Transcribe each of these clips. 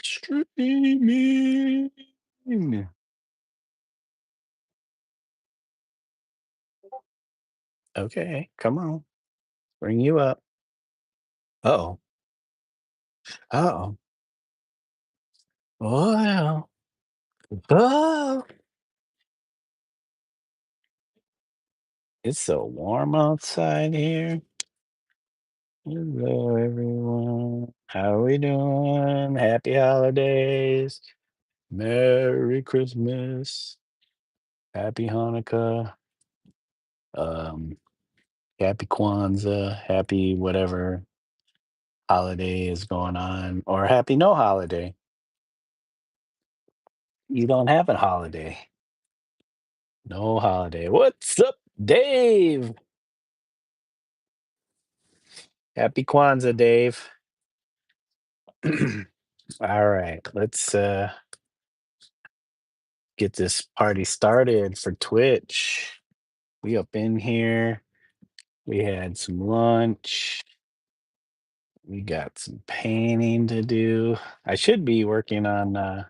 streaming. Okay, come on. Bring you up. Uh-oh. Uh-oh. Well. Oh, it's so warm outside here. Hello, everyone. How are we doing? Happy holidays. Merry Christmas. Happy Hanukkah. Um, Happy Kwanzaa. Happy whatever holiday is going on, or happy no holiday. You don't have a holiday. No holiday. What's up, Dave? Happy Kwanzaa, Dave. All right, let's get this party started for Twitch. We up in here. We had some lunch. We got some painting to do. I should be working on the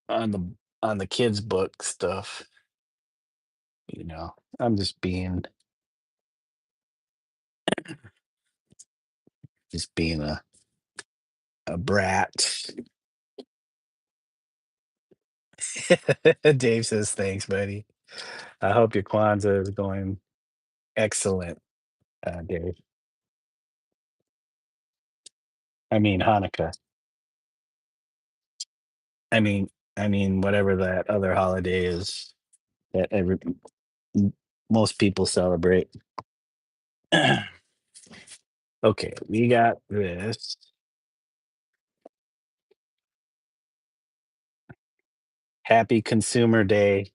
on the kids' book stuff. You know, I'm just being a brat. Dave says thanks, buddy. I hope your Kwanzaa is going excellent, Dave. I mean Hanukkah. I mean, I mean whatever that other holiday is that most people celebrate. Okay, we got this. Happy Consumer Day,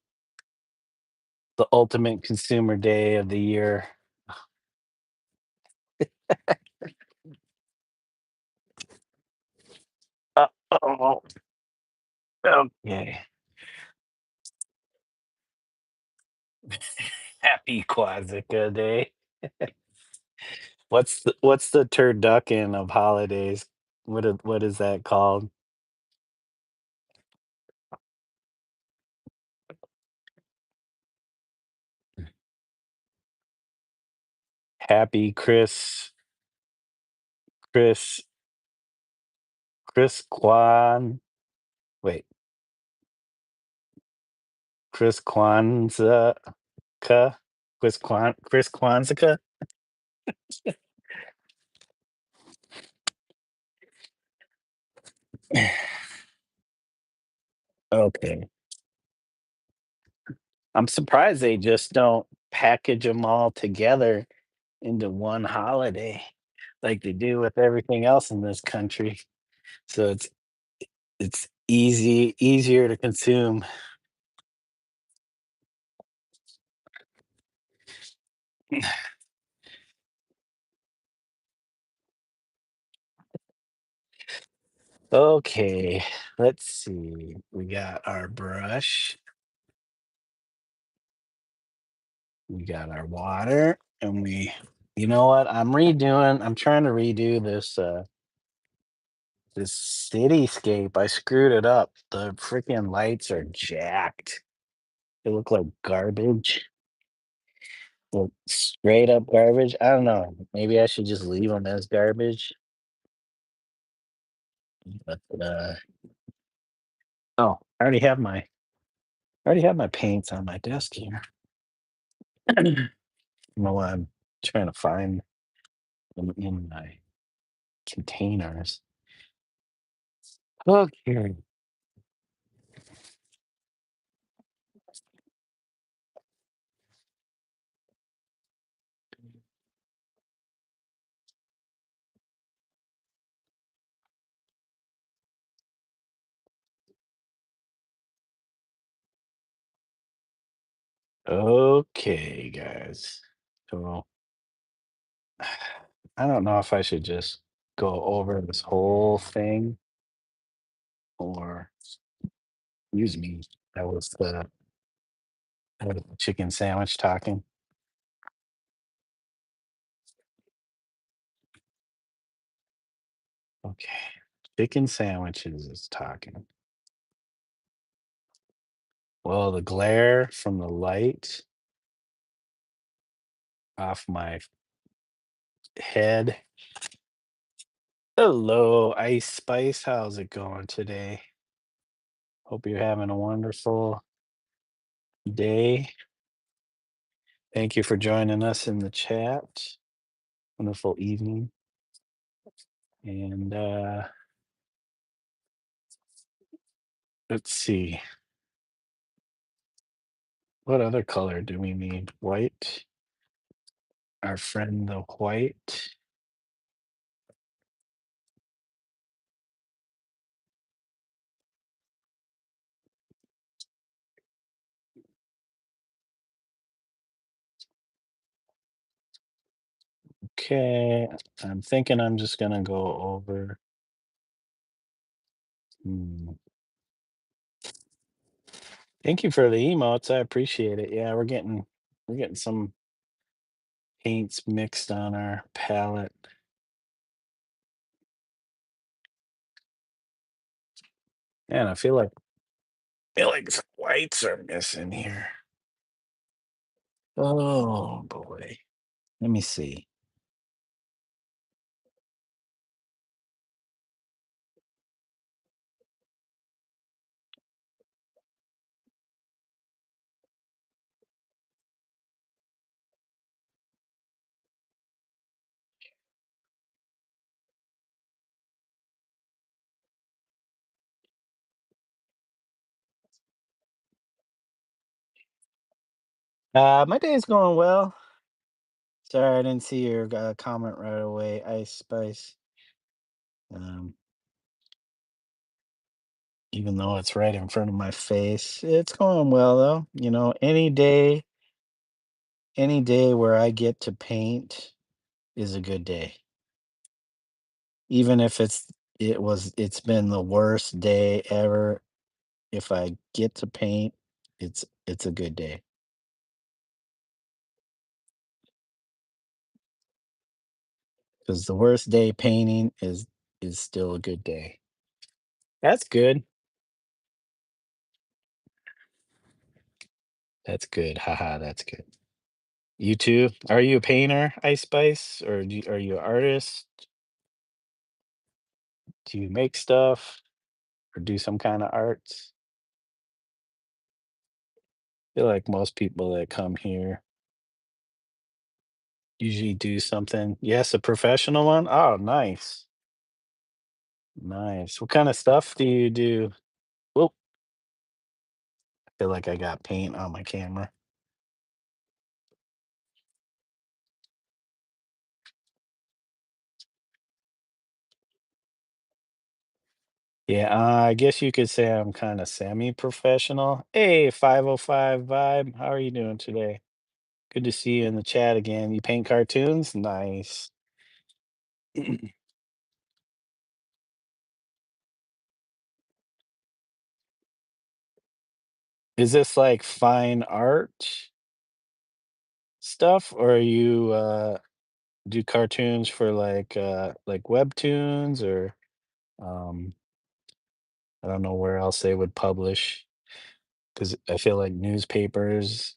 the ultimate consumer day of the year. Oh, okay. Happy Quadrica Day. What's the turducken of holidays? What is that called? Happy Chris Chris Kwan wait, Chris Kwanzaa Chris Kwanzaa. Okay. I'm surprised they just don't package them all together into one holiday like they do with everything else in this country. So it's easier to consume. Okay, let's see. We got our brush, we got our water, and you know what? I'm trying to redo this cityscape. I screwed it up. The freaking lights are jacked. They look like garbage. Like straight up garbage. I don't know. Maybe I should just leave them as garbage. But oh, I already have my paints on my desk here. Well, I'm trying to find them in my containers. Okay. Okay, guys. So I don't know if I should just go over this whole thing or use me. That was the chicken sandwich talking. Okay. Chicken sandwiches is talking. Well, the glare from the light off my head. Hello, Ice Spice. How's it going today? Hope you're having a wonderful day. Thank you for joining us in the chat. Wonderful evening. And let's see. What other color do we need? White. Our friend the white. Okay. I'm thinking I'm just gonna go over. Hmm. Thank you for the emotes. I appreciate it. Yeah, we're getting some paints mixed on our palette. And I feel like some whites are missing here. Oh boy. Let me see. My day's going well. Sorry, I didn't see your comment right away. Ice Spice. Um, Even though it's right in front of my face, it's going well though. Any day where I get to paint is a good day. Even if it's been the worst day ever. If I get to paint, it's a good day. Because the worst day painting is still a good day. That's good. That's good. Haha, that's good. You too? Are you a painter, Ice Spice, or are you an artist? Do you make stuff or do some kind of arts? I feel like most people that come here usually do something. Yes, a professional one? Oh, nice. Nice. What kind of stuff do you do? Well, I feel like I got paint on my camera. Yeah, I guess you could say I'm kind of semi-professional. Hey, 505 Vibe, how are you doing today? Good to see you in the chat again. You paint cartoons? Nice. Is this like fine art stuff, or you do cartoons for like webtoons or um I don't know where else they would publish because I feel like newspapers,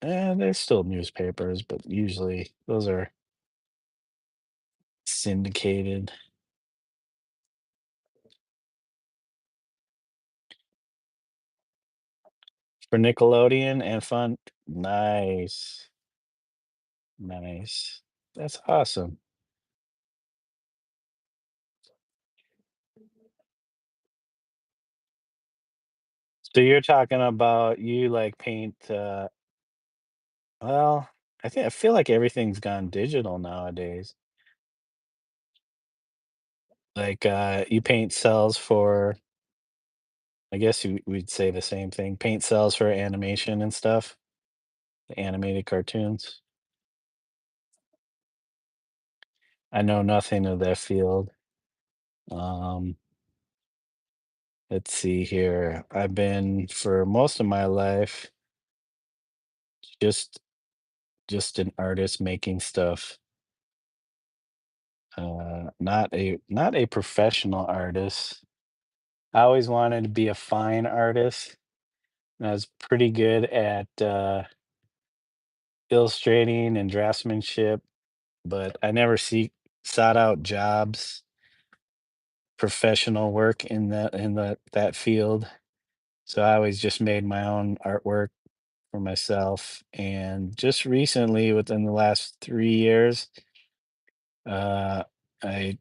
they're still newspapers, but usually those are syndicated. For Nickelodeon and fun. Nice. Nice. That's awesome. So you're talking about you like paint well, I feel like everything's gone digital nowadays. Like you paint cells for I guess we'd say the same thing. Paint cells for animation and stuff, the animated cartoons. I know nothing of that field. Um let's see here. I've been for most of my life just just an artist making stuff. Not a professional artist. I always wanted to be a fine artist. And I was pretty good at illustrating and draftsmanship, but I never sought out jobs, professional work in that field. So I always just made my own artwork for myself. And just recently, within the last 3 years, uh, I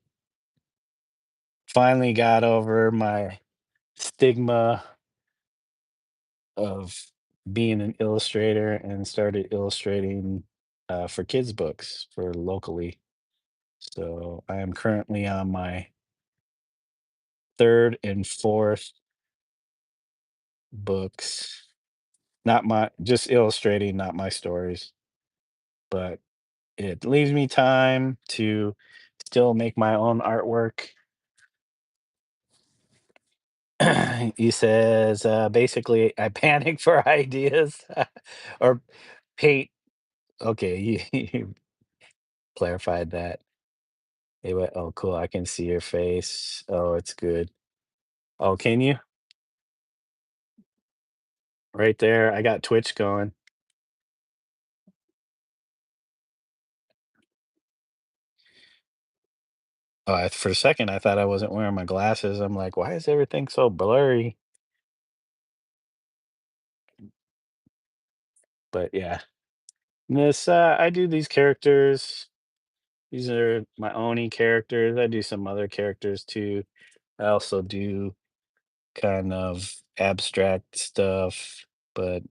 finally got over my stigma of being an illustrator and started illustrating for kids' books for locally. So I am currently on my third and fourth books. Not my just illustrating, not my stories, but it leaves me time to still make my own artwork. He says, basically, I panic for ideas or paint. Okay, you clarified that. They went, "Oh, cool, I can see your face. Oh, it's good." Oh, can you? Right there, I got Twitch going. Oh, for a second, I thought I wasn't wearing my glasses. I'm like, "Why is everything so blurry?" But yeah, I do these characters. These are my Oni characters. I do some other characters too. I also do kind of abstract stuff, but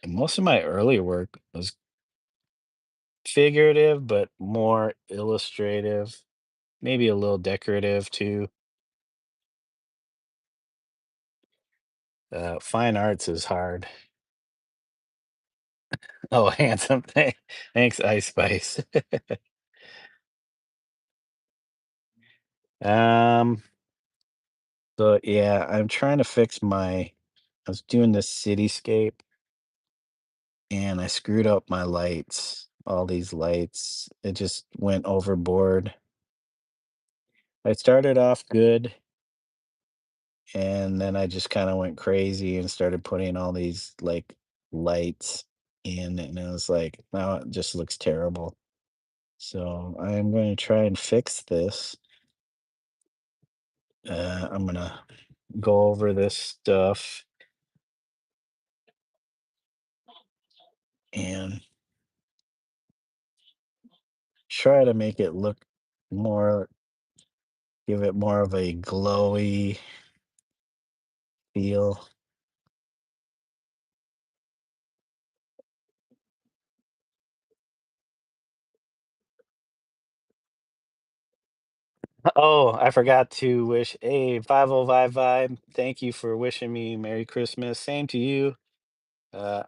most of my earlier work was figurative, but more illustrative, maybe a little decorative too. Fine arts is hard. Oh, handsome. Thanks, Ice Spice. um, but yeah, I'm trying to fix I was doing this cityscape and I screwed up my lights. All these lights, it just went overboard. I started off good, and then I just kind of went crazy and started putting all these like lights in, and it was like, now it just looks terrible. So I am going to try and fix this. I'm gonna go over this stuff and try to make it look more, give it more of a glowy feel. Oh, I forgot to wish a 5055. Thank you for wishing me Merry Christmas. Same to you.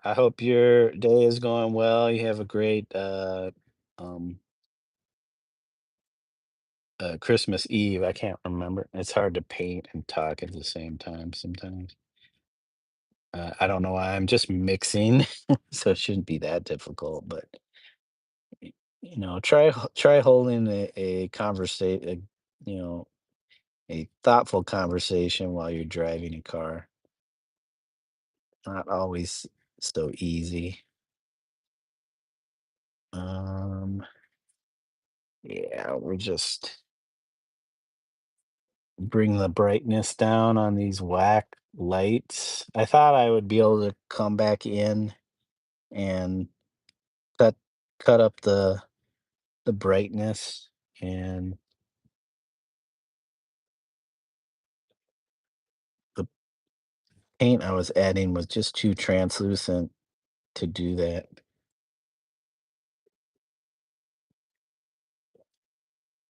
I hope your day is going well. You have a great um Christmas Eve. I can't remember. It's hard to paint and talk at the same time sometimes. I don't know why. I'm just mixing, so it shouldn't be that difficult. But try holding a conversation, you know, a thoughtful conversation while you're driving a car. Not always so easy. Um, yeah, we're just bring the brightness down on these whack lights. I thought I would be able to come back in and cut cut up the brightness, and the paint I was adding was just too translucent to do that.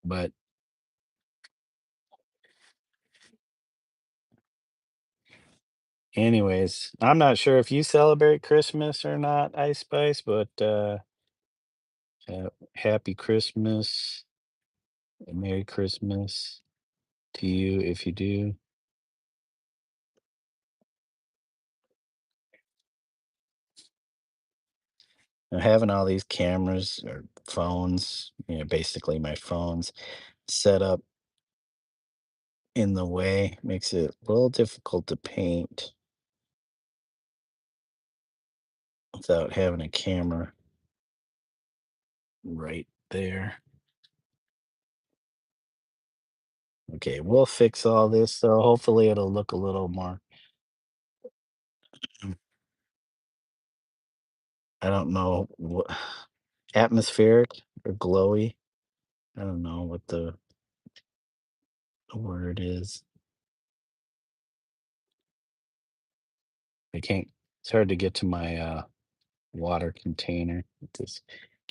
But anyways, I'm not sure if you celebrate Christmas or not, Ice Spice, but happy Christmas and Merry Christmas to you if you do. Having all these cameras are phones, basically my phone's set up in the way, makes it a little difficult to paint without having a camera right there. Okay, we'll fix all this, so hopefully it'll look a little more, I don't know what, atmospheric or glowy. I don't know what the word is. I can't, it's hard to get to my water container with this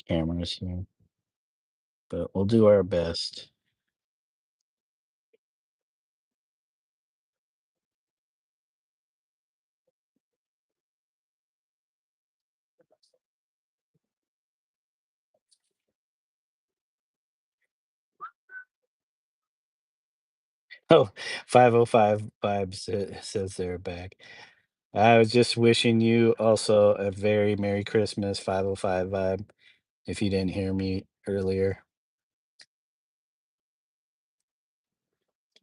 cameras here, but we'll do our best. Oh, 505 vibes says they're back. I was just wishing you also a very Merry Christmas, 505 vibe, if you didn't hear me earlier.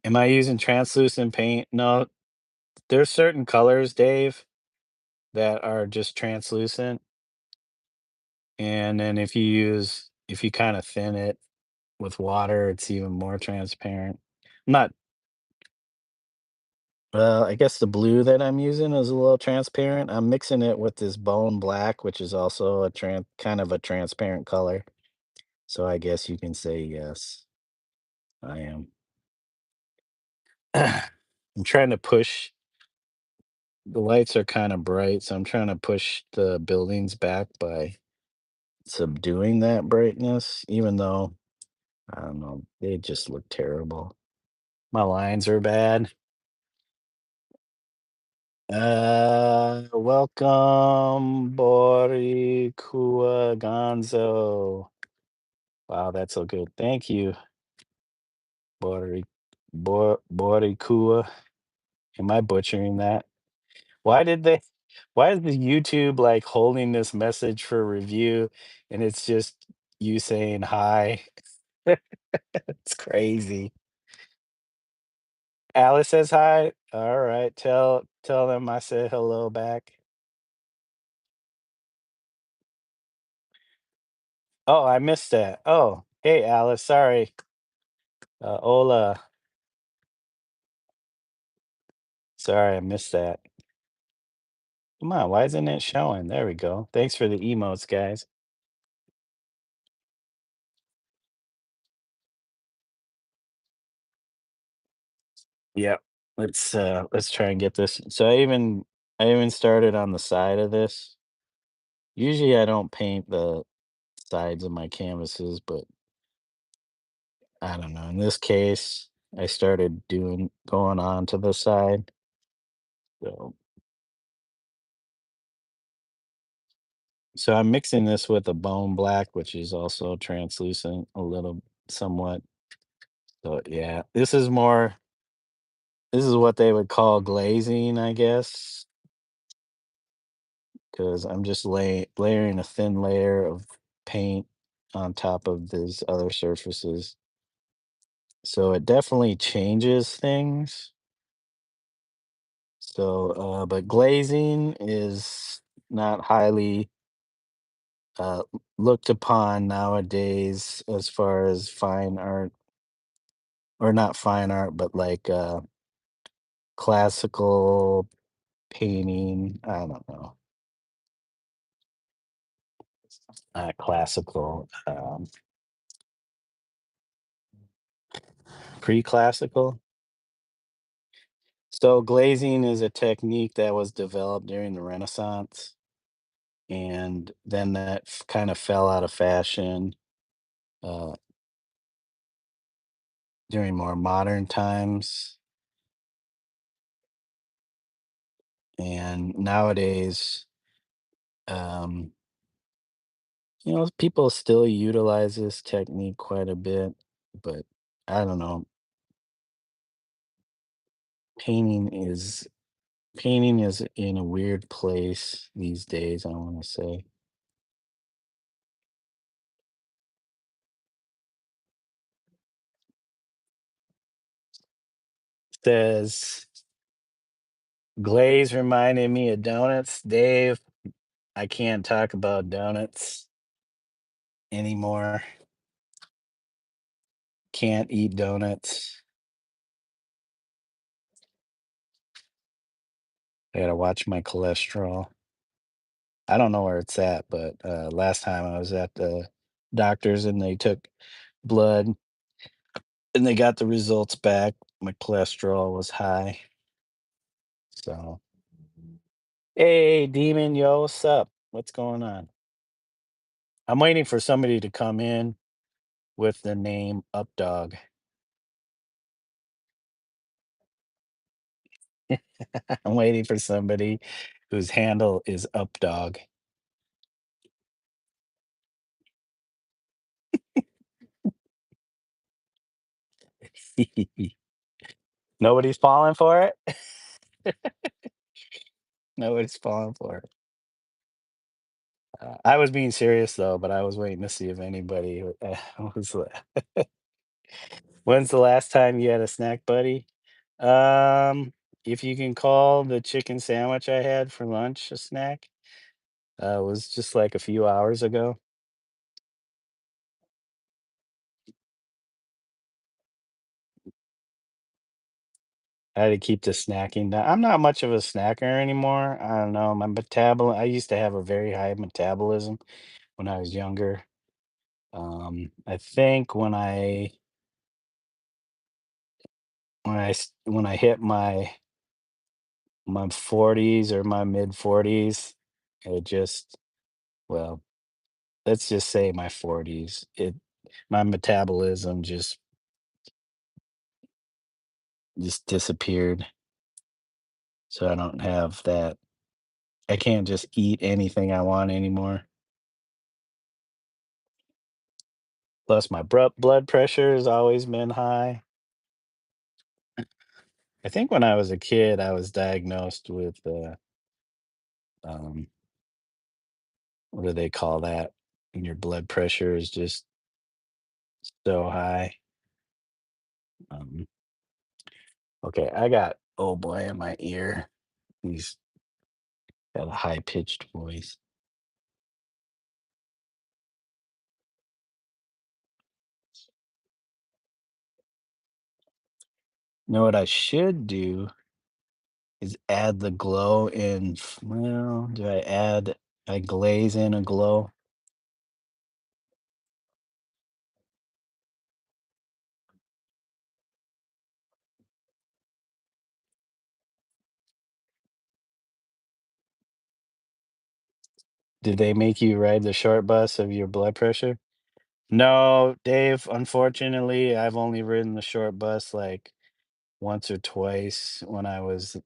Am I using translucent paint? No, there's certain colors, Dave, that are just translucent. And then if you kind of thin it with water, it's even more transparent. Not, well, I guess the blue that I'm using is a little transparent. I'm mixing it with this bone black, which is also a kind of a transparent color. So I guess you can say yes, I am. I'm trying to push, the lights are kind of bright, so I'm trying to push the buildings back by subduing that brightness, even though I don't know, they just look terrible. My lines are bad. Welcome, Boricua Gonzo. Wow, that's so good. Thank you, Bori Boricua. Am I butchering that? Why did they why is the YouTube like holding this message for review and it's just you saying hi? It's crazy. Alice says hi. All right, tell them I said hello back. Oh, I missed that. Oh, hey Alice, sorry. Hola. Sorry, I missed that. Come on, why isn't it showing? There we go. Thanks for the emotes, guys. Yep. Let's try and get this. So I even started on the side of this. Usually I don't paint the sides of my canvases, but I don't know. In this case, I started going on to the side. So so I'm mixing this with a bone black, which is also translucent a little somewhat. So yeah, this is what they would call glazing, I guess, because I'm just layering a thin layer of paint on top of these other surfaces. So it definitely changes things. So, but glazing is not highly looked upon nowadays as far as fine art, or not fine art, but like classical painting. I don't know, classical, pre-classical. So glazing is a technique that was developed during the Renaissance, and then that kind of fell out of fashion uh, during more modern times. And nowadays, um, people still utilize this technique quite a bit, but I don't know. Painting is painting is in a weird place these days, I want to say. Says glaze reminded me of donuts. Dave, I can't talk about donuts anymore. Can't eat donuts. I gotta watch my cholesterol. I don't know where it's at, but last time I was at the doctor's and they took blood and they got the results back. My cholesterol was high. So, hey, Demon, yo, what's up? What's going on? I'm waiting for somebody to come in with the name Updog. I'm waiting for somebody whose handle is Updog. Nobody's falling for it. Nobody's falling for it. I was being serious though, but I was waiting to see if anybody was. When's the last time you had a snack buddy? Um, if you can call the chicken sandwich I had for lunch a snack, it was just like a few hours ago. I had to keep the snacking down. I'm not much of a snacker anymore. I don't know. I used to have a very high metabolism when I was younger. I think when I hit my 40s or my mid 40s, it just well, let's just say my 40s. My metabolism just disappeared. So I don't have that. I can't just eat anything I want anymore. Plus my blood pressure has always been high. I think when I was a kid, I was diagnosed with um, what do they call that? When your blood pressure is just so high. Um, okay, I got oh boy in my ear. He's got a high pitched voice. You know what I should do is add the glow in. Well, do I add? I glaze in a glow. Did they make you ride the short bus of your blood pressure? No, Dave, unfortunately, I've only ridden the short bus like once or twice when I was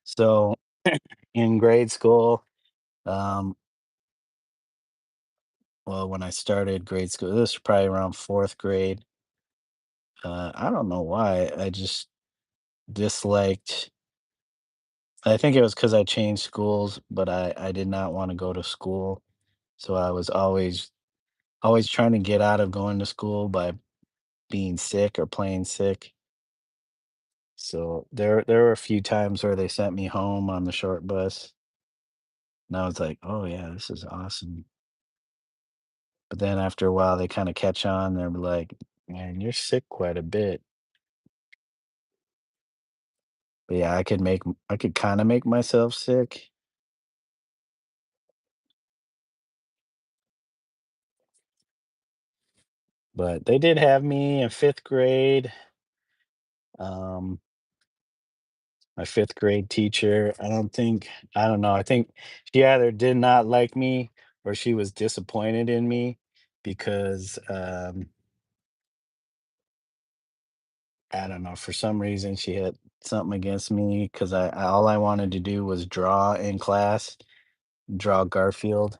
so in grade school. Um, well, when I started grade school, this was probably around fourth grade. I don't know why. I just disliked. I think it was because I changed schools, but I did not want to go to school, so I was always trying to get out of going to school by being sick or playing sick. So there were a few times where they sent me home on the short bus, and I was like, "Oh yeah, this is awesome." But then after a while, they kind of catch on. They're like, "Man, you're sick quite a bit." But yeah, I could kind of make myself sick, but they did have me in fifth grade. Um, my fifth grade teacher, I don't know. I think she either did not like me or she was disappointed in me because I don't know, for some reason, she had something against me because all I wanted to do was draw in class, draw Garfield,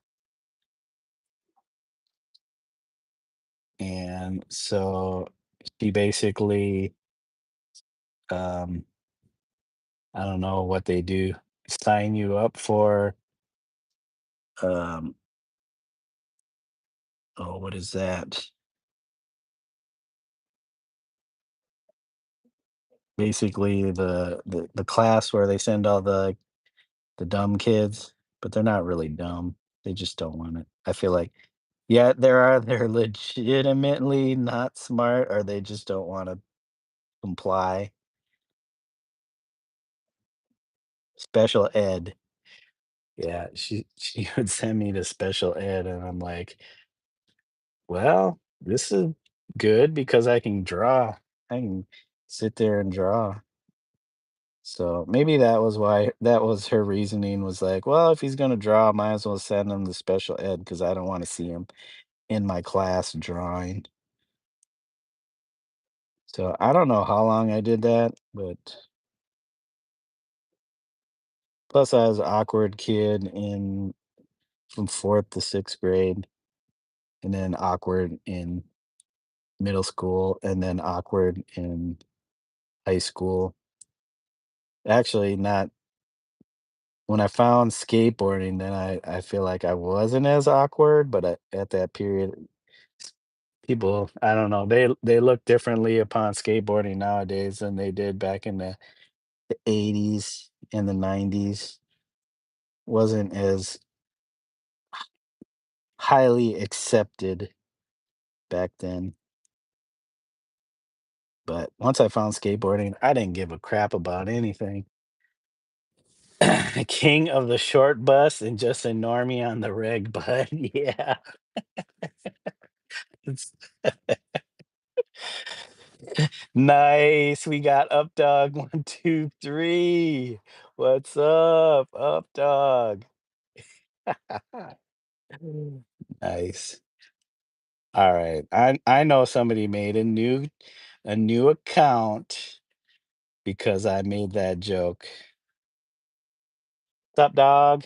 and so she basically, um, I don't know what they do, sign you up for, um, oh, what is that? basically the class where they send all the dumb kids, but they're not really dumb. They just don't want it. I feel like, yeah, they're legitimately not smart, or they just don't want to comply. Special ed. Yeah, she would send me to special ed, and I'm like, well, this is good because I can draw. I can sit there and draw. So maybe that was her reasoning, was like, well, if he's gonna draw, might as well send him to special ed because I don't want to see him in my class drawing. So I don't know how long I did that, but plus I was an awkward kid in from fourth to sixth grade, and then awkward in middle school, and then awkward in high school. Actually, not when I found skateboarding, then I feel like I wasn't as awkward, but at that period, people, I don't know, they look differently upon skateboarding nowadays than they did back in the 80s and the 90s. Wasn't as highly accepted back then. But once I found skateboarding, I didn't give a crap about anything. King of the short bus and just a normie on the reg, bud. Yeah. It's nice. We got up dog. One, two, three. What's up? Up dog. Nice. All right. I know somebody made a new account because I made that joke. What's up, dog?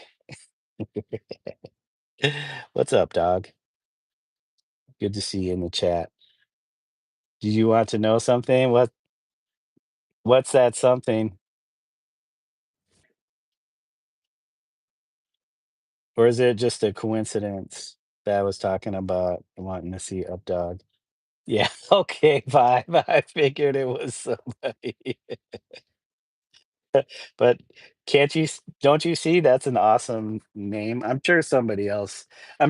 What's up, dog? Good to see you in the chat. Do you want to know something? What's that something? Or is it just a coincidence that I was talking about wanting to see Up Dog? Yeah, okay, bye. I figured it was somebody. But don't you see that's an awesome name? I'm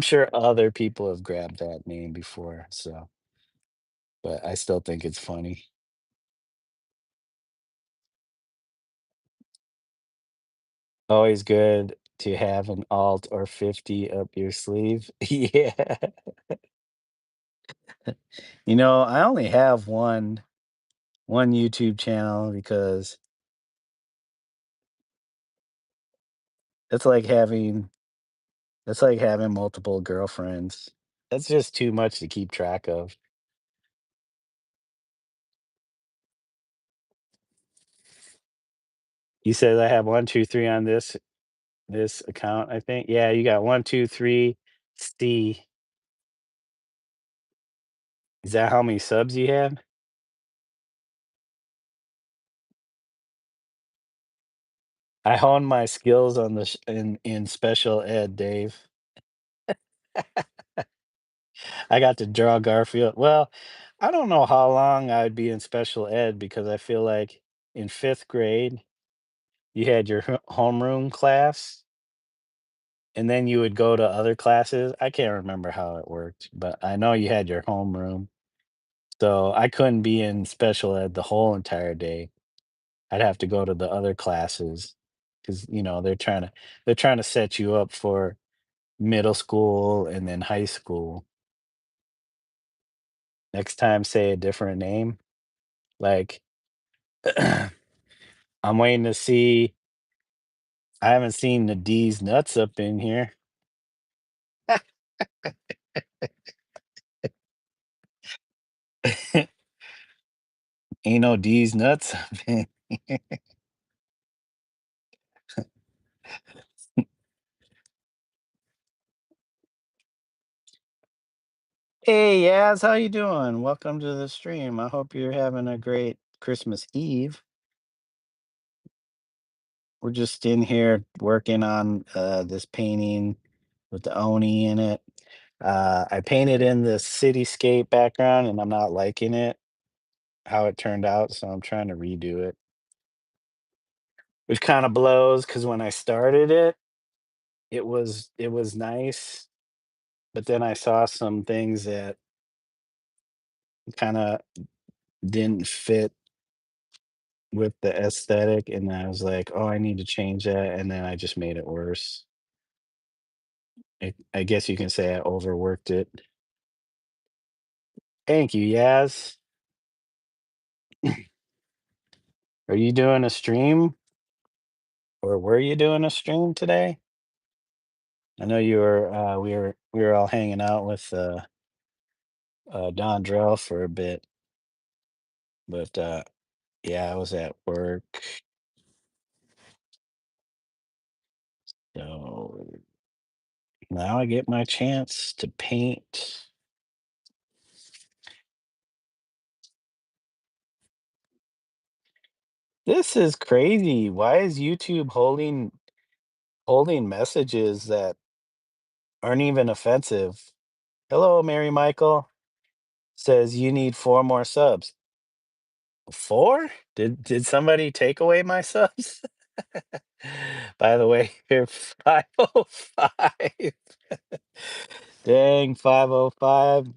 sure other people have grabbed that name before, so but I still think it's funny. Always good to have an alt or 50 up your sleeve. Yeah. I only have one YouTube channel because it's like having it's like having multiple girlfriends. That's just too much to keep track of. You said I have 1, 2, 3 on this account, I think. Yeah, you got 1, 2, 3, C. Is that how many subs you have? I honed my skills on the in special ed, Dave. I got to draw Garfield. Well, I don't know how long I'd be in special ed because I feel like in 5th grade, you had your homeroom class, and then you would go to other classes. I can't remember how it worked, but I know you had your homeroom. So I couldn't be in special ed the whole entire day. I'd have to go to the other classes because they're trying to set you up for middle school and then high school. Next time, say a different name. Like, I'm waiting to see. I haven't seen the D's nuts up in here. Ain't no D's nuts up in. Hey, Yaz, how you doing? Welcome to the stream. I hope you're having a great Christmas Eve. We're just in here working on this painting with the Oni in it. I painted in the cityscape background and I'm not liking it. how it turned out, so I'm trying to redo it. Which kinda blows because when I started it, it was nice, but then I saw some things that kinda didn't fit with the aesthetic, and I was like, "Oh, I need to change that," and then I just made it worse. I guess you can say I overworked it. Thank you, Yaz. Are you doing a stream, or were you doing a stream today? I know you were, we were all hanging out with, Don Drell for a bit, but, yeah, I was at work, so now I get my chance to paint. This is crazy. Why is YouTube holding messages that aren't even offensive? Hello, Mary Michael. Says you need 4 more subs. 4? Did somebody take away my subs? By the way, you're 505. Dang, 505.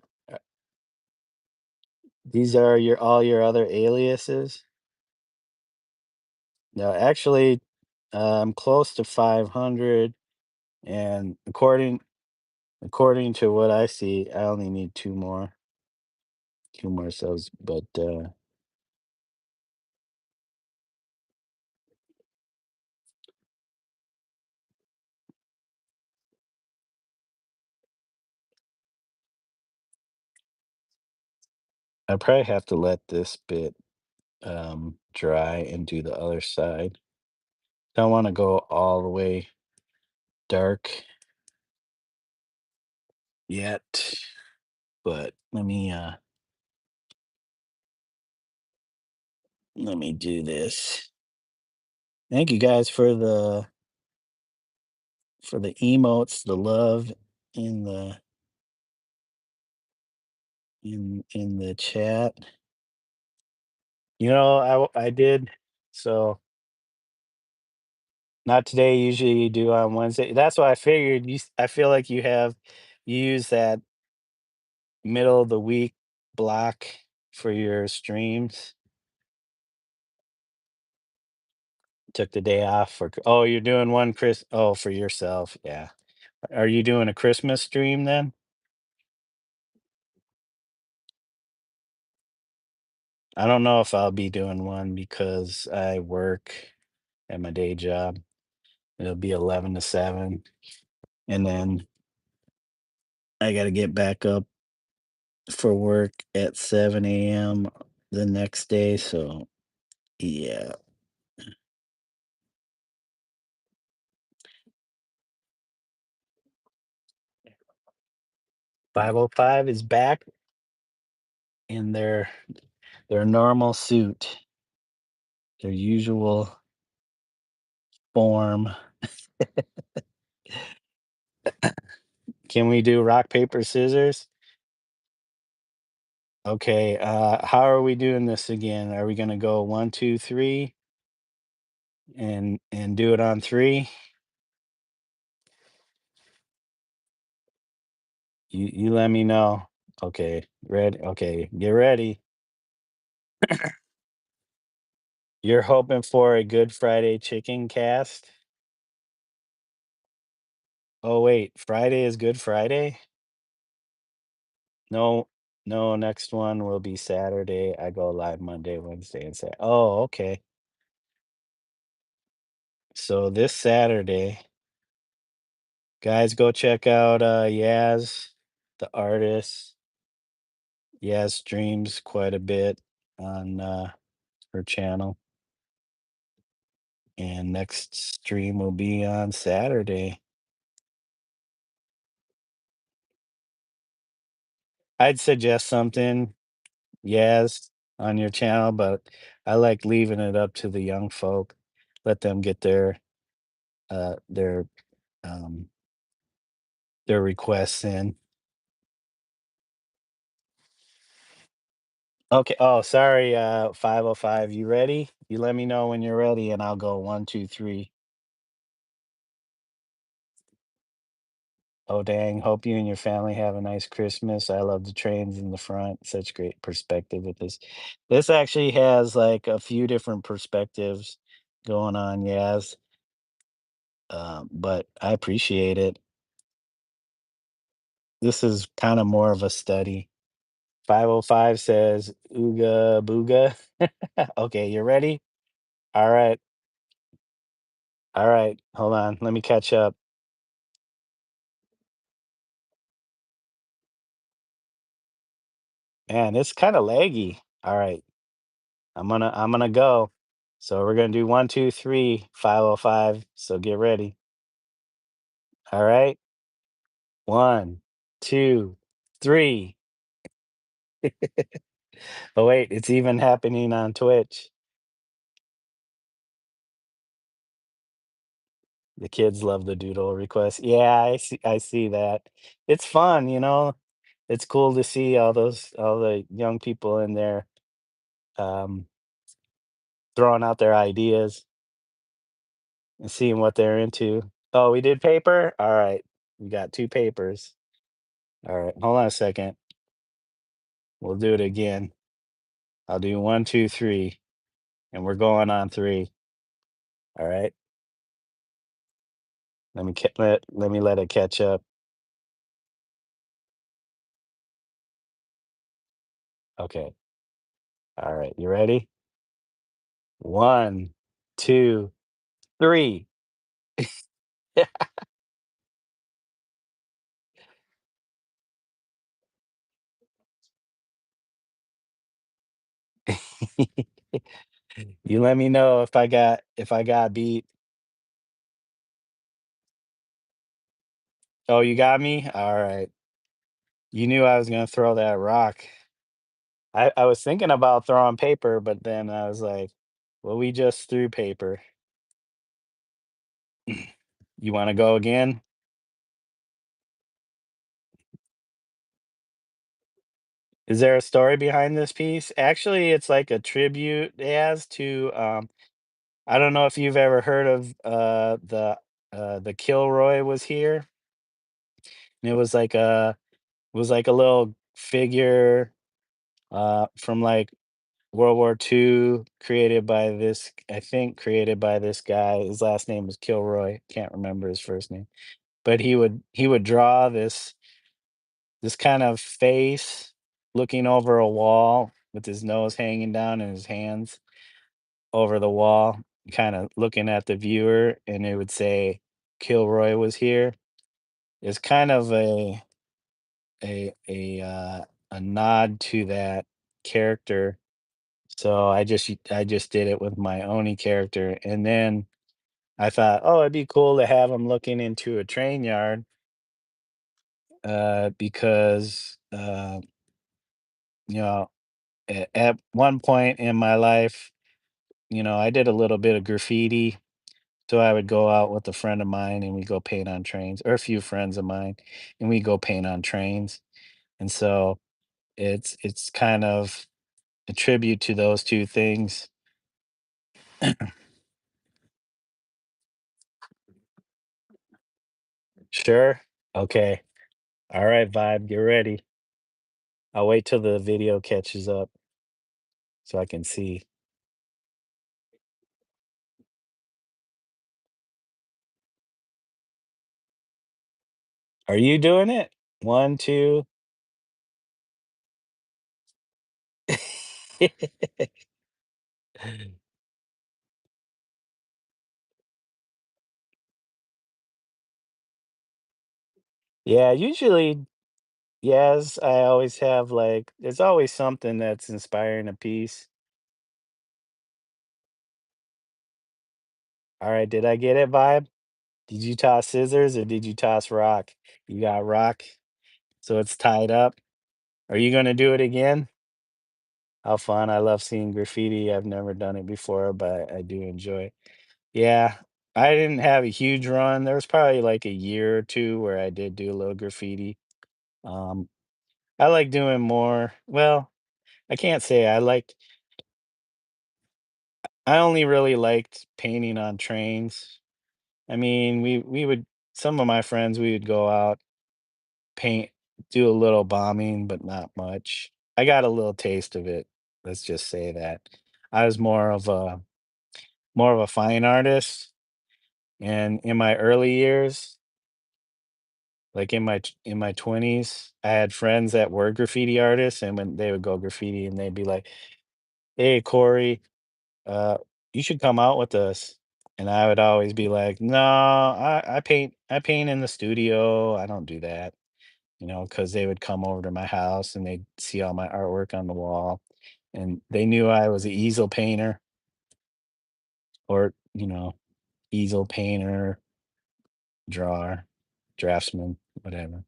These are your all your other aliases? No, actually, I'm close to 500, and according to what I see, I only need 2 more subs, but, I probably have to let this bit, dry and do the other side. Don't wanna go all the way dark yet, but let me do this. Thank you guys for the emotes, the love in the chat. I did so not today, usually you do on Wednesday. That's why I figured I feel like you use that middle of the week block for your streams. Took the day off oh, you're doing one for yourself, yeah. Are you doing a Christmas stream then? I don't know if I'll be doing one because I work at my day job. It'll be 11 to 7, and then I gotta get back up for work at 7 a.m. the next day, so yeah. 505 is back in their normal suit, their usual form. Can we do rock, paper, scissors? Okay, how are we doing this again? Are we gonna go 1, 2, 3 and do it on 3? You let me know. Okay, ready? Okay, get ready. You're hoping for a Good Friday chicken cast? Oh, wait, Friday is Good Friday? No, no, next one will be Saturday. I go live Monday, Wednesday, and Sat oh, okay. So this Saturday, guys, go check out, Yaz, the artist. Yaz streams quite a bit on, her channel, and next stream will be on Saturday. I'd suggest something, Yaz, on your channel, but I like leaving it up to the young folk. Let them get uh, their, um, their requests in. Okay. Oh, sorry, 505. You ready? You let me know when you're ready, and I'll go one, two, three. Oh, dang. Hope you and your family have a nice Christmas. I love the trains in the front. Such great perspective with this. This actually has like a few different perspectives going on, yes. But I appreciate it. This is kind of more of a study. 505 says, Ooga booga. Okay, you ready? All right. All right. Hold on. Let me catch up. Man, it's kind of laggy. All right. I'm gonna go. So we're gonna do one, two, three, 505. So get ready. All right. One, two, three. Oh wait, it's even happening on Twitch. The kids love the doodle request. Yeah, I see that. It's fun, you know. It's cool to see all the young people in there um throwing out their ideas and seeing what they're into. Oh, we did paper? All right. We got two papers. All right. Hold on a second. We'll do it again. I'll do one, two, three, and we're going on three. All right. Let me let it catch up. Okay. All right. You ready? One, two, three. You let me know if I got beat. Oh, you got me? All right. You knew I was gonna throw that rock. I was thinking about throwing paper, but then I was like, well, we just threw paper. You wanna go again? Is there a story behind this piece? Actually, it's like a tribute it has to, I don't know if you've ever heard of, the Kilroy was here, and it was like a little figure, from, like, World War II created by this guy. His last name was Kilroy, can't remember his first name, but he would draw this kind of face looking over a wall with his nose hanging down and his hands over the wall, kinda looking at the viewer, and it would say, "Kilroy was here." It's kind of a nod to that character. So I just did it with my Oni character, and then I thought, "Oh, it'd be cool to have him looking into a train yard," because, you know, at one point in my life, I did a little bit of graffiti. So I would go out with a friend of mine and we go paint on trains, or a few friends of mine, and we go paint on trains. And so it's kind of a tribute to those two things. Sure. Okay. All right, vibe. Get ready. I'll wait till the video catches up so I can see. Are you doing it? One, two. Yeah, usually, yes, I always have like, there's always something that's inspiring a piece. All right, did I get it, vibe? Did you toss scissors or did you toss rock? You got rock, so it's tied up. Are you gonna do it again? How fun. I love seeing graffiti. I've never done it before, but I do enjoy it. Yeah, I didn't have a huge run. There was probably like a year or two where I did do a little graffiti. Um, I like doing more. Well, I can't say I liked I only really liked painting on trains. I mean, we would some of my friends, we would go out, paint, do a little bombing, but not much. I got a little taste of it, let's just say that. I was more of a fine artist, and in my early years, like in my 20s, I had friends that were graffiti artists, and when they would go graffiti and they'd be like, "Hey, Corey, uh, you should come out with us." And I would always be like, "No, I paint in the studio. I don't do that." You know, because they would come over to my house and they'd see all my artwork on the wall, and they knew I was an easel painter or, easel painter, drawer, draftsman, whatever.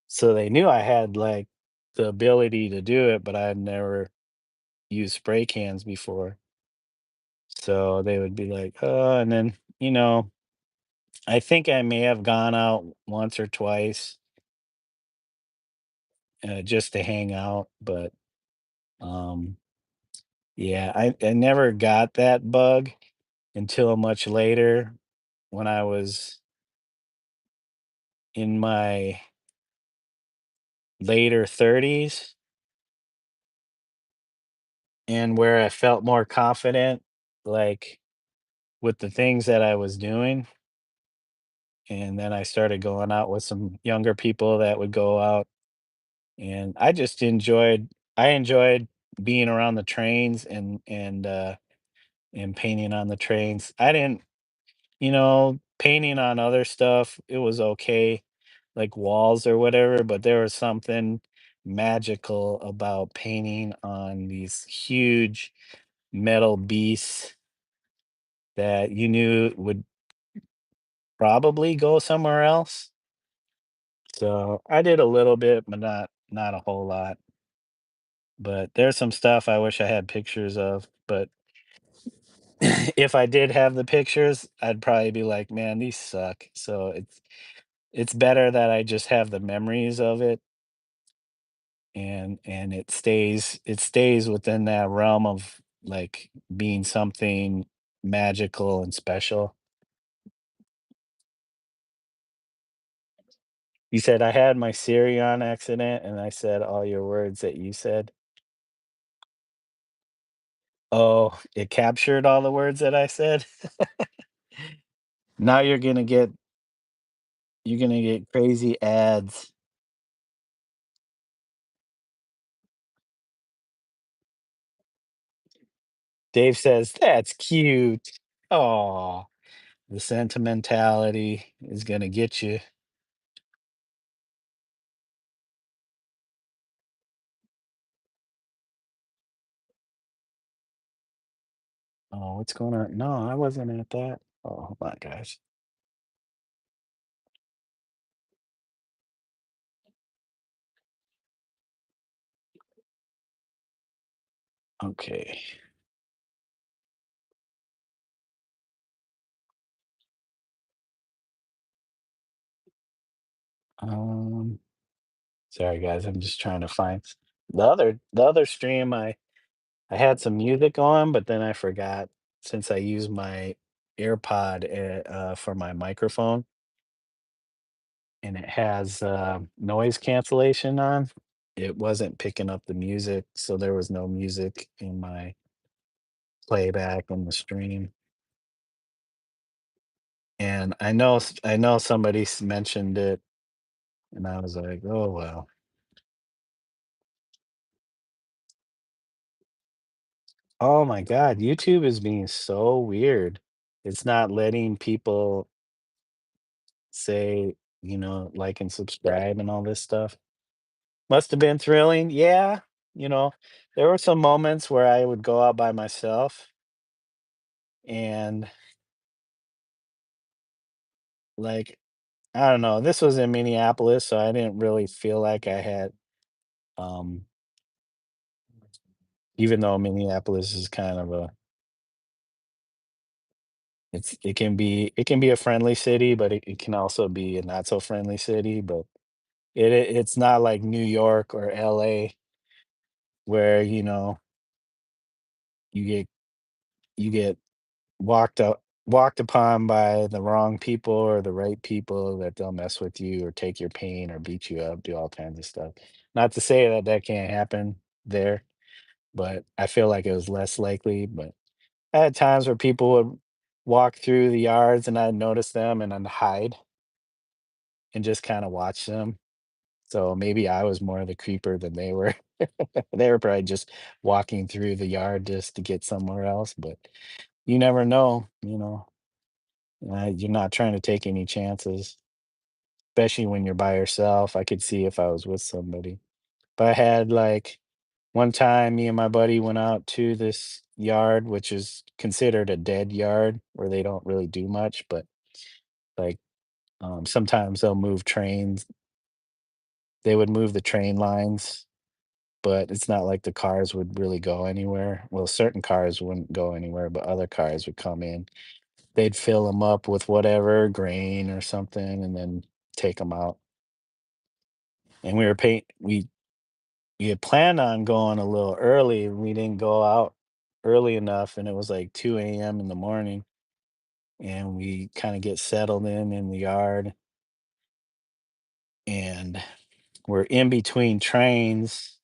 So they knew I had, like, the ability to do it, but I had never used spray cans before. So they would be like, "Oh," and then, I think I may have gone out once or twice, just to hang out, but, um, yeah, I never got that bug until much later when I was in my later 30s and where I felt more confident, like, with the things that I was doing, and then I started going out with some younger people that would go out, and I enjoyed being around the trains and painting on the trains. I didn't painting on other stuff, it was okay, like walls or whatever, but there was something magical about painting on these huge metal beasts that you knew would probably go somewhere else. So I did a little bit, but not a whole lot. But there's some stuff I wish I had pictures of, but if I did have the pictures, I'd probably be like, "Man, these suck." So it's better that I just have the memories of it and it stays within that realm of like being something magical and special. You said I had my Siri on accident and I said all your words that you said. Oh, it captured all the words that I said? Now you're gonna get crazy ads. Dave says, "That's cute." Oh, the sentimentality is gonna get you. Oh, what's going on? No, I wasn't at that. Oh, hold on, guys. Okay. Um, Sorry guys, I'm just trying to find the other stream I had some music on, but then I forgot since I used my AirPod for my microphone and it has noise cancellation on. It wasn't picking up the music, so there was no music in my playback on the stream. And I know somebody mentioned it, and I was like, oh well. Oh my God, YouTube is being so weird. It's not letting people say, like and subscribe and all this stuff. Must have been thrilling. Yeah, you know, there were some moments where I would go out by myself and like, I don't know, this was in Minneapolis, so I didn't really feel like I had um even though Minneapolis is kind of a it can be a friendly city, but it can also be a not so friendly city, but it's not like New York or LA where, you get you get walked upon by the wrong people or the right people that they'll mess with you or take your pain or beat you up, do all kinds of stuff. Not to say that that can't happen there, but I feel like it was less likely. But I had times where people would walk through the yards and I'd notice them and I'd hide and just kind of watch them. So maybe I was more of the creeper than they were. They were probably just walking through the yard just to get somewhere else, but you never know. You're not trying to take any chances, especially when you're by yourself. I could see if I was with somebody. But I had like one time, me and my buddy went out to this yard, which is considered a dead yard where they don't really do much, but like sometimes they'll move trains. They would move the train lines, but it's not like the cars would really go anywhere. Well, certain cars wouldn't go anywhere, but other cars would come in. They'd fill them up with whatever, grain or something, and then take them out. And we had planned on going a little early, and we didn't go out early enough, and it was like 2 AM in the morning, and we kinda get settled in the yard, and we're in between trains,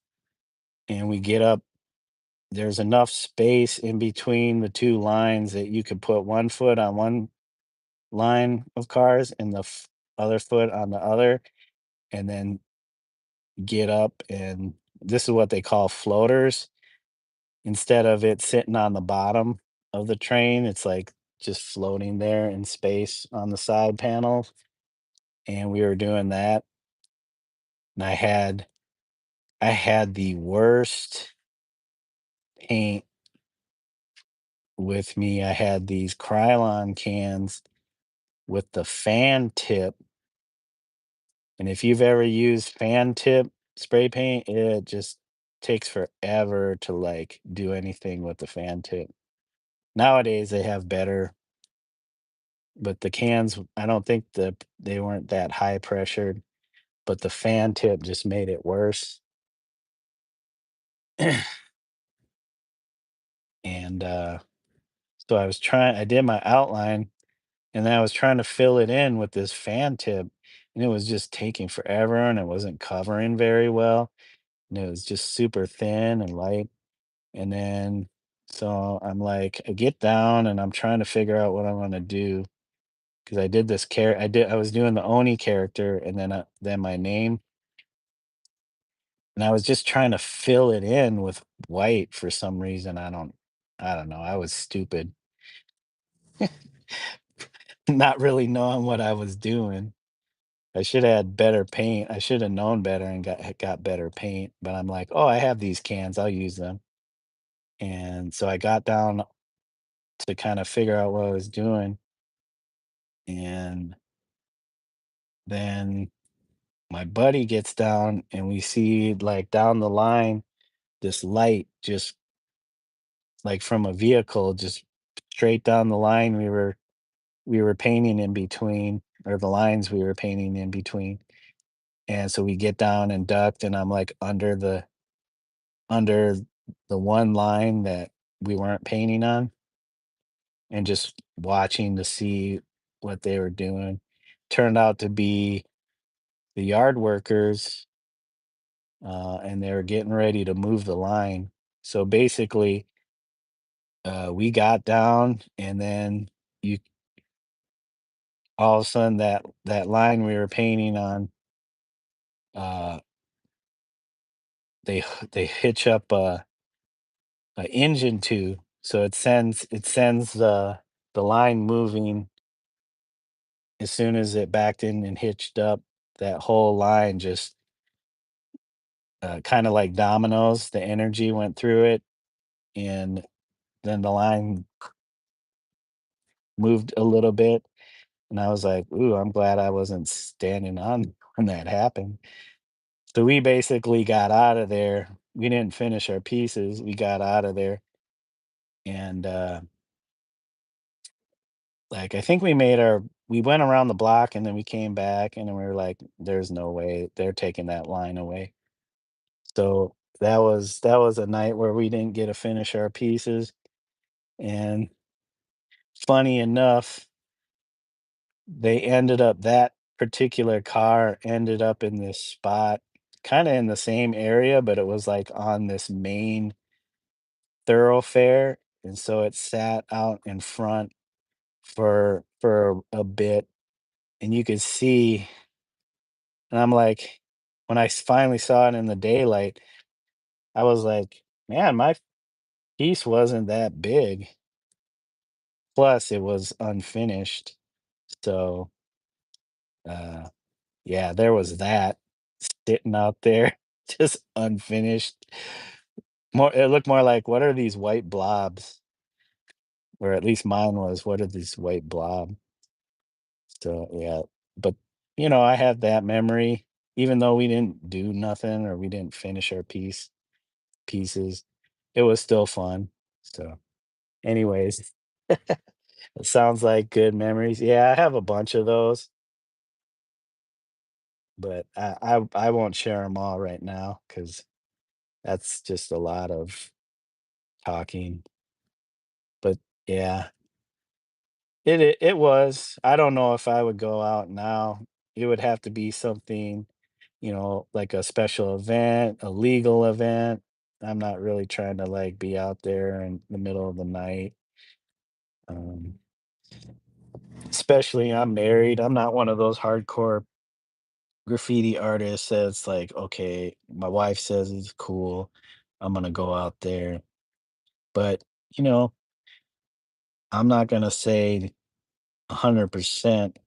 and we get up. There's enough space in between the 2 lines that you could put 1 foot on one line of cars and the other foot on the other, and then get up, and this is what they call floaters. Instead of it sitting on the bottom of the train, it's like just floating there in space on the side panels, and we were doing that, and I had the worst paint with me. I had these Krylon cans with the fan tip, and if you've ever used fan tip spray paint, it just takes forever to, like, do anything with the fan tip. Nowadays, they have better, but the cans, I don't think they weren't that high pressured, but the fan tip just made it worse. And, so I did my outline, and then I was trying to fill it in with this fan tip, and it was just taking forever, and it wasn't covering very well, and it was just super thin and light. And then so I'm like, I get down and I'm trying to figure out what I want to do because I was doing the Oni character and then my name, and I was just trying to fill it in with white for some reason. I don't know. I was stupid, not really knowing what I was doing. I should have had better paint. I should have known better and got better paint. But I'm like, oh, I have these cans. I'll use them. And so I got down to kind of figure out what I was doing, and then my buddy gets down and we see like down the line this light just like from a vehicle just straight down the line we were painting in between, or the lines we were painting in between. And so we get down and ducked, and I'm like under the one line that we weren't painting on, and just watching to see what they were doing. Turned out to be the yard workers, and they were getting ready to move the line. So basically, we got down, and then you all of a sudden that line we were painting on, uh, they hitch up a engine to, so it sends the line moving as soon as it backed in and hitched up. That whole line just kind of like dominoes. The energy went through it, and then the line moved a little bit. And I was like, "Ooh, I'm glad I wasn't standing on when that happened." So we basically got out of there. We didn't finish our pieces. We got out of there, and, like, I think we went around the block, and then we came back, and then we were like, "There's no way they're taking that line away." So That was a night where we didn't get to finish our pieces, and funny enough, they ended up that particular car ended up in this spot, kinda in the same area, but it was, like, on this main thoroughfare, and so it sat out in front for a bit, and you could see and I'm like when I finally saw it in the daylight, I was like, "Man, my piece wasn't that big." Plus, it was unfinished, so, uh, yeah, there was that sitting out there, just unfinished. More it looked more like, "What are these white blobs?" Or at least mine was, "What are these white blob?" So, yeah, but, I have that memory, even though we didn't do nothing or we didn't finish our pieces, it was still fun, so, anyways, it sounds like good memories. Yeah, I have a bunch of those, but I won't share them all right now because that's just a lot of talking, but yeah, it was. I don't know if I would go out now. It would have to be something, like a special event, a legal event. I'm not really trying to, like, be out there in the middle of the night, um, especially I'm married. I'm not one of those hardcore graffiti artists that's like, "Okay, my wife says it's cool. I'm gonna go out there." But, you know, I'm not gonna say 100%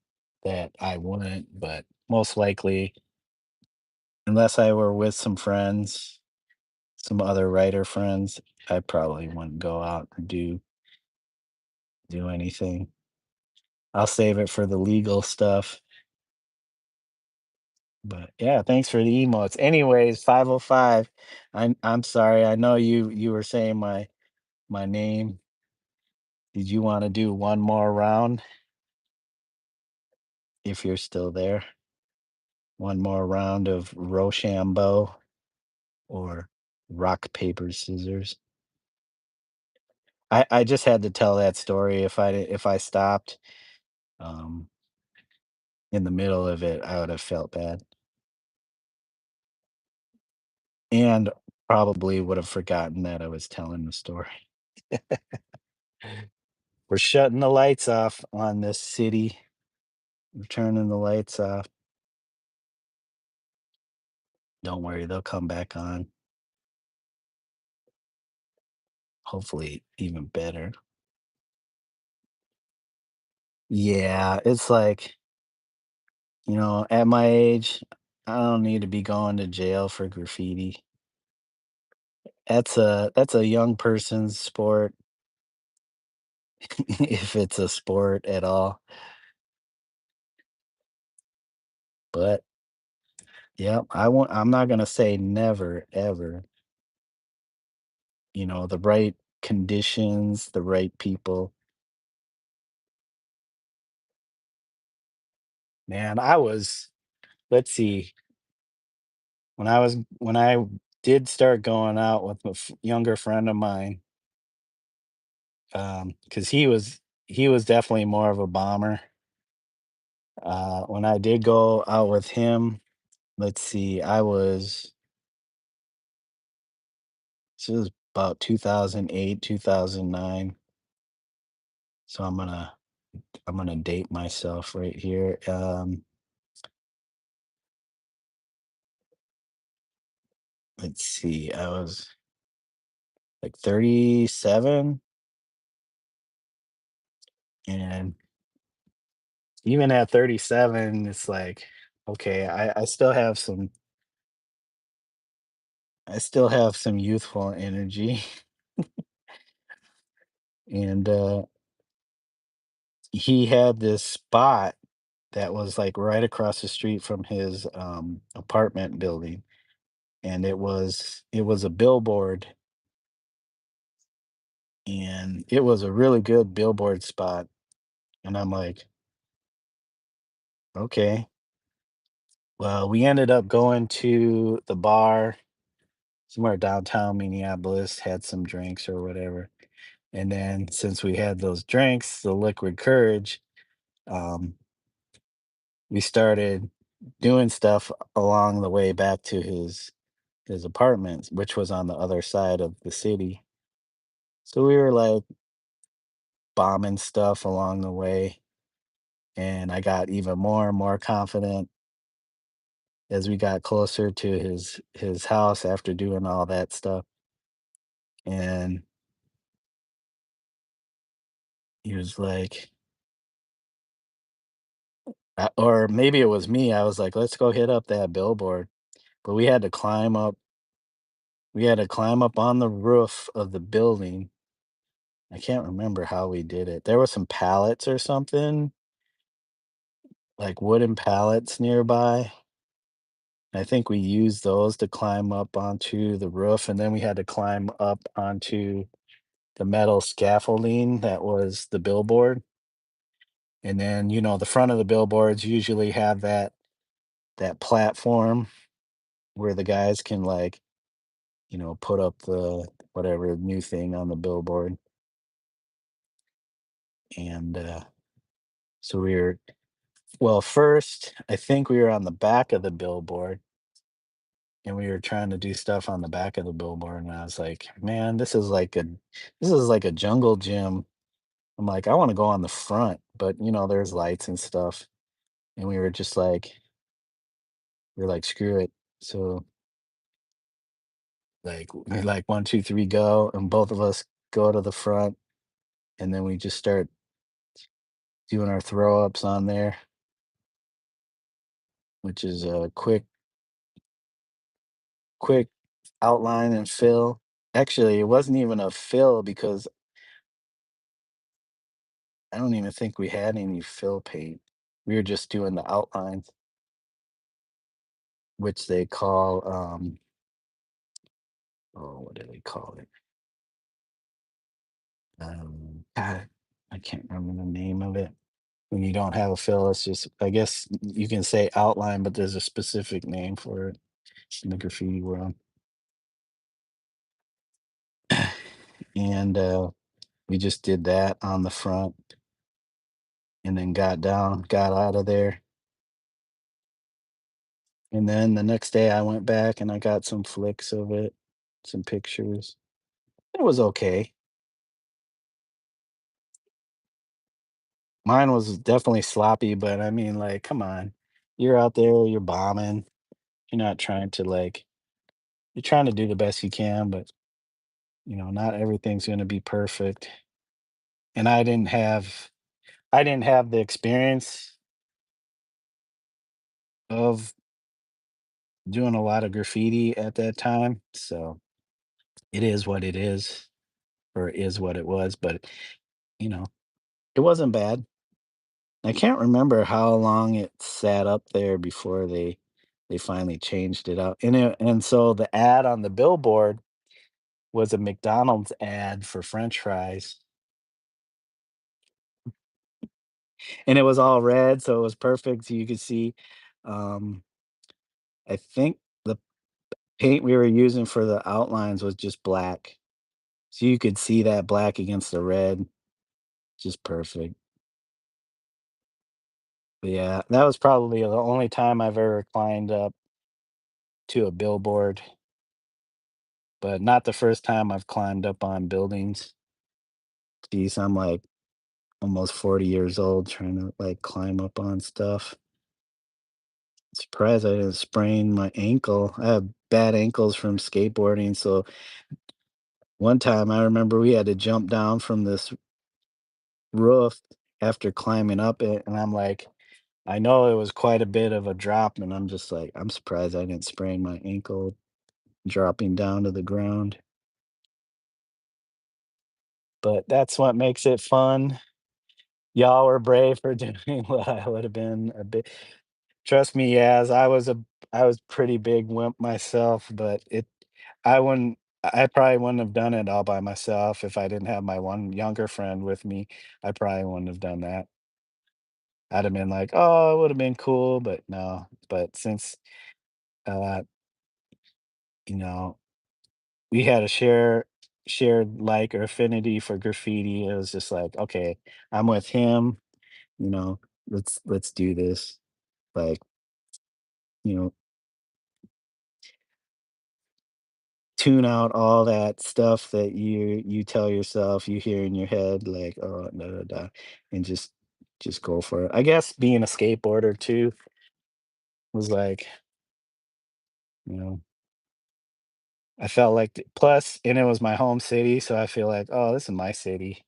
that I wouldn't, but most likely, unless I were with some friends, some other writer friends, I probably wouldn't go out and do anything. I'll save it for the legal stuff. But yeah, thanks for the emotes. Anyways, 505. I'm sorry. I know you were saying my name. Did you want to do one more round if you're still there? One more round of Rochambeau or rock, paper, scissors? I just had to tell that story. If I stopped um in the middle of it, I would have felt bad and probably would have forgotten that I was telling the story. We're shutting the lights off on this city. We're turning the lights off. Don't worry, they'll come back on. Hopefully even better. Yeah, it's like, at my age, I don't need to be going to jail for graffiti. That's a young person's sport, if it's a sport at all. But yeah, I'm not gonna say never ever, the right conditions, the right people. Man, let's see, when I did start going out with a younger friend of mine, because he was definitely more of a bomber. When I did go out with him, let's see, this was about 2008, 2009. So I'm gonna date myself right here. Let's see, I was like 37, and even at 37, it's like, okay, I still have some youthful energy, and he had this spot that was like right across the street from his apartment building, and it was a billboard, and it was a really good billboard spot, and I'm like, okay. Well, we ended up going to the bar, somewhere downtown Minneapolis, had some drinks or whatever. And then since we had those drinks, the liquid courage, um, we started doing stuff along the way back to his apartment, which was on the other side of the city. So we were like bombing stuff along the way, and I got even more and more confident as we got closer to his house after doing all that stuff. And he was like, or maybe it was me. I was like, "Let's go hit up that billboard." But we had to climb up on the roof of the building. I can't remember how we did it. There were some pallets or something, like wooden pallets nearby. I think we used those to climb up onto the roof, and then we had to climb up onto the metal scaffolding that was the billboard. And then, the front of the billboards usually have that platform where the guys can like, put up the whatever new thing on the billboard. And so we were well, first, I think we were on the back of the billboard and we were trying to do stuff on the back of the billboard. And I was like, man, this is like a jungle gym. I'm like, I want to go on the front, but there's lights and stuff. And we were like, screw it. So we like 1, 2, 3, go, and both of us go to the front, and then we just start doing our throw ups on there, which is a quick outline and fill. Actually, it wasn't even a fill because I don't even think we had any fill paint. We were just doing the outlines, which they call oh, what do they call it? God, I can't remember the name of it. When you don't have a fill, it's just I guess you can say outline, but there's a specific name for it in the graffiti world. And we just did that on the front and then got out of there. And then the next day I went back and I got some flicks of it, some pictures. It was okay. Mine was definitely sloppy, but I mean, like, come on. You're out there, you're bombing. You're not trying to like you're trying to do the best you can, but not everything's gonna be perfect. And I didn't have the experience of doing a lot of graffiti at that time. So it is what it is, or it is what it was, but you know, it wasn't bad. I can't remember how long it sat up there before they finally changed it out. And so the ad on the billboard was a McDonald's ad for French fries, and it was all red, so it was perfect. So you could see, um, I think the paint we were using for the outlines was just black, so you could see that black against the red, just perfect. But yeah, that was probably the only time I've ever climbed up to a billboard, but not the first time I've climbed up on buildings. Geez, I'm like almost 40 years old trying to like climb up on stuff. Surprised I didn't sprain my ankle. I have bad ankles from skateboarding. So one time I remember we had to jump down from this roof after climbing up it. And I'm like, I know it was quite a bit of a drop. And I'm just like, I'm surprised I didn't sprain my ankle dropping down to the ground. But that's what makes it fun. Y'all were brave for doing what I would have been a bit. Trust me, yes, I was pretty big wimp myself, but I probably wouldn't have done it all by myself if I didn't have my one younger friend with me. I probably wouldn't have done that. I'd have been like, "Oh, it would have been cool," but no. But since, uh, you know, we had a shared like or affinity for graffiti. It was just like, okay, I'm with him, you know, let's do this. Like, you know, tune out all that stuff that you tell yourself you hear in your head, like, oh, da, da, da, and just go for it. I guess being a skateboarder too was like, you know, I felt like plus, and it was my home city, so I feel like, oh, this is my city.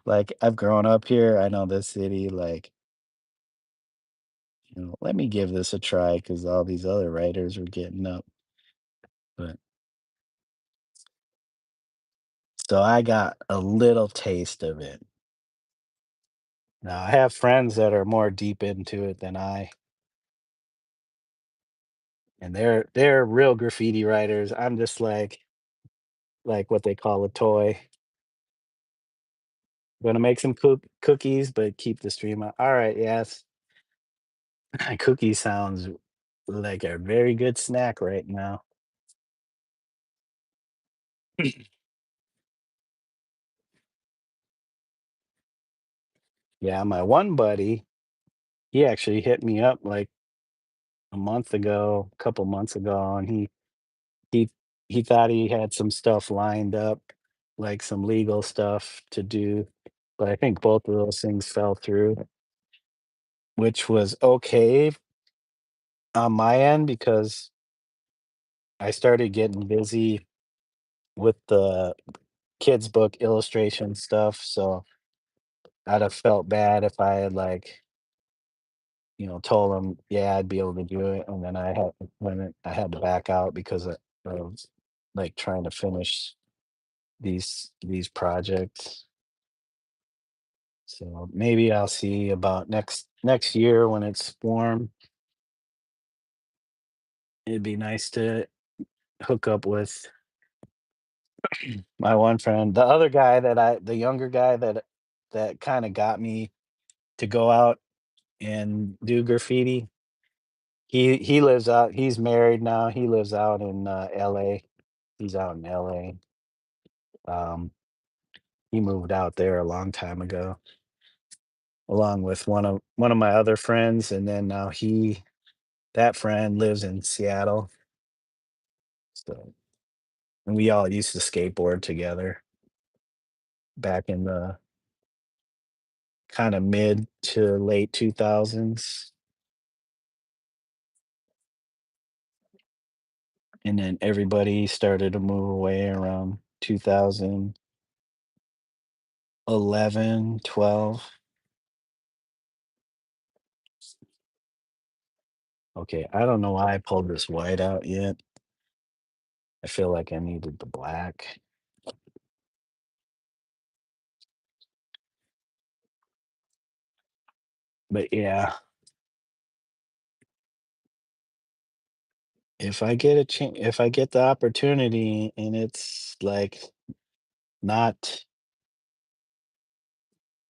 Like I've grown up here, I know this city, like, let me give this a try because all these other writers are getting up. But so I got a little taste of it. Now I have friends that are more deep into it than I, and they're real graffiti writers. I'm just like what they call a toy. Gonna make some cookies, but keep the stream out. All right, yes. Cookie sounds like a very good snack right now. Yeah, my one buddy, he actually hit me up like a month ago, a couple months ago, and he he thought he had some stuff lined up, like some legal stuff to do, but I think both of those things fell through, which was okay on my end because I started getting busy with the kids' book illustration stuff, so I'd have felt bad if I had like, told him, yeah, I'd be able to do it, and then I had to back out because of like trying to finish these projects. So maybe I'll see about next year when it's warm. It'd be nice to hook up with my one friend. The other guy the younger guy that kind of got me to go out and do graffiti. He lives out. He's married now. He lives out in L.A. He's out in L.A. Um, he moved out there a long time ago, along with one of my other friends, and then now that friend lives in Seattle. So, and we all used to skateboard together back in the kind of mid to late 2000s, and then everybody started to move away around 2011, 12. Okay, I don't know why I pulled this white out yet. I feel like I needed the black. But yeah, if I get the opportunity and it's like not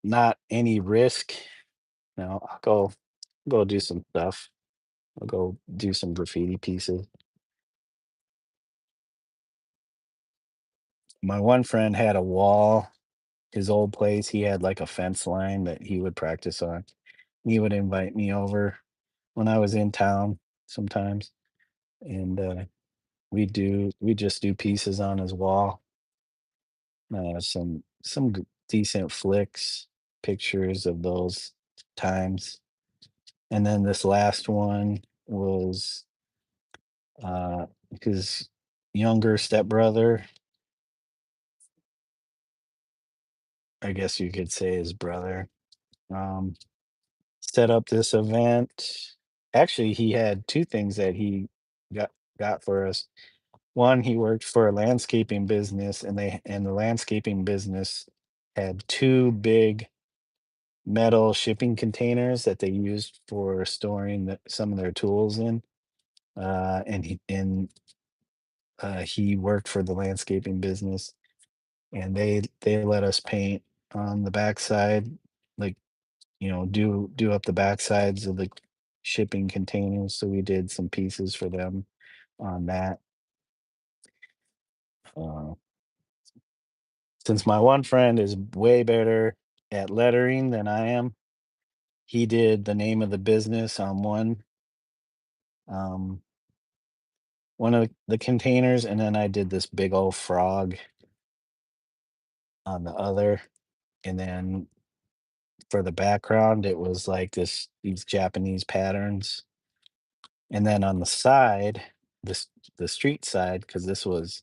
not any risk, I'll go do some stuff. I'll go do some graffiti pieces. My one friend had a wall, his old place, he had like a fence line that he would practice on. He would invite me over when I was in town sometimes, and we just do pieces on his wall. Some decent flicks, pictures of those times. And then this last one was his younger stepbrother, I guess you could say his brother, um, set up this event. Actually, he had two things that he got got for us. One, he worked for a landscaping business, and the landscaping business had two big metal shipping containers that they used for storing some of their tools in. He worked for the landscaping business, and they let us paint on the backside, like do up the backsides of the shipping containers. So we did some pieces for them on that. Uh, since my one friend is way better at lettering than I am, he did the name of the business on um, one of the containers, and then I did this big old frog on the other. And then for the background, it was like these Japanese patterns. And then on the side, this the street side, because this was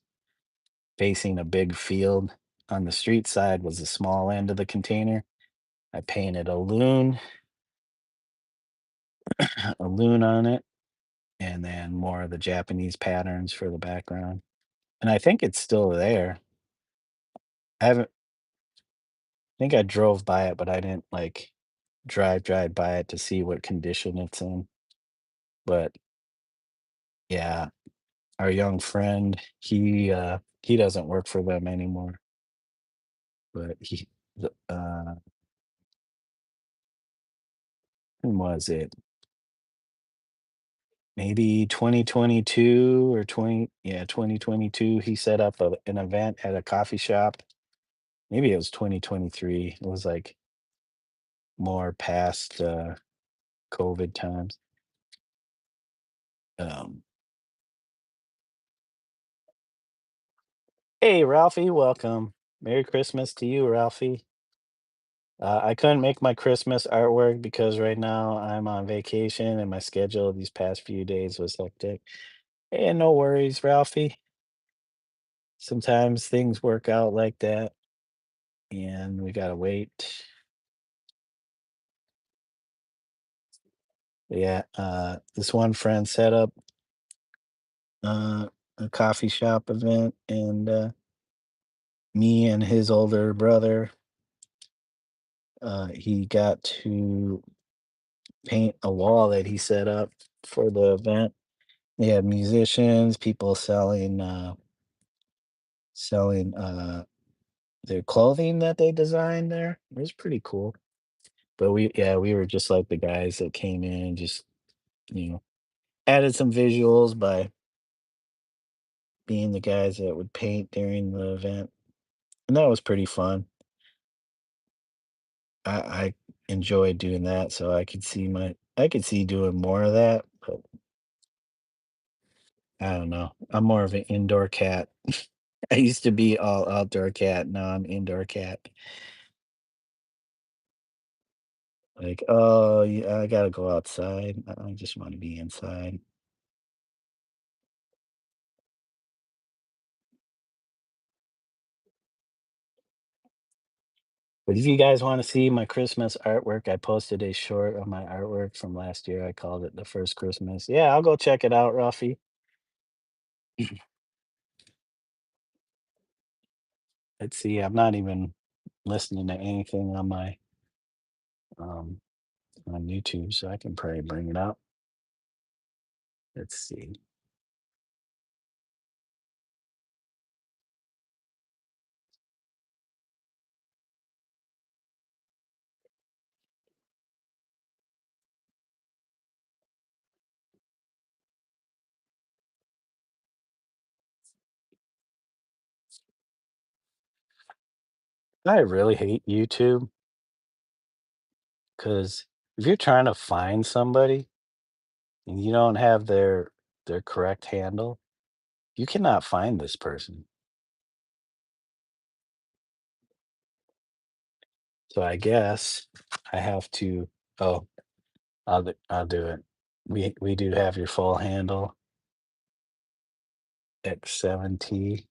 facing a big field. On the street side was the small end of the container. I painted a loon on it, and then more of the Japanese patterns for the background. And I think it's still there. I haven't think I drove by it, but I didn't like drive by it to see what condition it's in. But yeah, our young friend, he doesn't work for them anymore, but when was it? Maybe 2022 or 2022, he set up an event at a coffee shop. Maybe it was 2023. It was like more past COVID times. Um, hey, Ralphie, welcome. Merry Christmas to you, Ralphie. I couldn't make my Christmas artwork because right now I'm on vacation and my schedule these past few days was hectic. And no worries, Ralphie. Sometimes things work out like that and we gotta wait. Yeah, this one friend set up uh, a coffee shop event, and me and his older brother, he got to paint a wall that he set up for the event. They had musicians, people selling their clothing that they designed there. It was pretty cool. But we were just like the guys that came in and just, you know, added some visuals by being the guys that would paint during the event. And that was pretty fun. I enjoyed doing that, so I could see doing more of that, but I don't know. I'm more of an indoor cat. I used to be all outdoor cat, now I'm indoor cat. Like, "Oh, yeah, I gotta go outside. I just wanna be inside." But if you guys wanna see my Christmas artwork, I posted a short of my artwork from last year. I called it "The First Christmas." Yeah, I'll go check it out, Ruffy. Let's see, I'm not even listening to anything um, on YouTube, so I can probably bring it up. Let's see. I really hate YouTube because if you're trying to find somebody and you don't have their correct handle, you cannot find this person. So I guess I have to. Oh, I'll do it. We do have your full handle, X7T.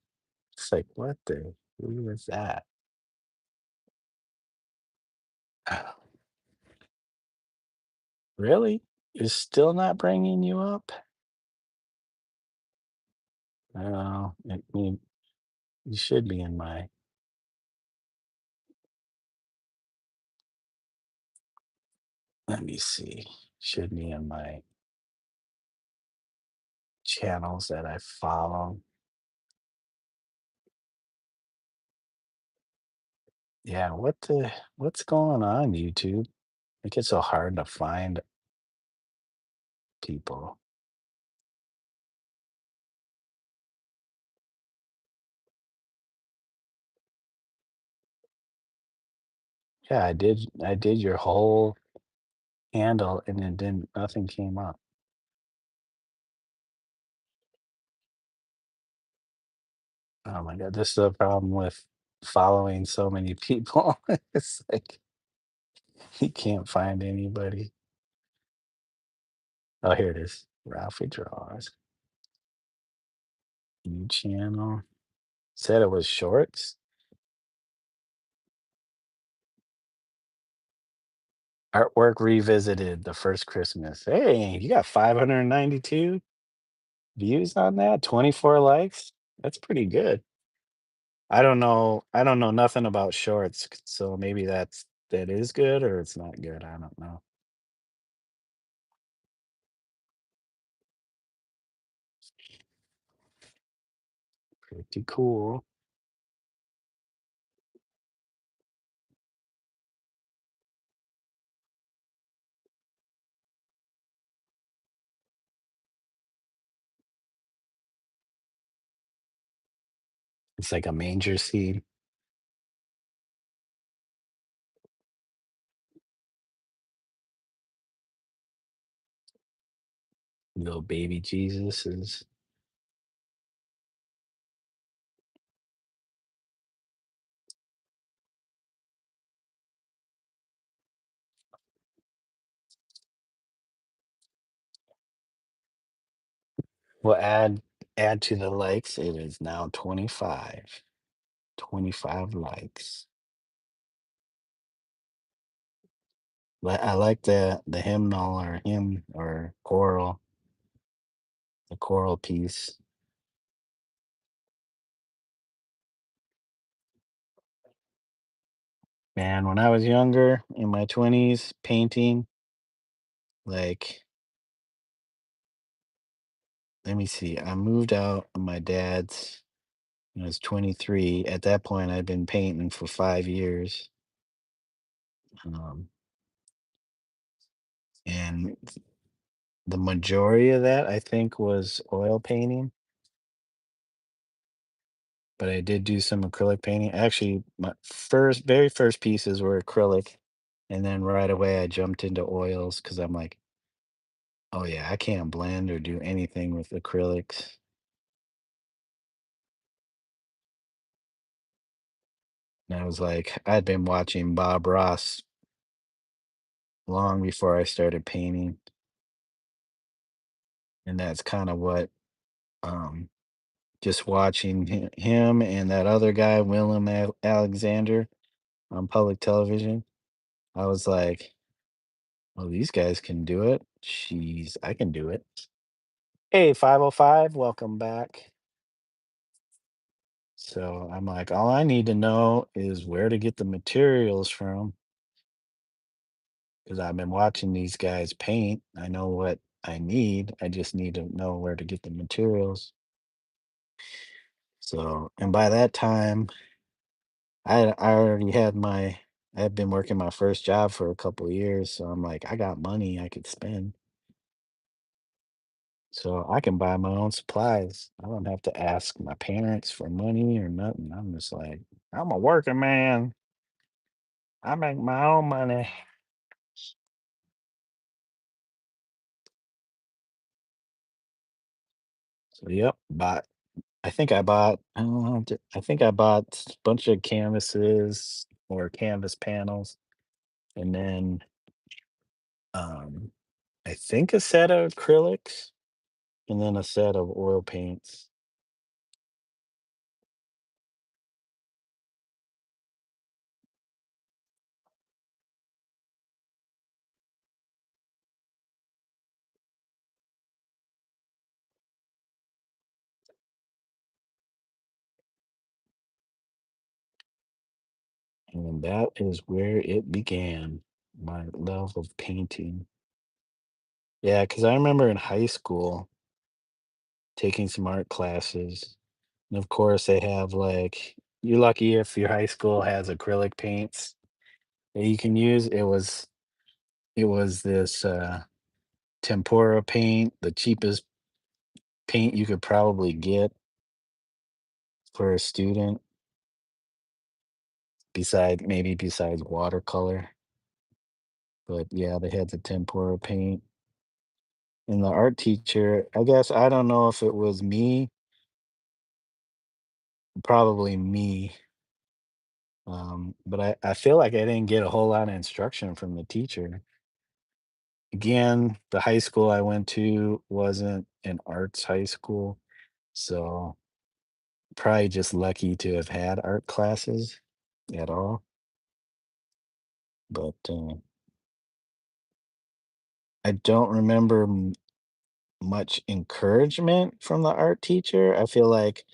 It's like what the who is that? Really? It's still not bringing you up? Oh, I mean, you should be in my. Let me see. Should be in my channels that I follow. Yeah, what's going on, YouTube? Make it so hard to find people. Yeah, I did your whole handle and it didn't nothing came up. Oh my god, this is the problem with following so many people. It's like you can't find anybody. Oh, here it is. Ralphie Draws. New channel. Said it was shorts. Artwork revisited the first Christmas. Hey, you got 592 views on that, 24 likes. That's pretty good. I don't know nothing about shorts, so maybe that is good or it's not good. I don't know. Pretty cool. It's like a manger scene. Little baby Jesus is will add to the likes. It is now 25. 25 likes. I like the hymnal or hymn or choral, the choral piece. Man, when I was younger, in my 20s, painting, like, let me see, I moved out of my dad's when I was 23. At that point, I'd been painting for 5 years. Um, and the majority of that, I think, was oil painting, but I did do some acrylic painting. Actually, my very first pieces were acrylic. And then right away, I jumped into oils because I'm like, oh, yeah, I can't blend or do anything with acrylics. And I was like, I'd been watching Bob Ross long before I started painting. And that's kind of what, um, just watching him and that other guy, Willem Alexander, on public television. I was like, well, these guys can do it. Jeez, I can do it. Hey, 505, welcome back. So I'm like, all I need to know is where to get the materials from because I've been watching these guys paint. I know what I need. I just need to know where to get the materials. So, and by that time, I already had I had been working my first job for a couple of years. So I'm like, I got money I could spend. So I can buy my own supplies. I don't have to ask my parents for money or nothing. I'm just like, I'm a working man. I make my own money. So yep, I think I bought a bunch of canvases or canvas panels and then um I think a set of acrylics and then a set of oil paints. And that is where it began, my love of painting. Yeah, because I remember in high school taking some art classes. And of course, they have like, you're lucky if your high school has acrylic paints that you can use. It was this tempera paint, the cheapest paint you could probably get for a student. besides watercolor. But yeah, they had the tempera paint. And the art teacher, I guess I don't know if it was me, probably me. But I feel like I didn't get a whole lot of instruction from the teacher. Again, the high school I went to wasn't an arts high school, so probably just lucky to have had art classes at all. But I don't remember much encouragement from the art teacher. I feel like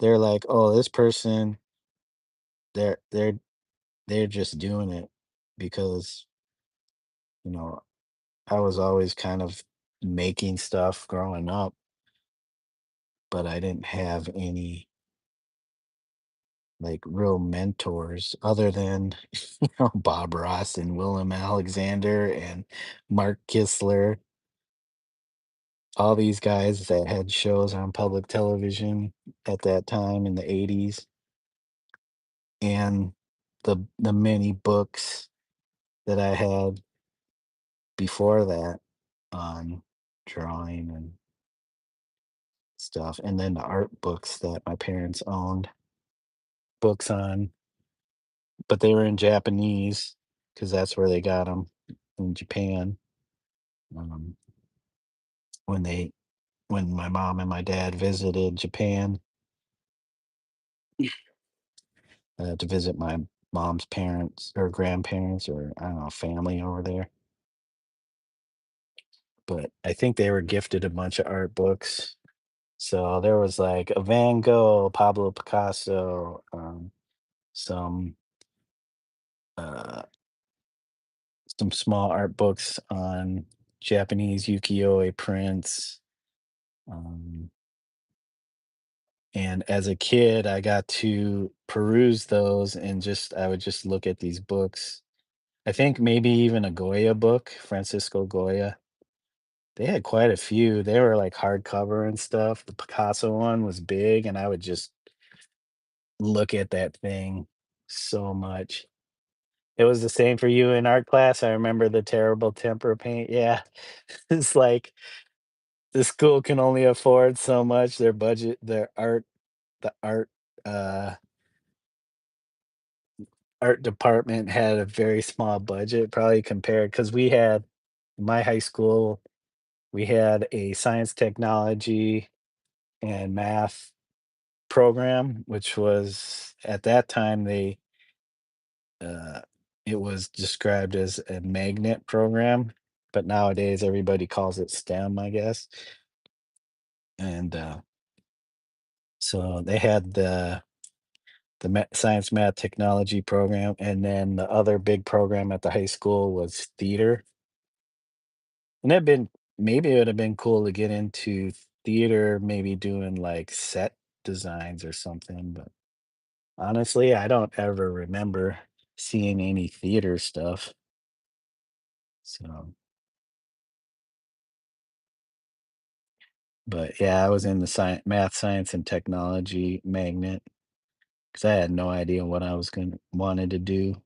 they're like, "Oh, this person, they're they're they're just doing it because, you know, I was always kind of making stuff growing up, but I didn't have any like real mentors other than Bob Ross and Willem Alexander and Mark Kistler, all these guys that had shows on public television at that time in the 80s, and the many books that I had before that on drawing and stuff, and then the art books that my parents owned books on, but they were in Japanese because that's where they got them in Japan. Um, when they when my mom and my dad visited Japan to visit my mom's parents or grandparents or I don't know family over there, but I think they were gifted a bunch of art books. So there was like a Van Gogh, Pablo Picasso, some uh, some small art books on Japanese ukiyo-e prints. Um, and as a kid, I got to peruse those and just I would just look at these books. I think maybe even a Goya book, Francisco Goya. They had quite a few. They were like hardcover and stuff. The Picasso one was big, and I would just look at that thing so much. It was the same for you in art class. I remember the terrible tempera paint. Yeah. It's like the school can only afford so much. Their budget, the uh, art department had a very small budget, probably compared because we had in my high school, we had a science, technology, and math program, which was at that time uh, it was described as a magnet program, but nowadays everybody calls it STEM, I guess. And so they had the science, math, technology program, and then the other big program at the high school was theater. And it'd been maybe it would have been cool to get into theater, maybe doing like set designs or something, but honestly, I don't ever remember seeing any theater stuff. So, but yeah, I was in the math, science, and technology magnet because I had no idea what I was gonna wanted to do.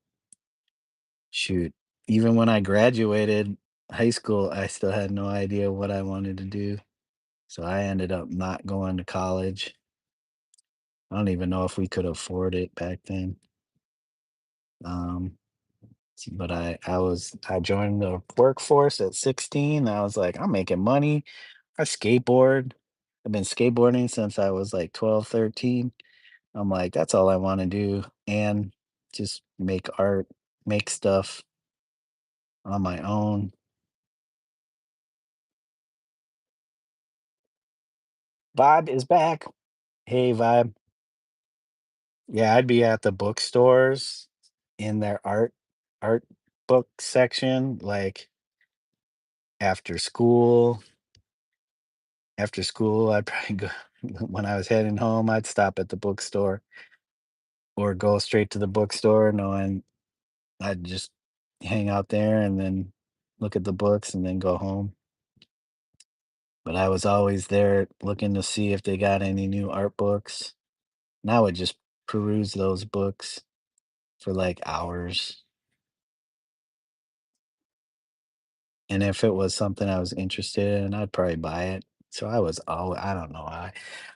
Shoot, even when I graduated high school, I still had no idea what I wanted to do. So I ended up not going to college. I don't even know if we could afford it back then. Um, but I joined the workforce at 16. I was like, I'm making money. I skateboard. I've been skateboarding since I was like 12, 13. I'm like, that's all I want to do. And just make art, make stuff on my own. Vibe is back. Hey, Vibe. Yeah, I'd be at the bookstores in their art book section, like after school. After school, I'd probably go when I was heading home, I'd stop at the bookstore or go straight to the bookstore knowing I'd just hang out there and then look at the books and then go home. But I was always there looking to see if they got any new art books. And I would just peruse those books. for like hours. And if it was something I was interested in, I'd probably buy it. So I was always, I don't know, I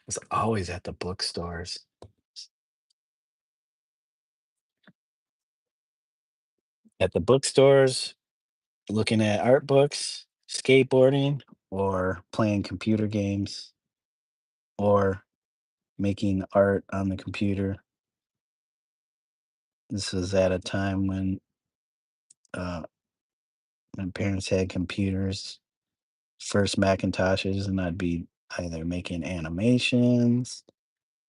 was always at the bookstores. At the bookstores, looking at art books, skateboarding, or playing computer games, or making art on the computer. This was at a time when uh, my parents had computers, first Macintoshes, and I'd be either making animations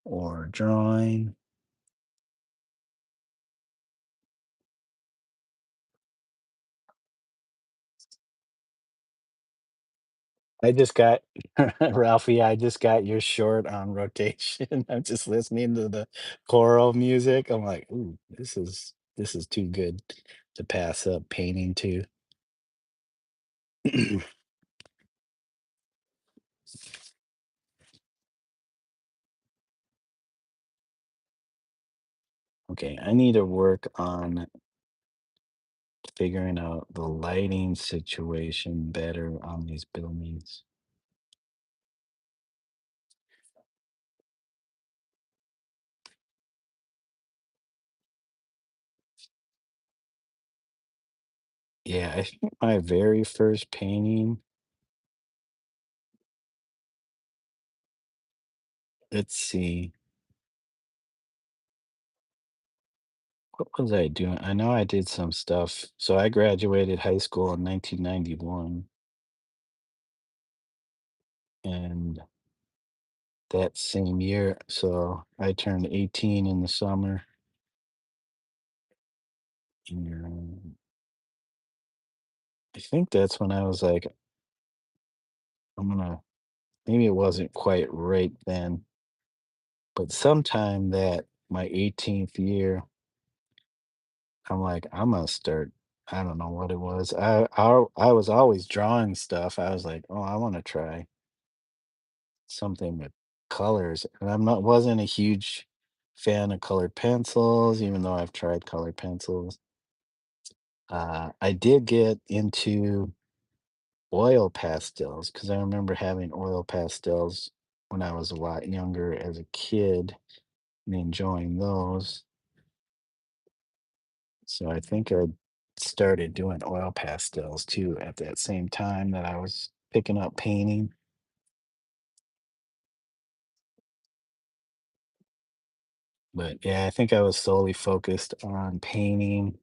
or drawing. I just got Ralphie, I just got your short on rotation. I'm just listening to the choral music. I'm like, "Ooh, this is too good to pass up painting to." Okay, I need to work on figuring out the lighting situation better on these buildings. Yeah, I think my very first painting, let's see, what was I doing? I know I did some stuff. So I graduated high school in 1991, and that same year, so I turned 18 in the summer, and I think that's when I was like, I'm gonna, maybe it wasn't quite right then, but sometime that my 18th year, I'm like, I'm gonna start. I don't know what it was. I was always drawing stuff. I was like, oh, I want to try something with colors. And I'm not wasn't a huge fan of colored pencils, even though I've tried colored pencils. I did get into oil pastels because I remember having oil pastels when I was a lot younger as a kid and enjoying those. So I think I started doing oil pastels too at that same time that I was picking up painting. But yeah, I think I was solely focused on painting,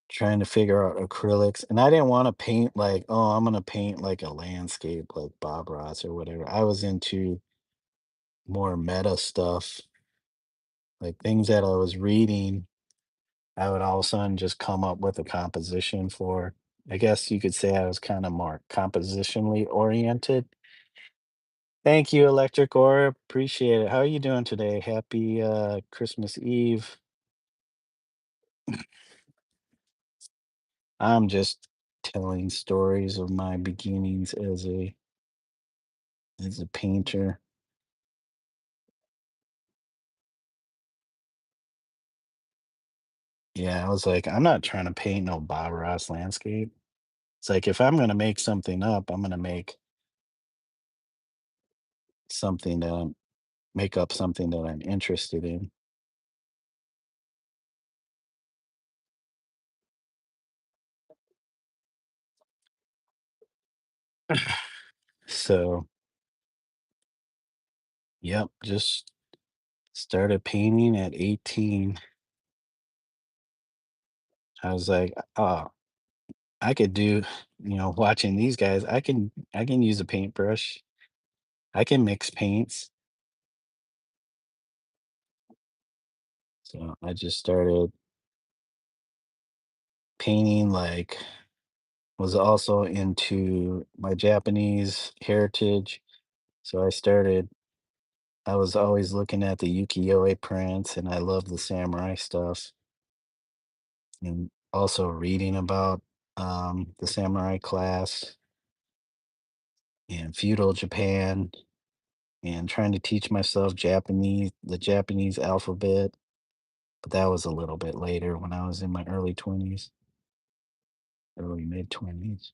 trying to figure out acrylics. And I didn't want to paint like, oh, I'm going to paint like a landscape like Bob Ross or whatever. I was into more meta stuff, like things that I was reading. I would all of a sudden just come up with a composition for. I guess you could say I was kind of more compositionally oriented. Thank you, Electric Aura. Appreciate it. How are you doing today? Happy Christmas Eve. I'm just telling stories of my beginnings as a painter. Yeah, I was like, I'm not trying to paint no Bob Ross landscape. It's like if I'm gonna make something up, I'm gonna something that I'm make up something that I'm interested in. So, yep, just started painting at 18. I was like, oh, I could do, watching these guys, I can use a paintbrush. I can mix paints. So I just started painting, like was also into my Japanese heritage. So I was always looking at the ukiyo-e prints and I love the samurai stuff and also reading about the samurai class and feudal Japan and trying to teach myself the Japanese alphabet. but that was a little bit later when I was in my early 20s, early mid 20s.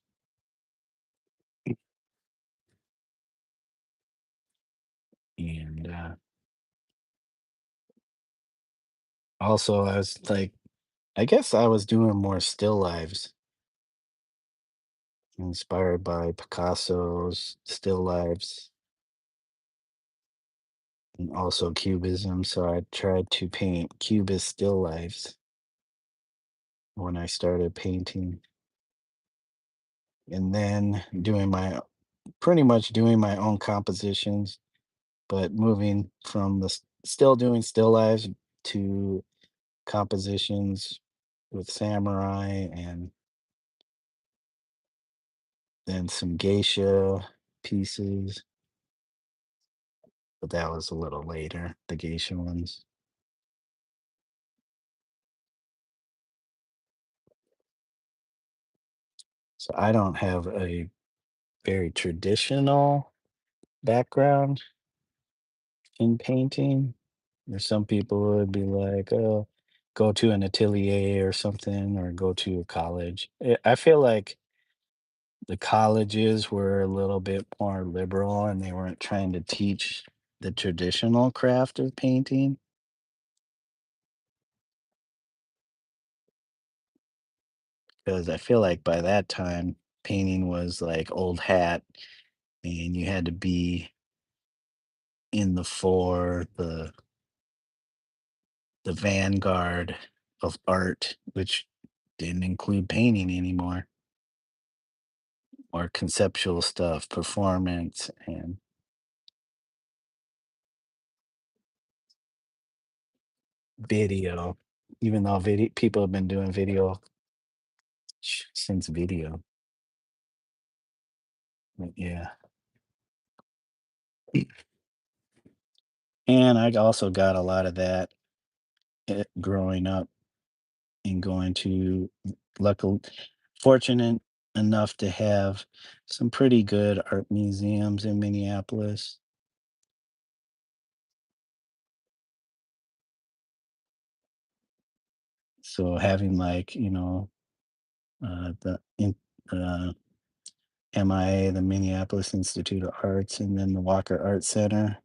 And also, I was like, I guess I was doing more still lives inspired by Picasso's still lives and also cubism. So I tried to paint cubist still lives when I started painting. And then doing my pretty much doing my own compositions, but moving from still doing still lives to compositions with samurai and then some geisha pieces, but that was a little later, the geisha ones. So I don't have a very traditional background in painting. There's some people would be like, oh, go to an atelier or something, or go to a college. I feel like the colleges were a little bit more liberal and they weren't trying to teach the traditional craft of painting. Because I feel like by that time, painting was like old hat and you had to be in the vanguard of art, which didn't include painting anymore, or conceptual stuff, performance and video. Even though people have been doing video since video. But yeah. And I also got a lot of that growing up and going to luckily fortunate enough to have some pretty good art museums in Minneapolis. So having like, the MIA, the Minneapolis Institute of Arts, and then the Walker Art Center.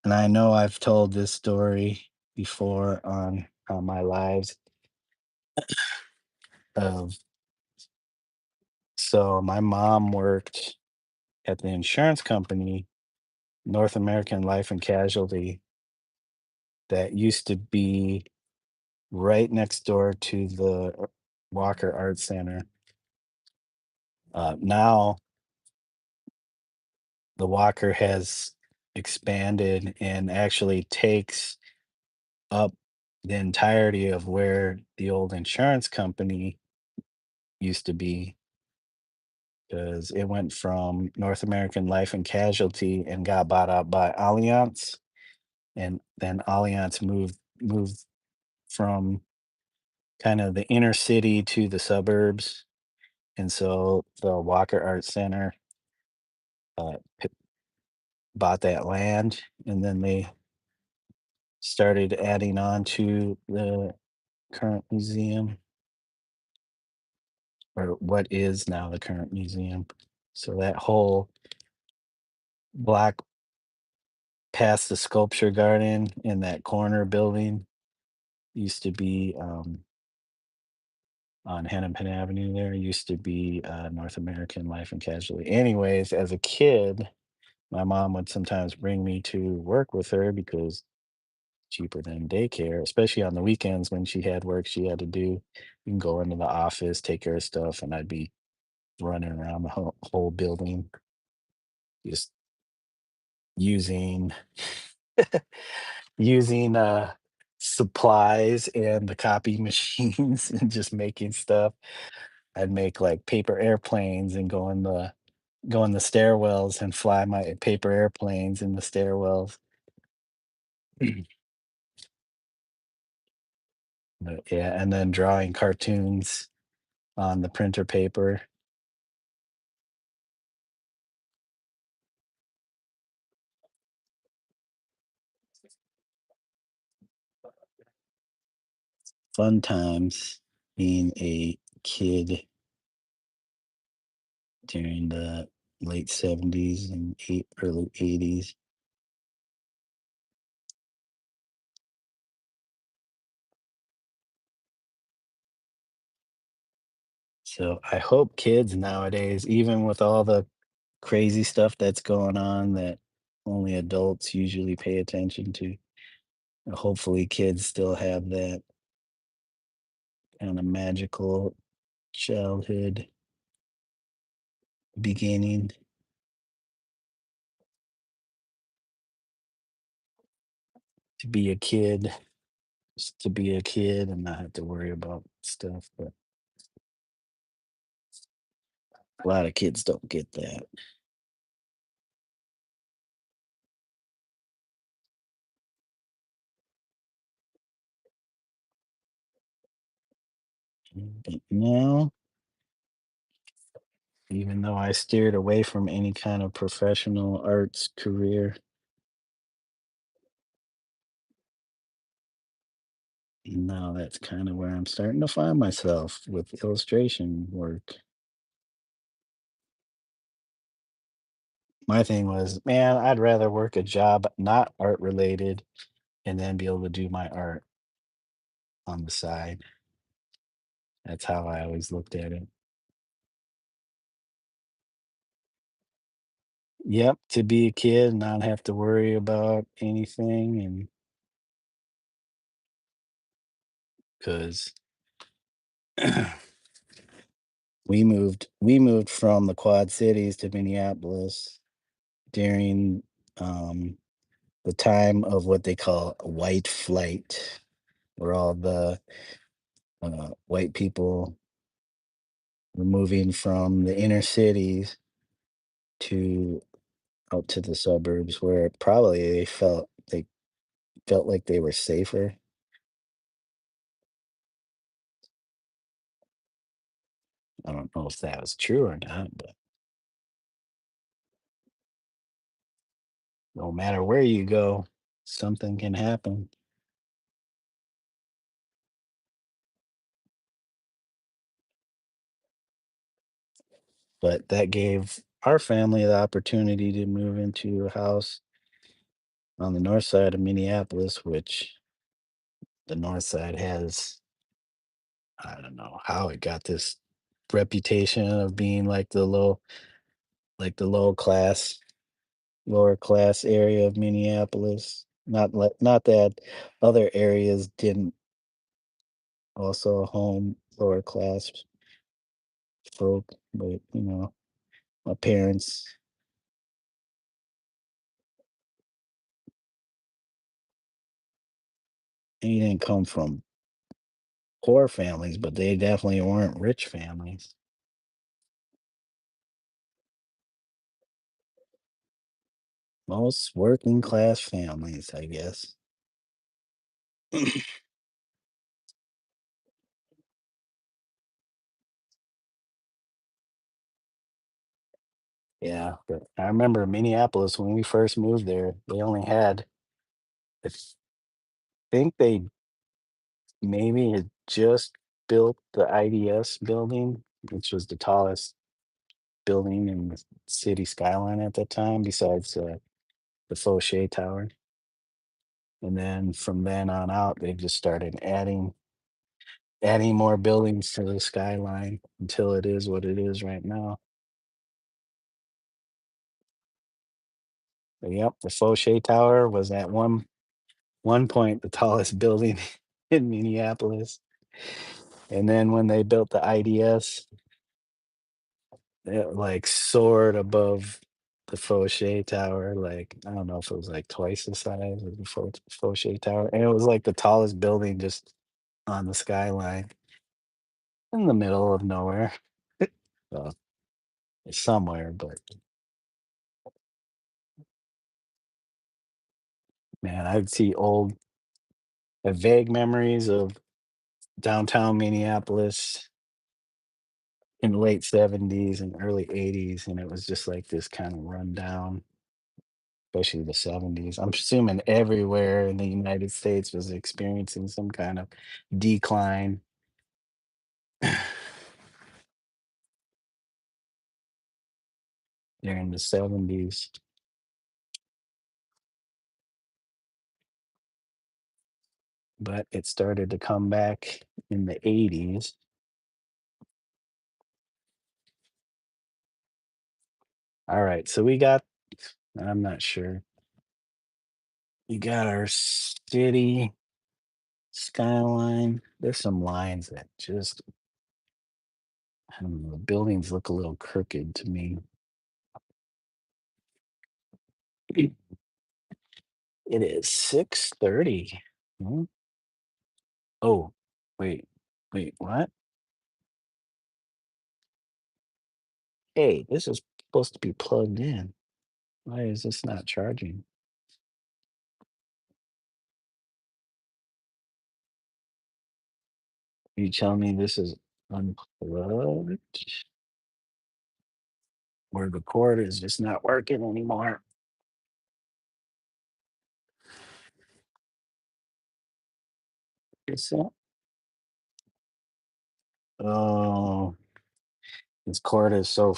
And I know I've told this story before on my lives of so my mom worked at the insurance company, North American Life and Casualty, that used to be right next door to the Walker Art Center. Now the Walker has expanded and actually takes up the entirety of where the old insurance company used to be because it went from North American Life and Casualty and got bought out by Allianz, and then Allianz moved from kind of the inner city to the suburbs, and so the Walker Art Center p- bought that land, and then they started adding on to the current museum, or what is now the current museum. So that whole block past the sculpture garden in that corner building used to be on Hennepin Avenue there used to be North American Life and Casualty. Anyways, as a kid, my mom would sometimes bring me to work with her because cheaper than daycare, especially on the weekends when she had work she had to do. You can go into the office, take care of stuff, and I'd be running around the whole building just using using supplies and the copy machines and just making stuff. I'd make like paper airplanes and go in the stairwells and fly my paper airplanes in the stairwells. But yeah, and then drawing cartoons on the printer paper. Fun times being a kid during the late 70s and early 80s. So I hope kids nowadays, even with all the crazy stuff that's going on that only adults usually pay attention to, hopefully kids still have that kind of magical childhood beginning to be a kid, just to be a kid and not have to worry about stuff. But a lot of kids don't get that. But now, even though I steered away from any kind of professional arts career, now that's kind of where I'm starting to find myself with illustration work. My thing was, man, I'd rather work a job not art related and then be able to do my art on the side. That's how I always looked at it. Yep, to be a kid and not have to worry about anything, and because we moved from the Quad Cities to Minneapolis during the time of what they call white flight, where all the white people were moving from the inner cities to out to the suburbs, where probably they felt like they were safer. I don't know if that was true or not, but no matter where you go, something can happen. But that gave our family the opportunity to move into a house on the north side of Minneapolis, which the north side has, I don't know how it got this reputation of being like the lower class area of Minneapolis. Not that other areas didn't also home lower class folk, but my parents, they didn't come from poor families, but they definitely weren't rich families. Most working class families, I guess. Yeah, but I remember Minneapolis when we first moved there, they only had, I think they maybe had just built the IDS building, which was the tallest building in the city skyline at that time, besides the Fauché Tower. And then from then on out, they just started adding more buildings to the skyline until it is what it is right now. But yep, the Fauché Tower was at one point the tallest building in Minneapolis. And then when they built the IDS, it like soared above the Fauché Tower. Like, I don't know if it was like twice the size of the Fauché Tower. And it was like the tallest building just on the skyline in the middle of nowhere. So it's somewhere, but man, I'd see vague memories of downtown Minneapolis in the late 70s and early 80s, and it was just like this kind of rundown. especially the 70s. I'm assuming everywhere in the United States was experiencing some kind of decline during the 70s, but it started to come back in the 80s. All right, so I'm not sure. We got our city skyline. There's some lines that just, I don't know, the buildings look a little crooked to me. It is 6:30. Hmm? Oh, wait, what? Hey, this is supposed to be plugged in. Why is this not charging? You tell me this is unplugged, or the cord is just not working anymore. Is it? Oh, this cord is so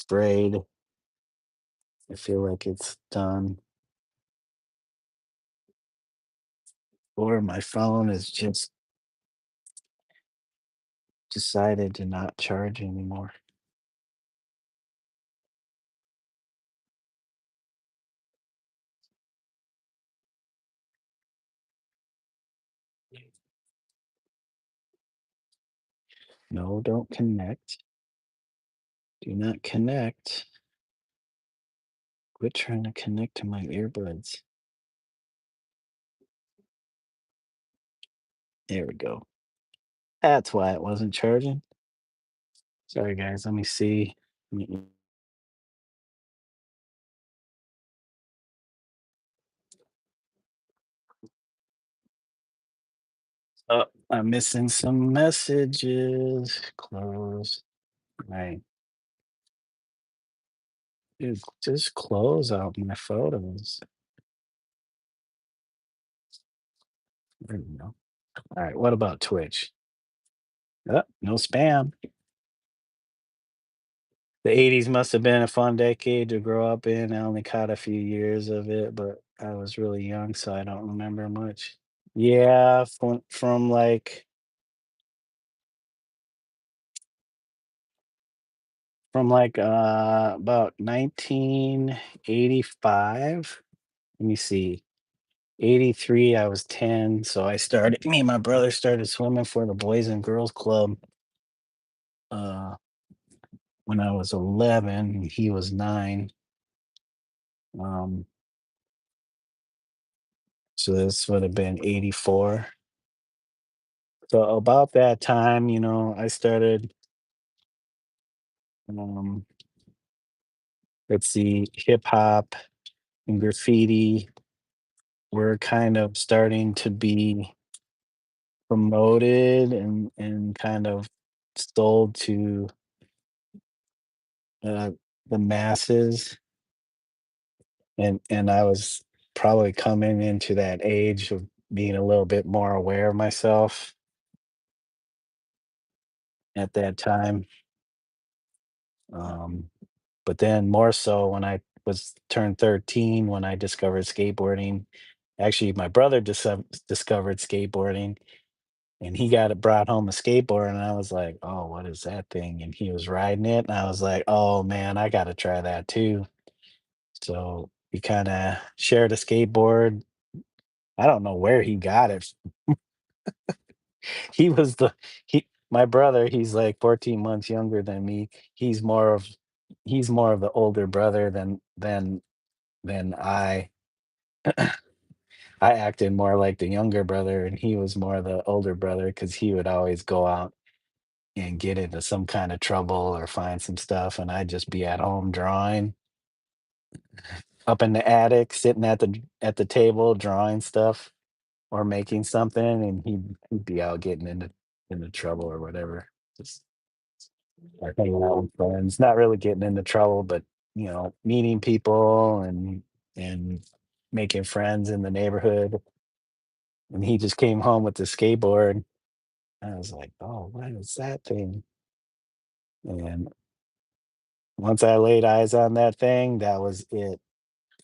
frayed. I feel like it's done. Or my phone is just decided to not charge anymore. No, don't connect. Do not connect. Quit trying to connect to my earbuds. There we go. That's why it wasn't charging. Sorry, guys. Let me see. Mm, Oh, I'm missing some messages. Close. Right. Dude, just close out my photos. There we go. All right. What about Twitch? No spam. The 80s must have been a fun decade to grow up in. I only caught a few years of it, but I was really young, so I don't remember much. Yeah, from like about 1985. Let me see. 83, I was 10, so me and my brother started swimming for the Boys and Girls Club uh when I was 11 and he was 9. Um so this would have been 84. So about that time, I started, um, let's see, hip hop and graffiti were kind of starting to be promoted and kind of sold to uh, the masses, and I was probably coming into that age of being a little bit more aware of myself at that time. Um, but then more so when I was turned 13 when I discovered skateboarding. Actually, my brother discovered skateboarding and he got it brought home a skateboard and I was like, "Oh, what is that thing?" And he was riding it and I was like, "Oh man, I got to try that too." So we kind of shared a skateboard. I don't know where he got it. He was the he My brother, he's like 14 months younger than me. He's more of the older brother than I acted more like the younger brother, and he was more the older brother because he would always go out and get into some kind of trouble or find some stuff, and I'd just be at home drawing up in the attic, sitting at the table drawing stuff or making something, and he'd be out getting into trouble or whatever. Just like hanging out with friends, not really getting into trouble, but meeting people and and making friends in the neighborhood. And he just came home with the skateboard. I was like, "Oh, what is that thing?" And once I laid eyes on that thing, that was it.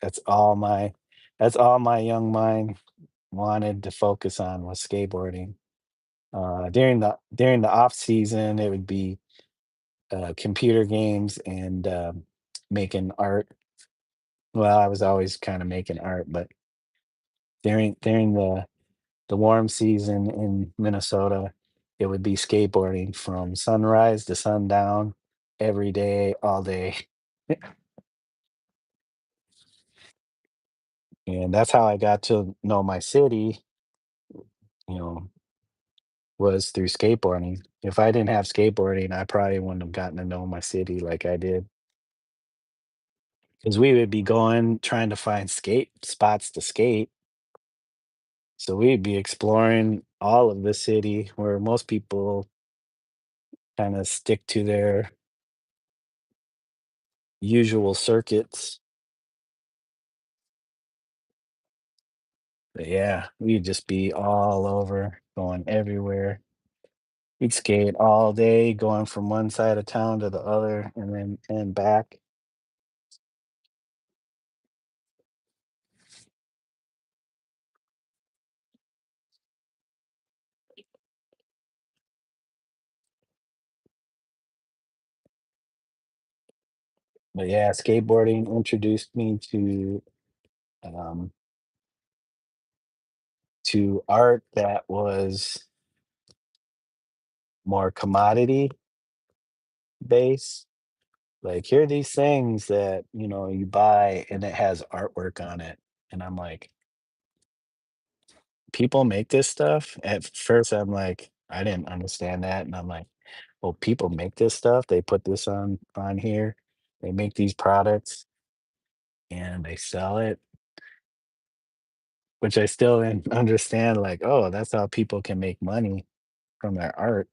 That's all my that's all my young mind wanted to focus on was skateboarding. During the off season, it would be computer games and making art. Well, I was always kind of making art, but during the warm season in Minnesota, it would be skateboarding from sunrise to sundown every day, all day. And that's how I got to know my city, you know, was through skateboarding. If I didn't have skateboarding, I probably wouldn't have gotten to know my city like I did. Because we would be going trying to find skate spots to skate. So we'd be exploring all of the city where most people kind of stick to their usual circuits. But yeah, we'd just be all over, going everywhere. We'd skate all day, going from one side of town to the other and back. But yeah, skateboarding introduced me um, to art that was more commodity based. Like, here are these things that, you buy and it has artwork on it. And I'm like, people make this stuff? At first, I'm like, I didn't understand that. And I'm like, well, people make this stuff. They put this on here. They make these products and they sell it, which I still didn't understand. Like, oh, that's how people can make money from their art.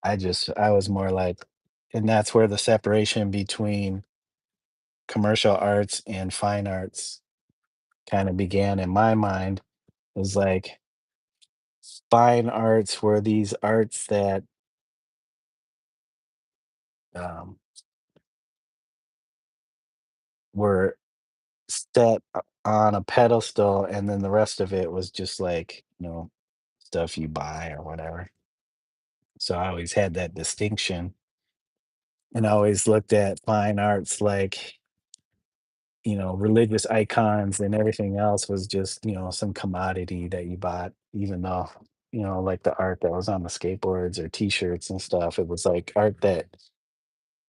I was more like, and that's where the separation between commercial arts and fine arts kind of began in my mind. It was like fine arts were these arts that um, were set on a pedestal, and then the rest of it was just like, stuff you buy or whatever. So I always had that distinction and I always looked at fine arts like, religious icons and everything else was just, some commodity that you bought, even though, like the art that was on the skateboards or t-shirts and stuff, it was like art that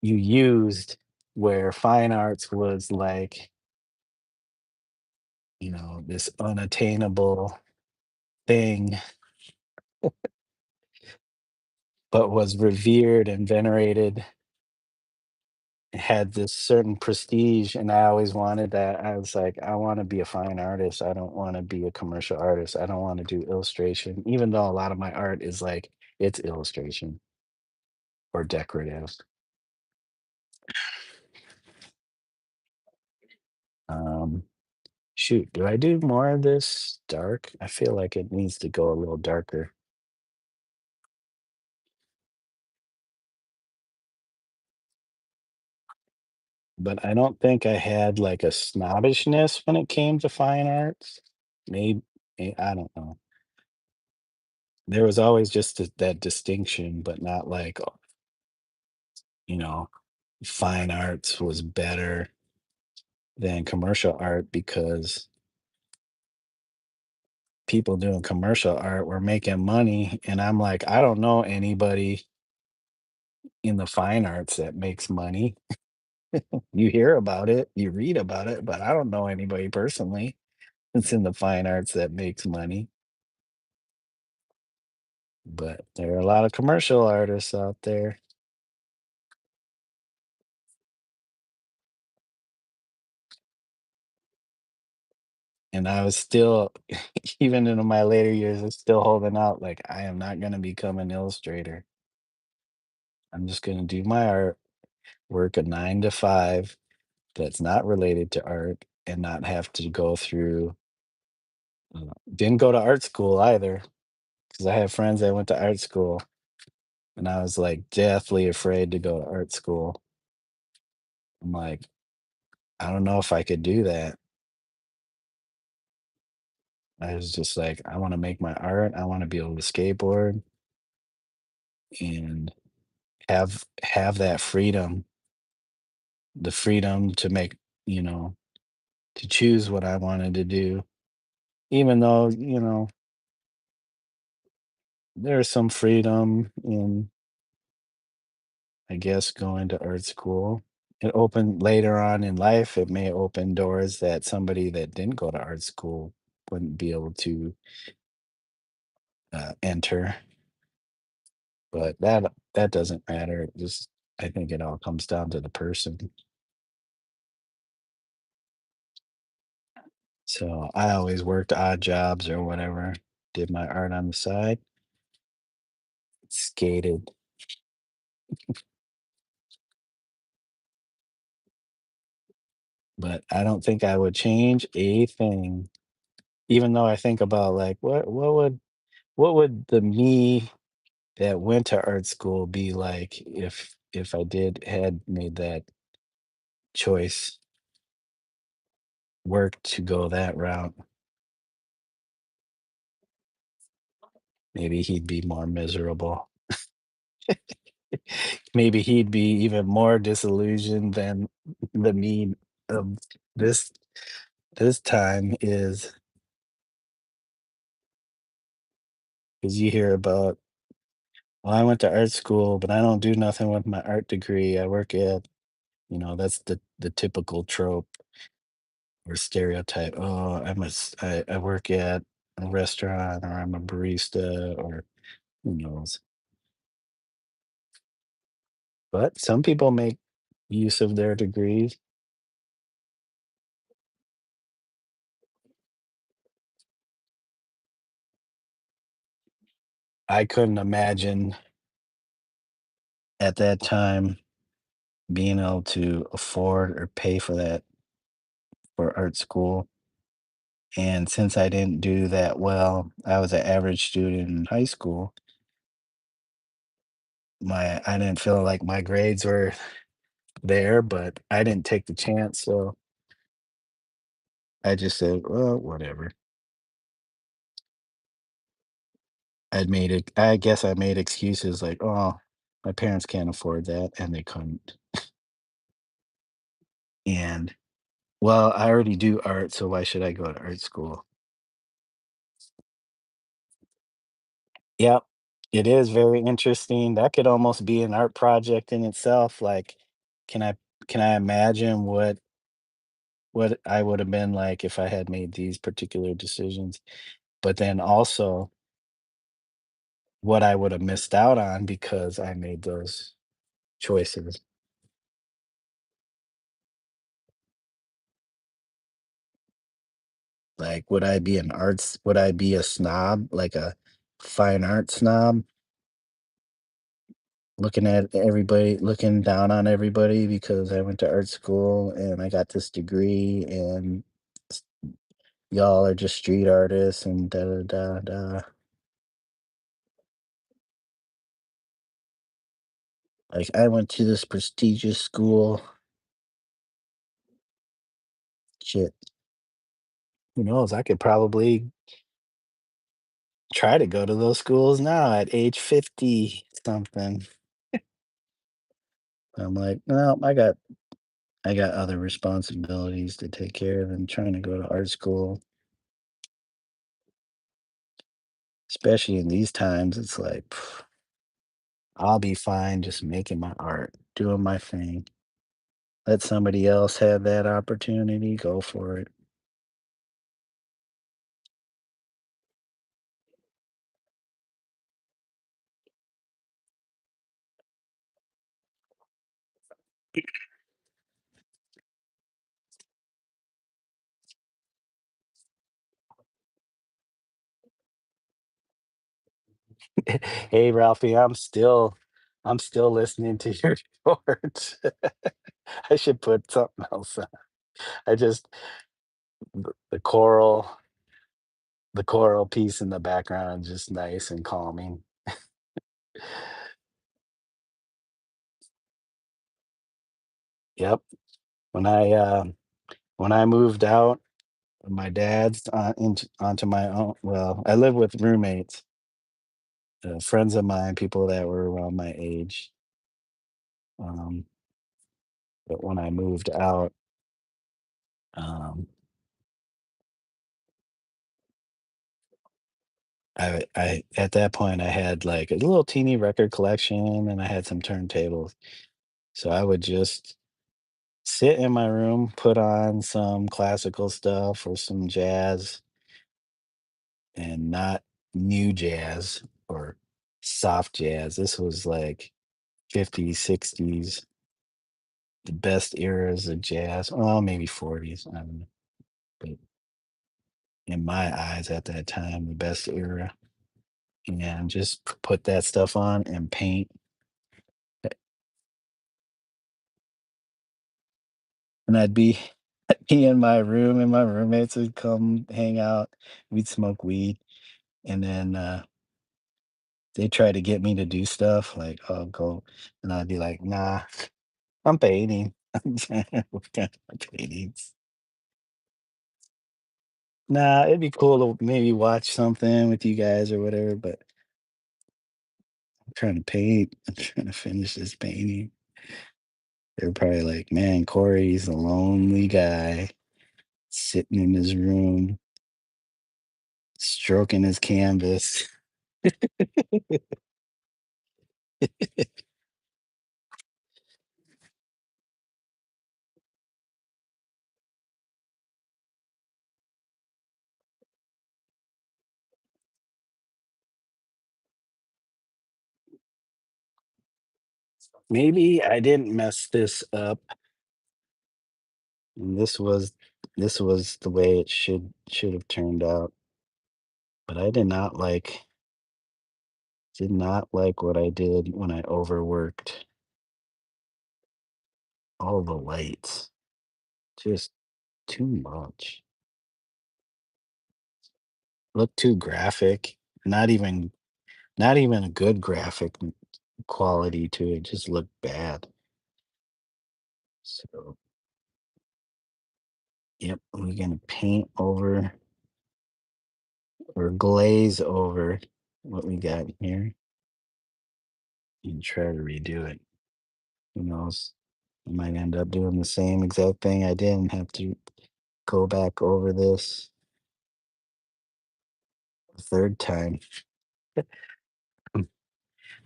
you used, where fine arts was like, this unattainable thing, but was revered and venerated, had this certain prestige, and I always wanted that. I was like, "I wanna be a fine artist, I don't wanna be a commercial artist, I don't wanna do illustration," even though a lot of my art is like, it's illustration or decorative. Um, Shoot, do I do more of this dark? I feel like it needs to go a little darker, but I don't think I had, like, a snobbishness when it came to fine arts. Maybe I don't know. There was always just that distinction, but not like, you know, fine arts was better than commercial art because people doing commercial art were making money. And I'm like, I don't know anybody in the fine arts that makes money. You hear about it, you read about it, but I don't know anybody personally that's in the fine arts that makes money. But there are a lot of commercial artists out there. And I was still, even in my later years, I was still holding out. Like, I am not going to become an illustrator. I'm just going to do my art, work a 9 to 5, that's not related to art and not have to go through didn't go to art school either, because I have friends that went to art school, and I was, like, deathly afraid to go to art school. I'm like, "I don't know if I could do that." I was just like, "I wanna make my art, I wanna be able to skateboard and have that freedom, the freedom to make you know, to choose what I wanted to do." Even though, there's some freedom in, I guess, going to art school. It opened later on in life, it may open doors that somebody that didn't go to art school wouldn't be able to, enter, but that doesn't matter, it just I think it all comes down to the person. So, I always worked odd jobs or whatever, did my art on the side, skated, but I don't think I would change a thing, even though I think about, like, what would the me that went to art school be like if I did had made that choice, work to go that route? Maybe he'd be more miserable. Maybe he'd be even more disillusioned than the me of this this time is, because you hear about, "Well, I went to art school, but I don't do nothing with my art degree. I work at" that's the typical trope or stereotype. "Oh, I work at a restaurant, or I'm a barista," or who knows. But some people make use of their degrees. I couldn't imagine at that time being able to afford or pay for that for art school. And since I didn't do that well, I was an average student in high school. I didn't feel like my grades were there, but I didn't take the chance, so I just said, "Well, whatever." I guess I made excuses like, "Oh, my parents can't afford that," and they couldn't. And, well, I already do art, so why should I go to art school? Yep. It is very interesting. That could almost be an art project in itself, like, can I can I imagine what I would have been like if I had made these particular decisions? But then also, what I would have missed out on because I made those choices. Like, would I be a snob, like a fine art snob, looking down on everybody because I went to art school and I got this degree and s y'all are just street artists and da da da da. Like, I went to this prestigious school. Shit, who knows? I could probably try to go to those schools now at age 50 something. I'm like, "No, I got other responsibilities to take care of and trying to go to art school," especially in these times, it's like, I'll be fine just making my art, doing my thing. Let somebody else have that opportunity, go for it. Hey, Ralphie, I'm still I'm still listening to your report. I should put something else on. I just the choral piece in the background is just nice and calming. Yep. When I, when I moved out of my dad's, onto my own, well, I live with roommates, friends of mine, people that were around my age, um, but when I moved out, um, I at that point, I had, like, a little teeny record collection, and I had some turntables, so I would just sit in my room, put on some classical stuff or some jazz, and not new jazz or soft jazz. This was like 50s, 60s, the best eras of jazz. Well, maybe 40s. I don't know. But in my eyes at that time, the best era. And just put that stuff on and paint. And I'd be be in my room and my roommates would come hang out. We'd smoke weed. And then they try to get me to do stuff like, "Oh, go," and I'd be like, "Nah, I'm painting." I'm working on my paintings. Nah, it'd be cool to maybe watch something with you guys or whatever, but I'm trying to paint. I'm trying to finish this painting. They're probably like, "Man, Corey's a lonely guy sitting in his room, stroking his canvas." Maybe I didn't mess this up, and this was the way it should have turned out, but I did not like what I did when I overworked all the lights. Just too much. Looked too graphic. Not even a good graphic quality to it. Just looked bad. So, yep, we're gonna paint over or glaze over what we got here and try to redo it. Who knows? I might end up doing the same exact thing I did and have to go back over this a third time.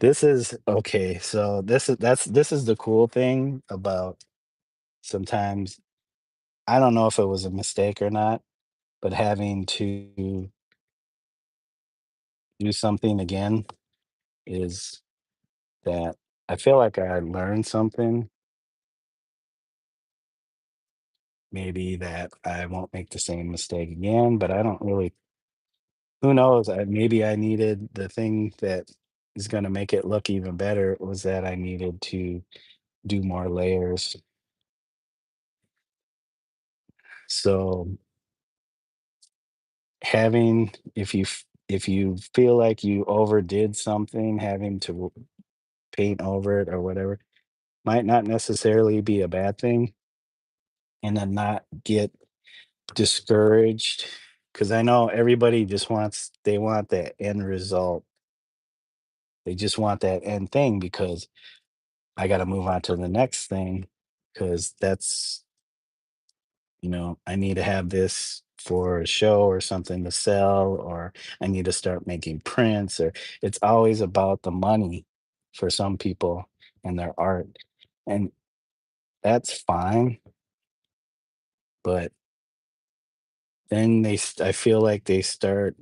This is okay, so this is the cool thing about sometimes I don't know if it was a mistake or not, but having to do something again is that I feel like I learned something, maybe that I won't make the same mistake again, but I don't really who knows? Maybe I needed the thing that is gonna make it look even better was that I needed to do more layers. So having if you feel like you overdid something, having to paint over it or whatever might not necessarily be a bad thing, and then not get discouraged because I know everybody just they want that end result. They just want that end thing because I got to move on to the next thing because I need to have this for a show or something to sell, or I need to start making prints, or it's always about the money for some people and their art. And that's fine, but then I feel like they start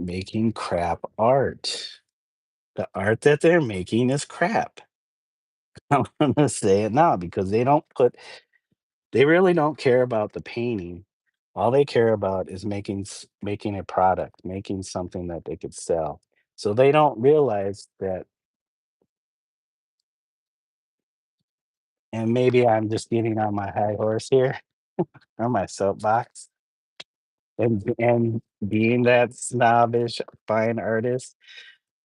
making crap art. The art that they're making is crap. I'm gonna say it now because they really don't care about the painting. All they care about is making a product, making something that they could sell. So they don't realize that, and maybe I'm just getting on my high horse here, on my soapbox, and being that snobbish fine artist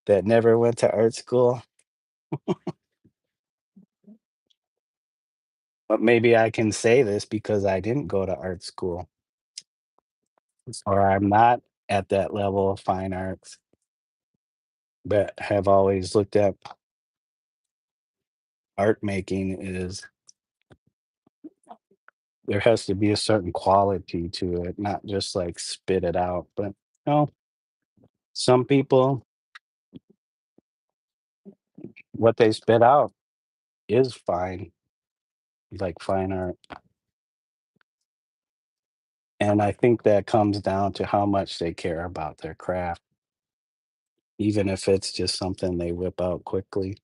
that never went to art school, but maybe I can say this because I didn't go to art school, or I'm not at that level of fine arts, but have always looked at art making is there has to be a certain quality to it, not just like spit it out. But no, some people, what they spit out is fine, like fine art. And I think that comes down to how much they care about their craft, even if it's just something they whip out quickly.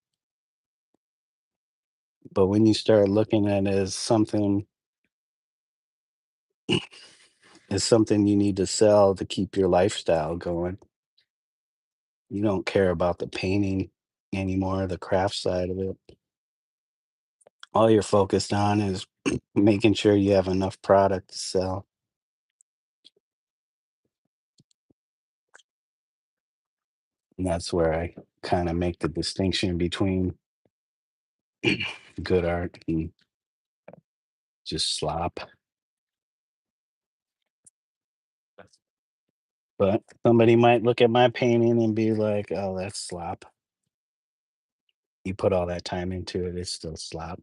But when you start looking at it as something you need to sell to keep your lifestyle going, you don't care about the painting anymore, the craft side of it. All you're focused on is making sure you have enough product to sell. And that's where I kind of make the distinction between good art and just slop. But somebody might look at my painting and be like, "Oh, that's slop. You put all that time into it, it's still slop."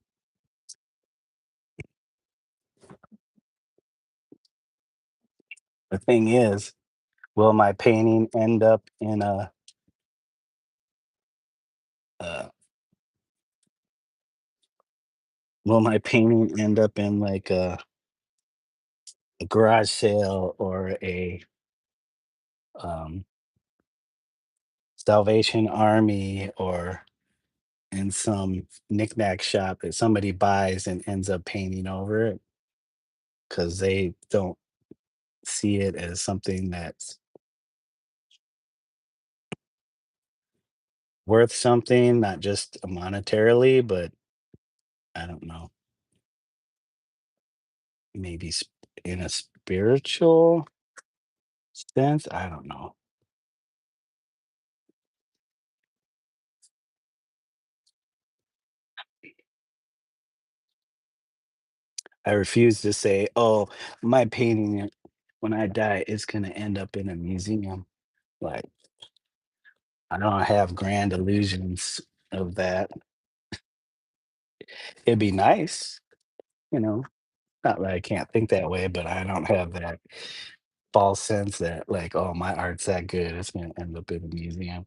The thing is, will my painting end up in uh, will my painting end up in like a garage sale or a um, Salvation Army or in some knickknack shop that somebody buys and ends up painting over it because they don't see it as something that's worth something, not just monetarily, but I don't know, maybe in a spiritual sense. I don't know. I refuse to say, oh, my painting, when I die, is going to end up in a museum. Like, I don't have grand illusions of that. It'd be nice, you know, not that I can't think that way, but I don't have that false sense that, like, oh, my art's that good, it's going to end up in a museum.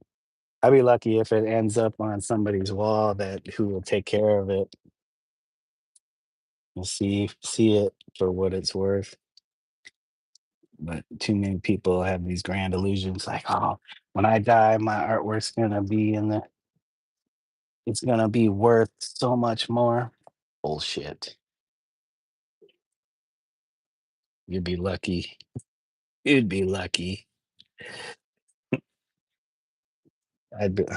I'd be lucky if it ends up on somebody's wall that who will take care of it and see it for what it's worth. But too many people have these grand illusions like, oh, when I die, my artwork's gonna be in the it's gonna be worth so much more. Bullshit. You'd be lucky. You'd be lucky.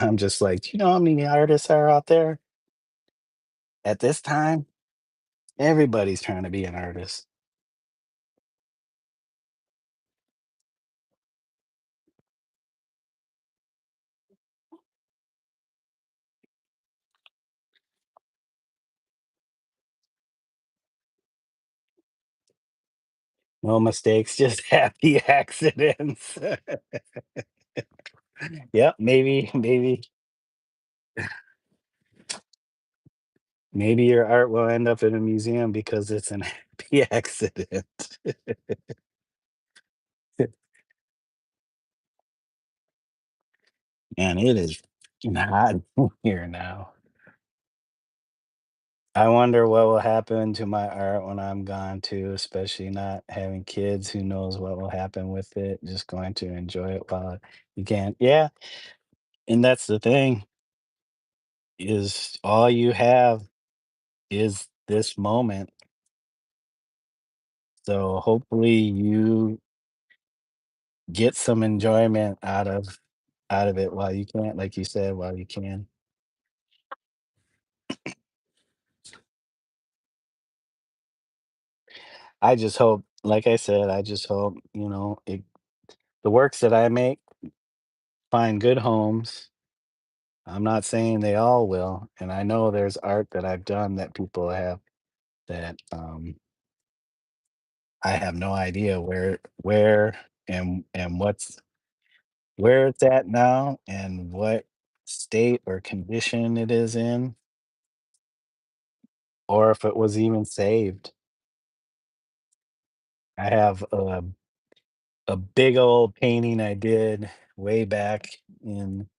I'm just like, do you know how many artists are out there at this time? Everybody's trying to be an artist. No mistakes, just happy accidents. Yep, maybe your art will end up in a museum because it's an happy accident. Man, it is hot here now. I wonder what will happen to my art when I'm gone too, especially not having kids. Who knows what will happen with it? Just going to enjoy it while you can. Yeah, and that's the thing is all you have is this moment. So hopefully you get some enjoyment out of it while you can, like you said, while you can. I just hope, like I said, I just hope, the works that I make find good homes. I'm not saying they all will, and I know there's art that I've done that people have that I have no idea where and where it's at now and what state or condition it is in, or if it was even saved. I have a big old painting I did way back in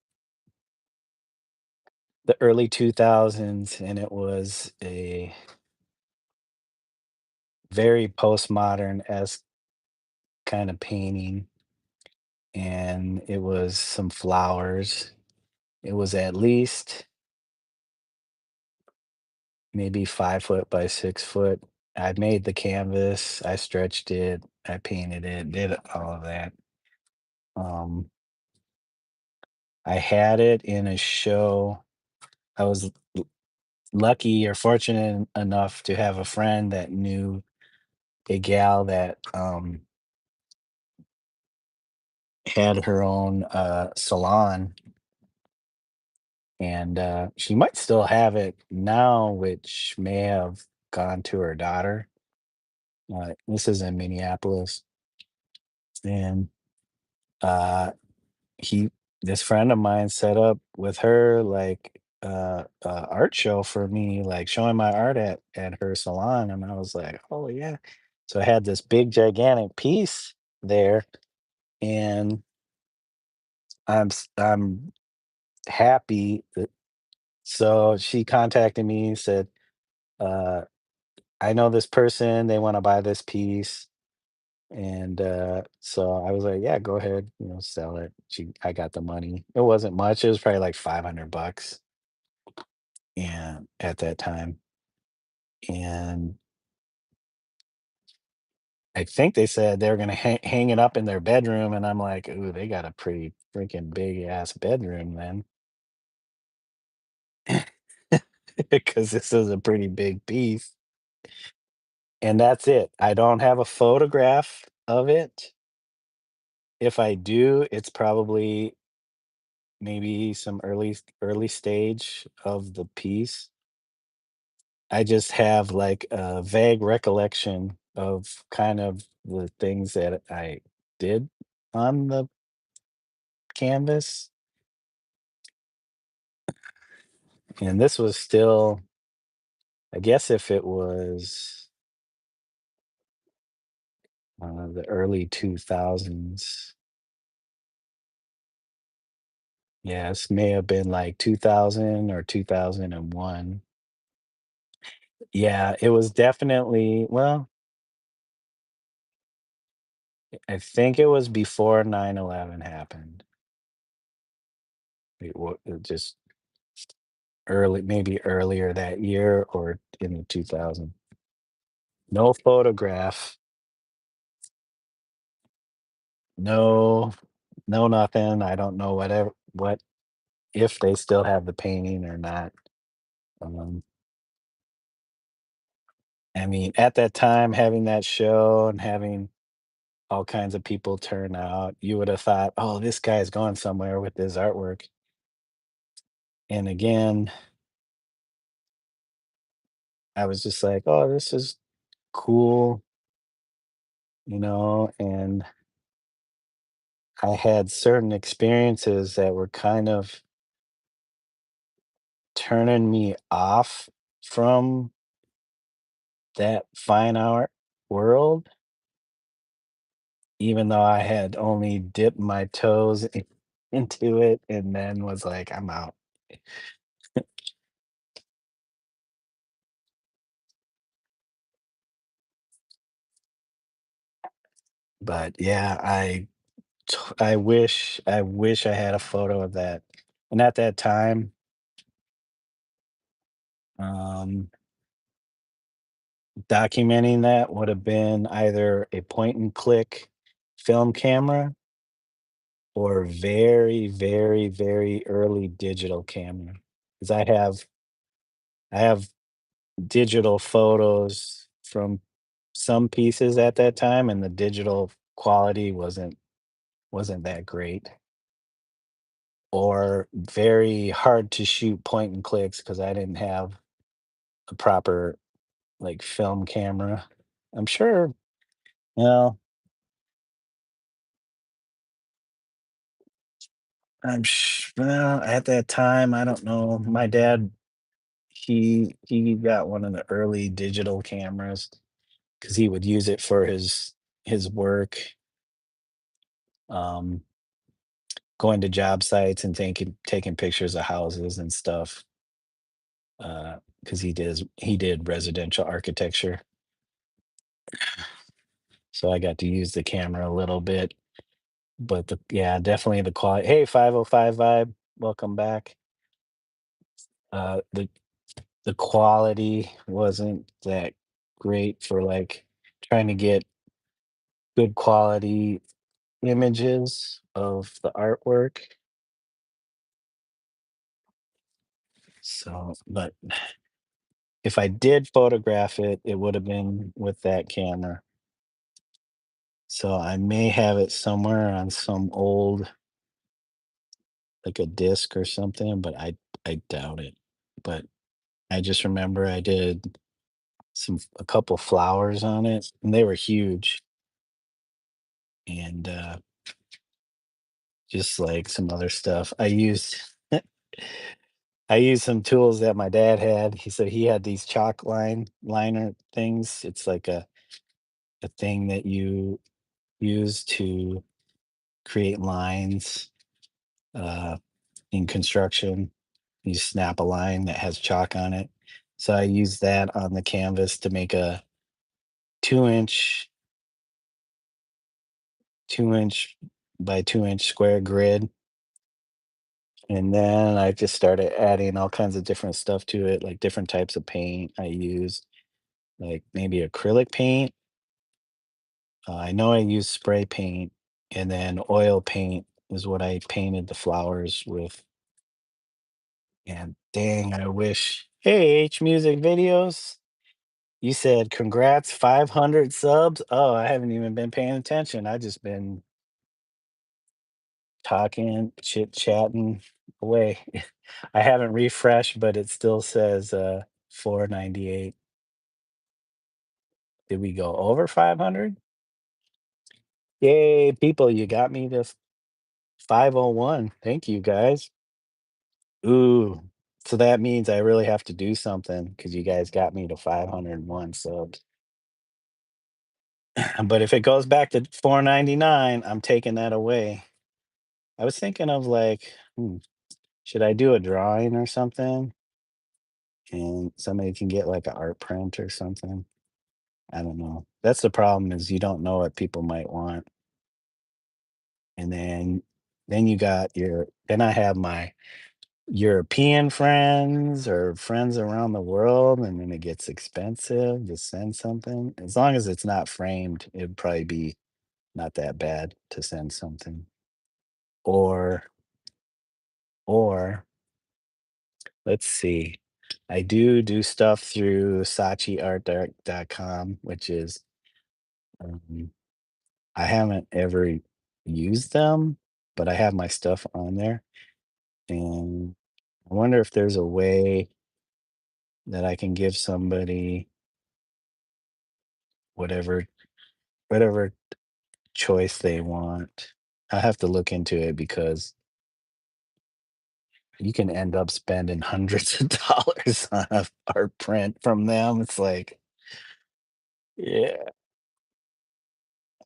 the early 2000s, and it was a very postmodern-esque kind of painting, and it was some flowers. It was at least maybe 5 foot by 6 foot. I made the canvas, I stretched it, I painted it, did all of that. Um, I had it in a show. I was lucky or fortunate enough to have a friend that knew a gal that had her own salon, and she might still have it now, which may have gone to her daughter. This is in Minneapolis, and uh, he this friend of mine set up with her like art show for me, like showing my art at her salon, and I was like, oh yeah. So I had this big gigantic piece there, and I'm happy that, so she contacted me and said, uh I know this person, they want to buy this piece. And so I was like, yeah, go ahead, sell it. I got the money. It wasn't much. It was probably like 500 bucks. And at that time, and I think they said they were going to hang it up in their bedroom. And I'm like, ooh, they got a pretty freaking big ass bedroom then. Because this is a pretty big piece. And that's it. I don't have a photograph of it. If I do, it's probably maybe some early stage of the piece. I just have like a vague recollection of kind of the things that I did on the canvas. And this was still, I guess if it was the early 2000s, yes, may have been like 2000 or 2001. Yeah, it was definitely, well, I think it was before 9/11 happened. It just early, maybe earlier that year or in the 2000. No photograph, no no nothing. I don't know what if they still have the painting or not. Um, I mean, at that time, having that show and having all kinds of people turn out, you would have thought, "Oh, this guy's going somewhere with his artwork." And again, I was just like, "Oh, this is cool," and I had certain experiences that were kind of turning me off from that fine art world, even though I had only dipped my toes into it and then was like, "I'm out." But yeah, I wish I had a photo of that. And at that time, um, documenting that would have been either a point and click film camera or very, very, very early digital camera. Because I have digital photos from some pieces at that time, and the digital quality wasn't that great, or very hard to shoot point and clicks because I didn't have a proper, like, film camera. I'm sure, well, well, at that time, I don't know. My dad, he got one of the early digital cameras because he would use it for his work, um, going to job sites and taking pictures of houses and stuff, because he did residential architecture, so I got to use the camera a little bit, but yeah, definitely the quality. Hey, 505 Vibe, welcome back. The quality wasn't that great for, like, trying to get good quality images of the artwork, so but if I did photograph it, it would have been with that camera. So I may have it somewhere on some old, like a disc or something, but I doubt it. But I just remember I did a couple flowers on it, and they were huge, and just like some other stuff. I used some tools that my dad had. He had these chalk liner things. It's like a thing that you use to create lines, uh, in construction. You snap a line that has chalk on it. So I used that on the canvas to make a 2 inch 2 inch by 2 inch square grid. And then I just started adding all kinds of different stuff to it, like different types of paint I used, like maybe acrylic paint. I know I used spray paint, and then oil paint is what I painted the flowers with. And dang, I wish. Hey, H Music Videos. You said congrats, 500 subs. Oh, I haven't even been paying attention. I just been talking, chit chatting away. I haven't refreshed, but it still says 498. Did we go over 500? Yay, people, you got me to 501. Thank you guys. Ooh, so that means I really have to do something because you guys got me to 501 subs. But if it goes back to 499, I'm taking that away. I was thinking of like, should I do a drawing or something? And somebody can get like an art print or something. I don't know. That's the problem is you don't know what people might want. And then you got then I have my European friends or friends around the world, and then it gets expensive to send something. As long as it's not framed, it'd probably be not that bad to send something. Or or let's see. I do stuff through sachiart.com, which is um, I haven't ever used them, but I have my stuff on there, and I wonder if there's a way that I can give somebody whatever whatever choice they want. I have to look into it because you can end up spending hundreds of dollars on a art print from them. It's like, yeah,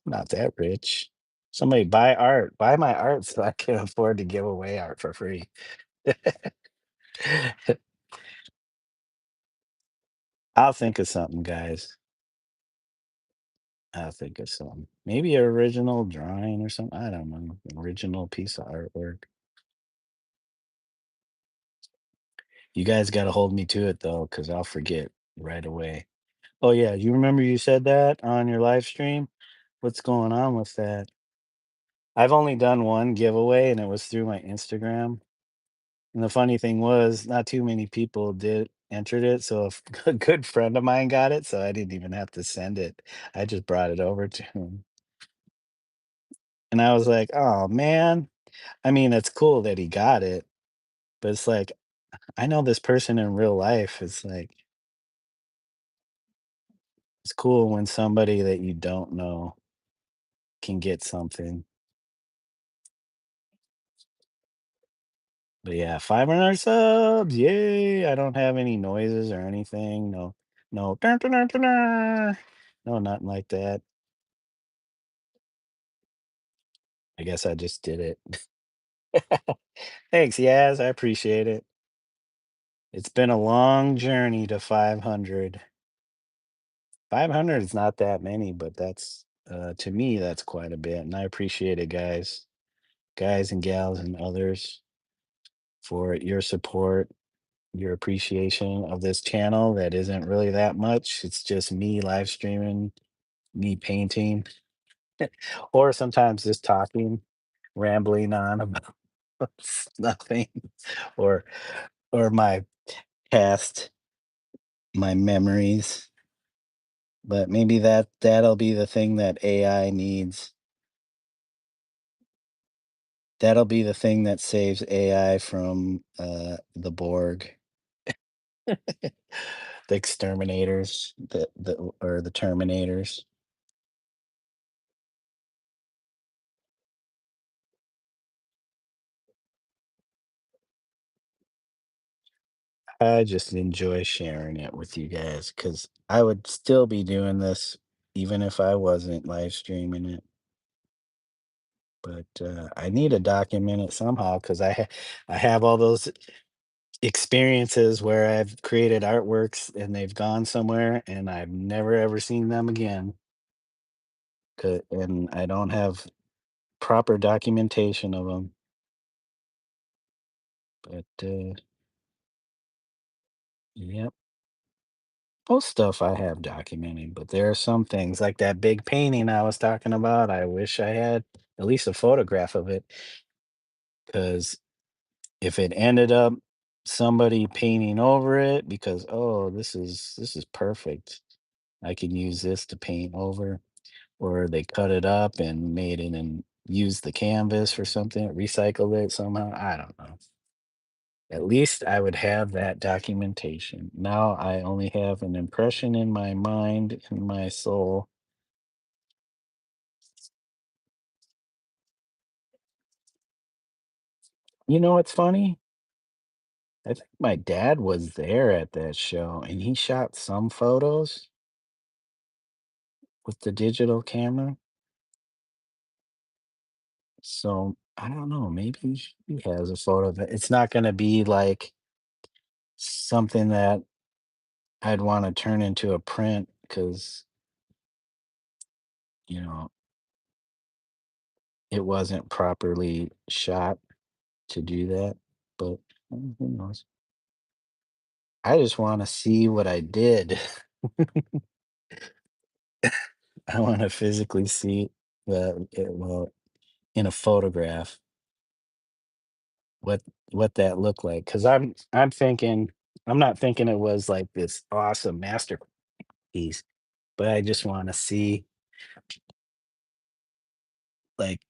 I'm not that rich. Somebody buy art, buy my art so I can afford to give away art for free. I'll think of something, guys. I'll think of something. Maybe an original drawing or something. I don't know. Original piece of artwork. You guys got to hold me to it though, because I'll forget right away. Oh yeah, you remember you said that on your live stream? What's going on with that? I've only done one giveaway, and it was through my Instagram. And the funny thing was, not too many people did entered it, so a good friend of mine got it, so I didn't even have to send it. I just brought it over to him, and I was like, "Oh, man." I mean, it's cool that he got it, but it's like, I know this person in real life. It's like, it's cool when somebody that you don't know can get something. But yeah, 500 subs, yay! I don't have any noises or anything. No, no, dun, dun, dun, dun, dun. No, nothing like that. I guess I just did it. Thanks, Yaz. I appreciate it. It's been a long journey to 500. 500 is not that many, but that's to me that's quite a bit, and I appreciate it, guys and gals and others for your support, your appreciation of this channel that isn't really that much. It's just me live streaming, me painting, or sometimes just talking, rambling on about nothing, or my past, my memories. But maybe that'll be the thing that AI needs. That'll be the thing that saves AI from the Borg, the exterminators, the Terminators. I just enjoy sharing it with you guys because I would still be doing this even if I wasn't live streaming it. But I need to document it somehow because I have all those experiences where I've created artworks and they've gone somewhere and I've never ever seen them again. And I don't have proper documentation of them. But yep, most stuff I have documented, but there are some things like that big painting I was talking about. I wish I had at least a photograph of it because if it ended up somebody painting over it because oh this is perfect. I can use this to paint over, or they cut it up and made it and used the canvas for something, recycled it somehow. I don't know. At least I would have that documentation. Now I only have an impression in my mind, in my soul. You know what's funny? I think my dad was there at that show and he shot some photos with the digital camera. So I don't know. Maybe he has a photo of it. It's not going to be like something that I'd want to turn into a print because, you know, it wasn't properly shot to do that. But who knows? I just want to see what I did. I want to physically see well, in a photograph, what that looked like. Because I'm thinking, I'm not thinking it was like this awesome masterpiece, but I just want to see like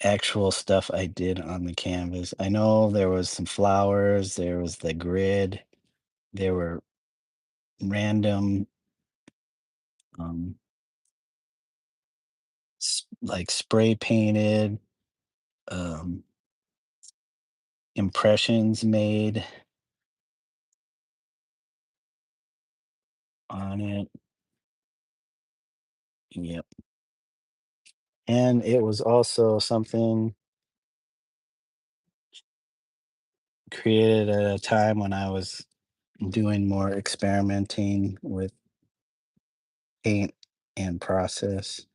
actual stuff I did on the canvas. I know there was some flowers, there was the grid, there were random um like spray painted um impressions made on it. Yep. And it was also something created at a time when I was doing more experimenting with paint and process.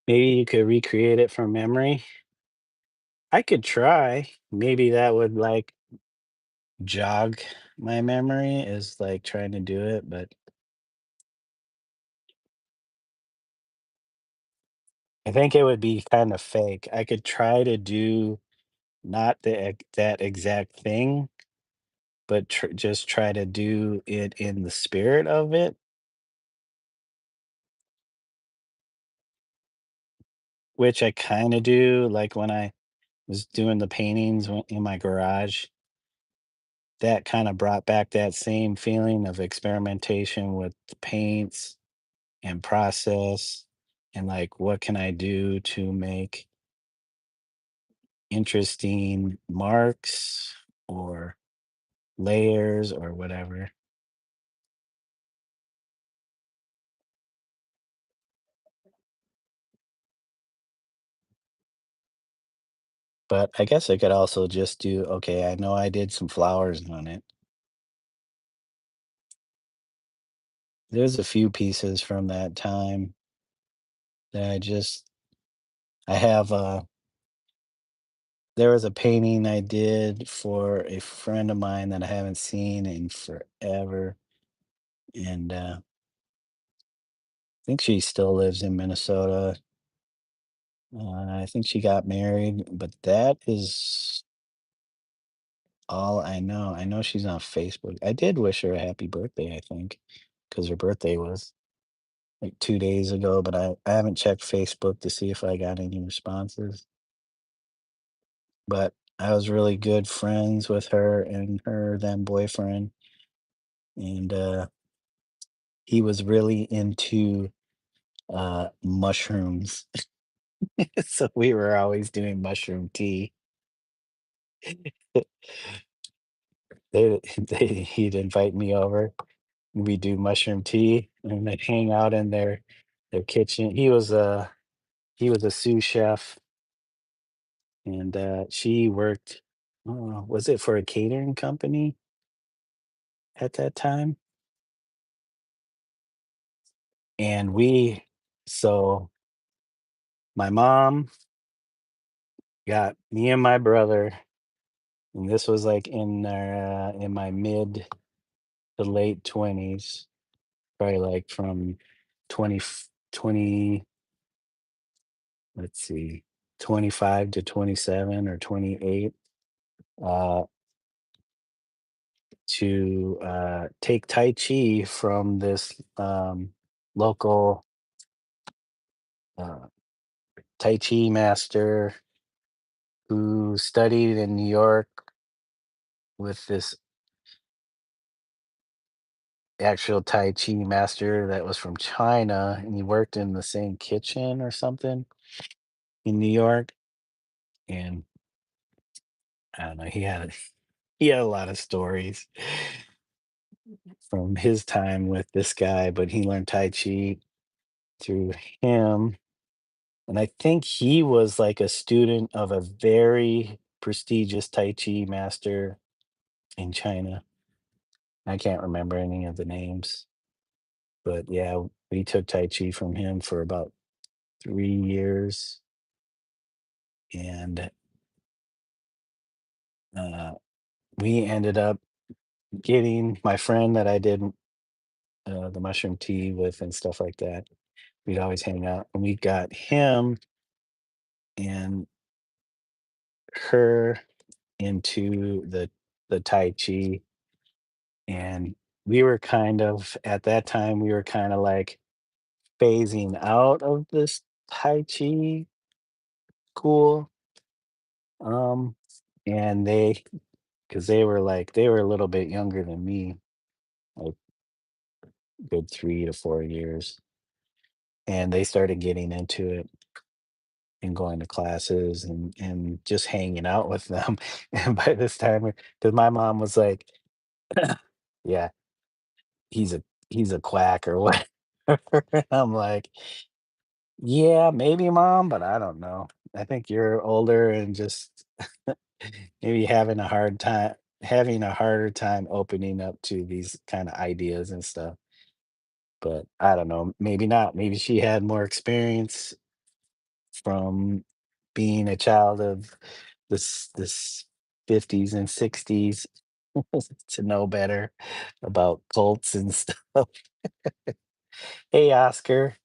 Maybe you could recreate it from memory. I could try. Maybe that would, like, jog my memory is, like, trying to do it, but I think it would be kinda fake. I could try to do not that exact thing, but just try to do it in the spirit of it, which I kinda do, like, when I was doing the paintings in my garage, that kinda brought back that same feeling of experimentation with the paints and process, and, like, what can I do to make interesting marks or layers or whatever. But I guess I could also just do, okay, I know I did some flowers on it. There's a few pieces from that time that I have there was a painting I did for a friend of mine that I haven't seen in forever, and, I think she still lives in Minnesota. I think she got married, but that is all I know. I know she's on Facebook. I did wish her a happy birthday, I think, because her birthday was, like, 2 days ago, but I haven't checked Facebook to see if I got any responses. But I was really good friends with her and her then boyfriend, and, he was really into, mushrooms. So we were always doing mushroom tea. He'd invite me over, and we do mushroom tea, and I'd hang out in their kitchen. He was a sous chef, and, she worked, was it for a catering company at that time? And so my mom got me and my brother, and this was, like, in my mid to late 20s, probably, like, from 20, let's see, 25 to 27 or 28, uh, to, take Tai Chi from this, local, uh, Tai Chi master who studied in New York with this actual Tai Chi master that was from China, and he worked in the same kitchen or something in New York, and I don't know, he had a lot of stories from his time with this guy, but he learned Tai Chi through him, and I think he was, like, a student of a very prestigious Tai Chi master in China. I can't remember any of the names, but, yeah, we took Tai Chi from him for about 3 years, and, uh, we ended up getting my friend that I did, the mushroom tea with and stuff like that. We'd always hang out, and we got him and her into the Tai Chi, and we were kind of at that time, we were kinda, like, phasing out of this Tai Chi school, um, and because they were a little bit younger than me, like, good 3 to 4 years, and they started getting into it and going to classes and just hanging out with them, and by this time, because my mom was like, "Yeah, he's a quack or what." I'm like, "Yeah, maybe, mom, but I don't know. I think you're older and just maybe having a harder time opening up to these kinda ideas and stuff." But I don't know, maybe not. Maybe she had more experience from being a child of this 50s and 60s to know better about cults and stuff. Hey, Oscar.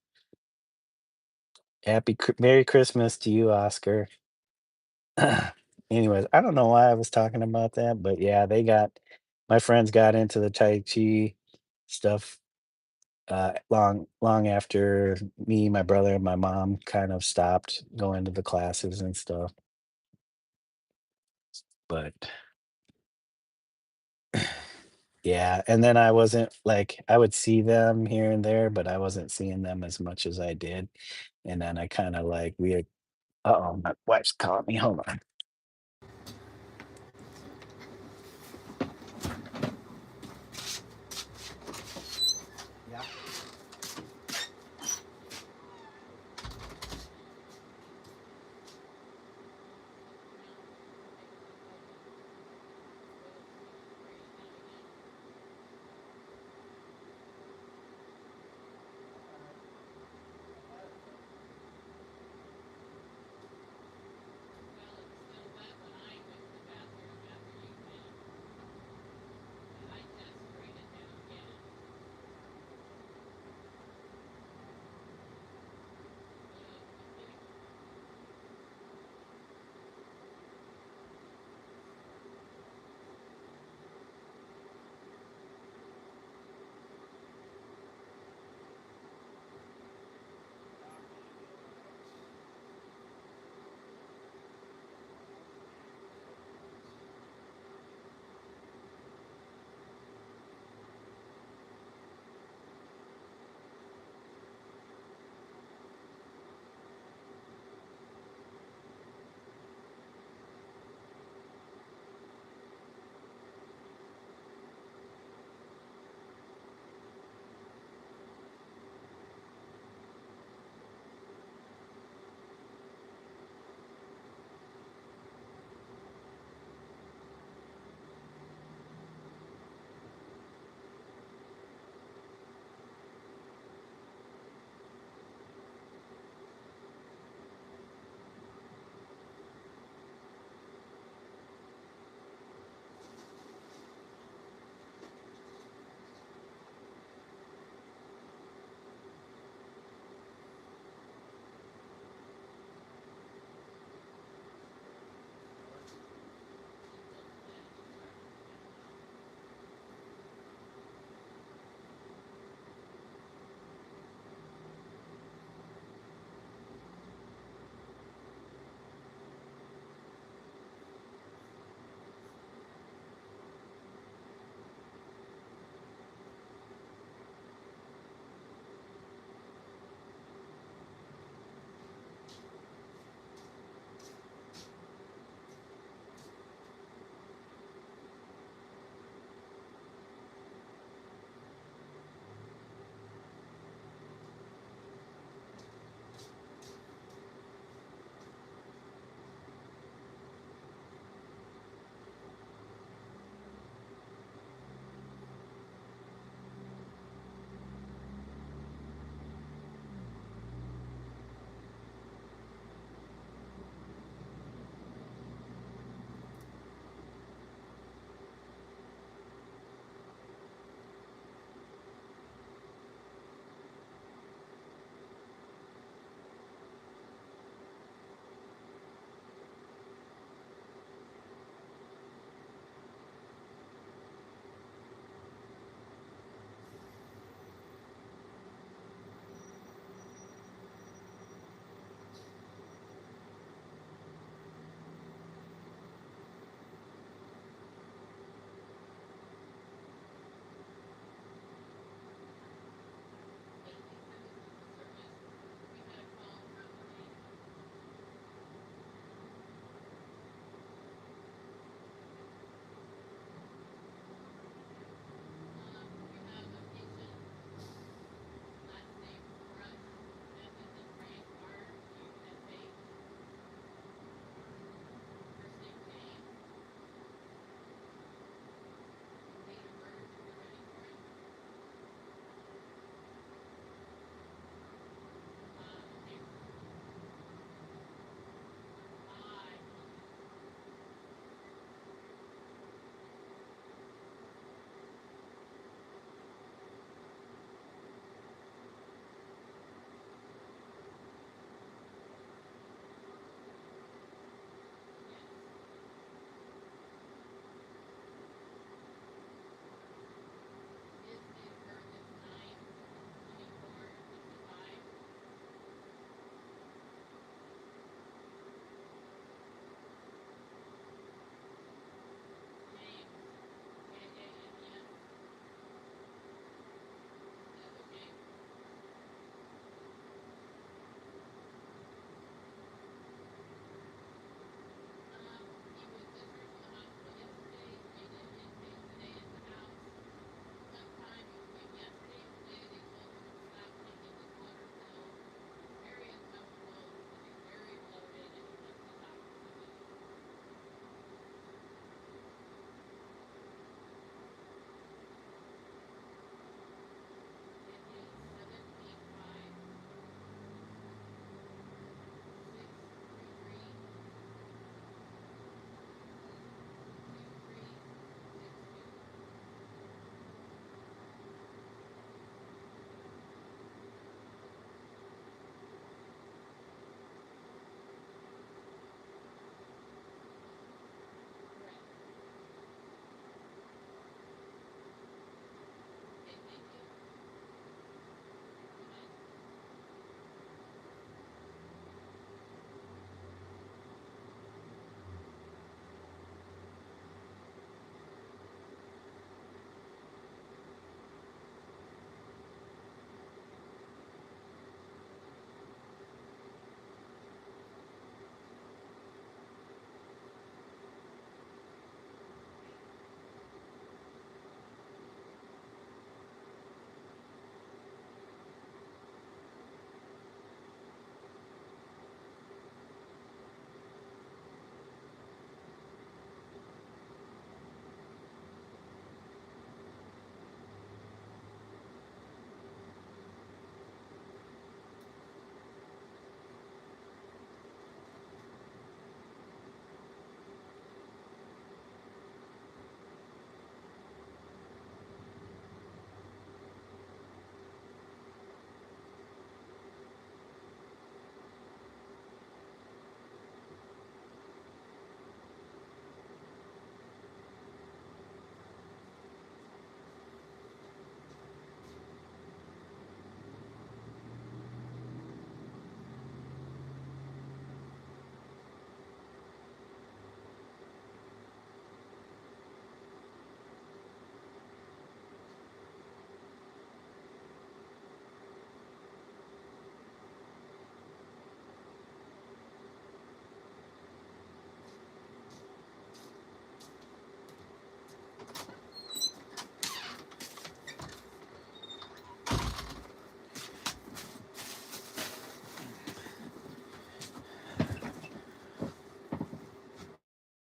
Merry Christmas to you, Oscar. Anyways, I don't know why I was talking about that, but yeah, my friends got into the Tai Chi stuff long after me, my brother, and my mom kind of stopped going to the classes and stuff. But yeah, and then I wasn't like I would see them here and there, but I wasn't seeing them as much as I did. And then I kind of like uh-oh, my wife's calling me. Hold on. Yeah.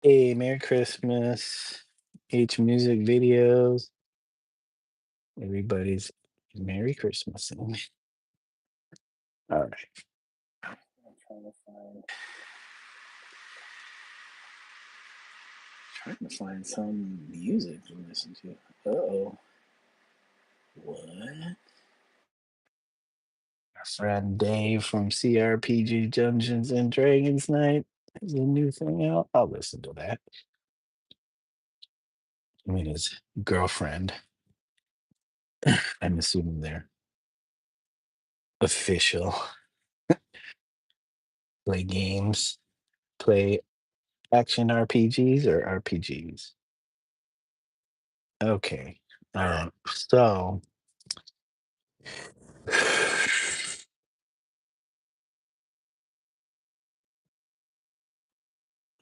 Hey, Merry Christmas. H music videos. Everybody's Merry Christmas. All right. I'm trying to find some music to listen to. Uh-oh. What? Our friend Dave from CRPG Dungeons and Dragons Night has a new thing out. I'll listen to that. I mean, his girlfriend. I'm assuming they're official. Play games, play action RPGs or RPGs. Okay. All right. So,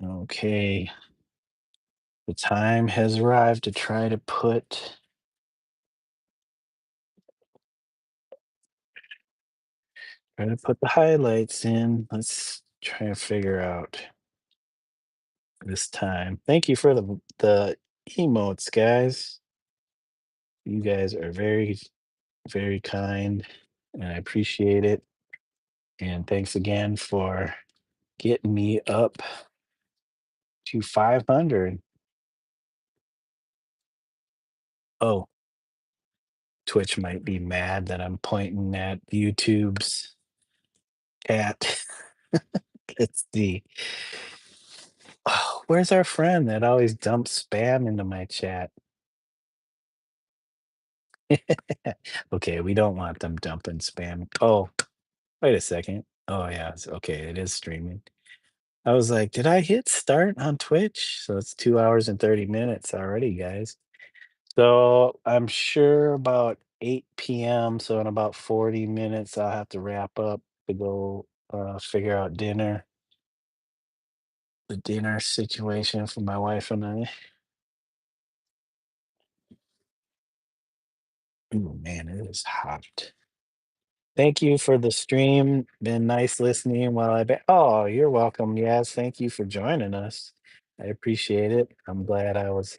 okay. The time has arrived to try to put the highlights in. Let's try to figure out this time. Thank you for the emotes, guys. You guys are very, very kind, and I appreciate it. And thanks again for getting me up to 500. Oh, Twitch might be mad that I'm pointing at YouTube's cat. It's the oh, where's our friend that always dumps spam into my chat? Okay, we don't want them dumping spam. Oh, wait a second. Oh yeah, okay, it is streaming. I was like, did I hit start on Twitch? So it's 2 hours and 30 minutes already, guys. So I'm sure about 8 p.m. So in about 40 minutes, I'll have to wrap up to go figure out the dinner situation for my wife and I. Oh man, it is hot. Thank you for the stream. Been nice listening while I've been. Oh, you're welcome. Yes, thank you for joining us. I appreciate it. I'm glad I was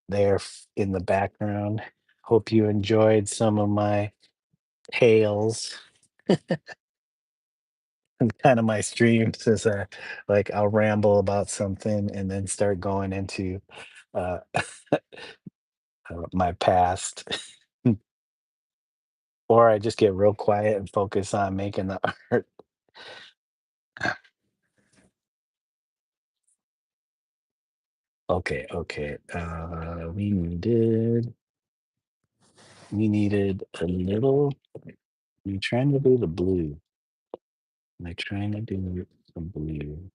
there in the background. Hope you enjoyed some of my tales and kind of my streams as like I'll ramble about something and then start going into uh, my past. Or I just get real quiet and focus on making the art. Okay, okay. We needed a little. I'm trying to do the blue. I'm trying to do the blue.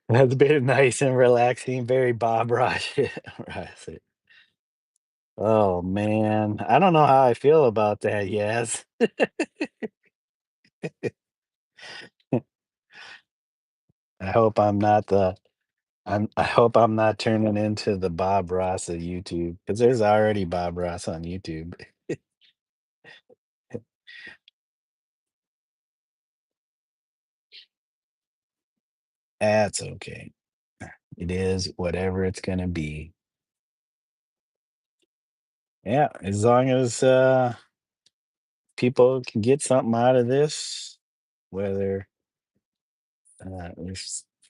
That's been nice and relaxing. Very Bob Ross. Ross. Oh man, I don't know how I feel about that. Yes, I hope I'm not the. I hope I'm not turning into the Bob Ross of YouTube because there's already Bob Ross on YouTube. That's okay. It is whatever it's gonna be. Yeah, as long as people can get something out of this, whether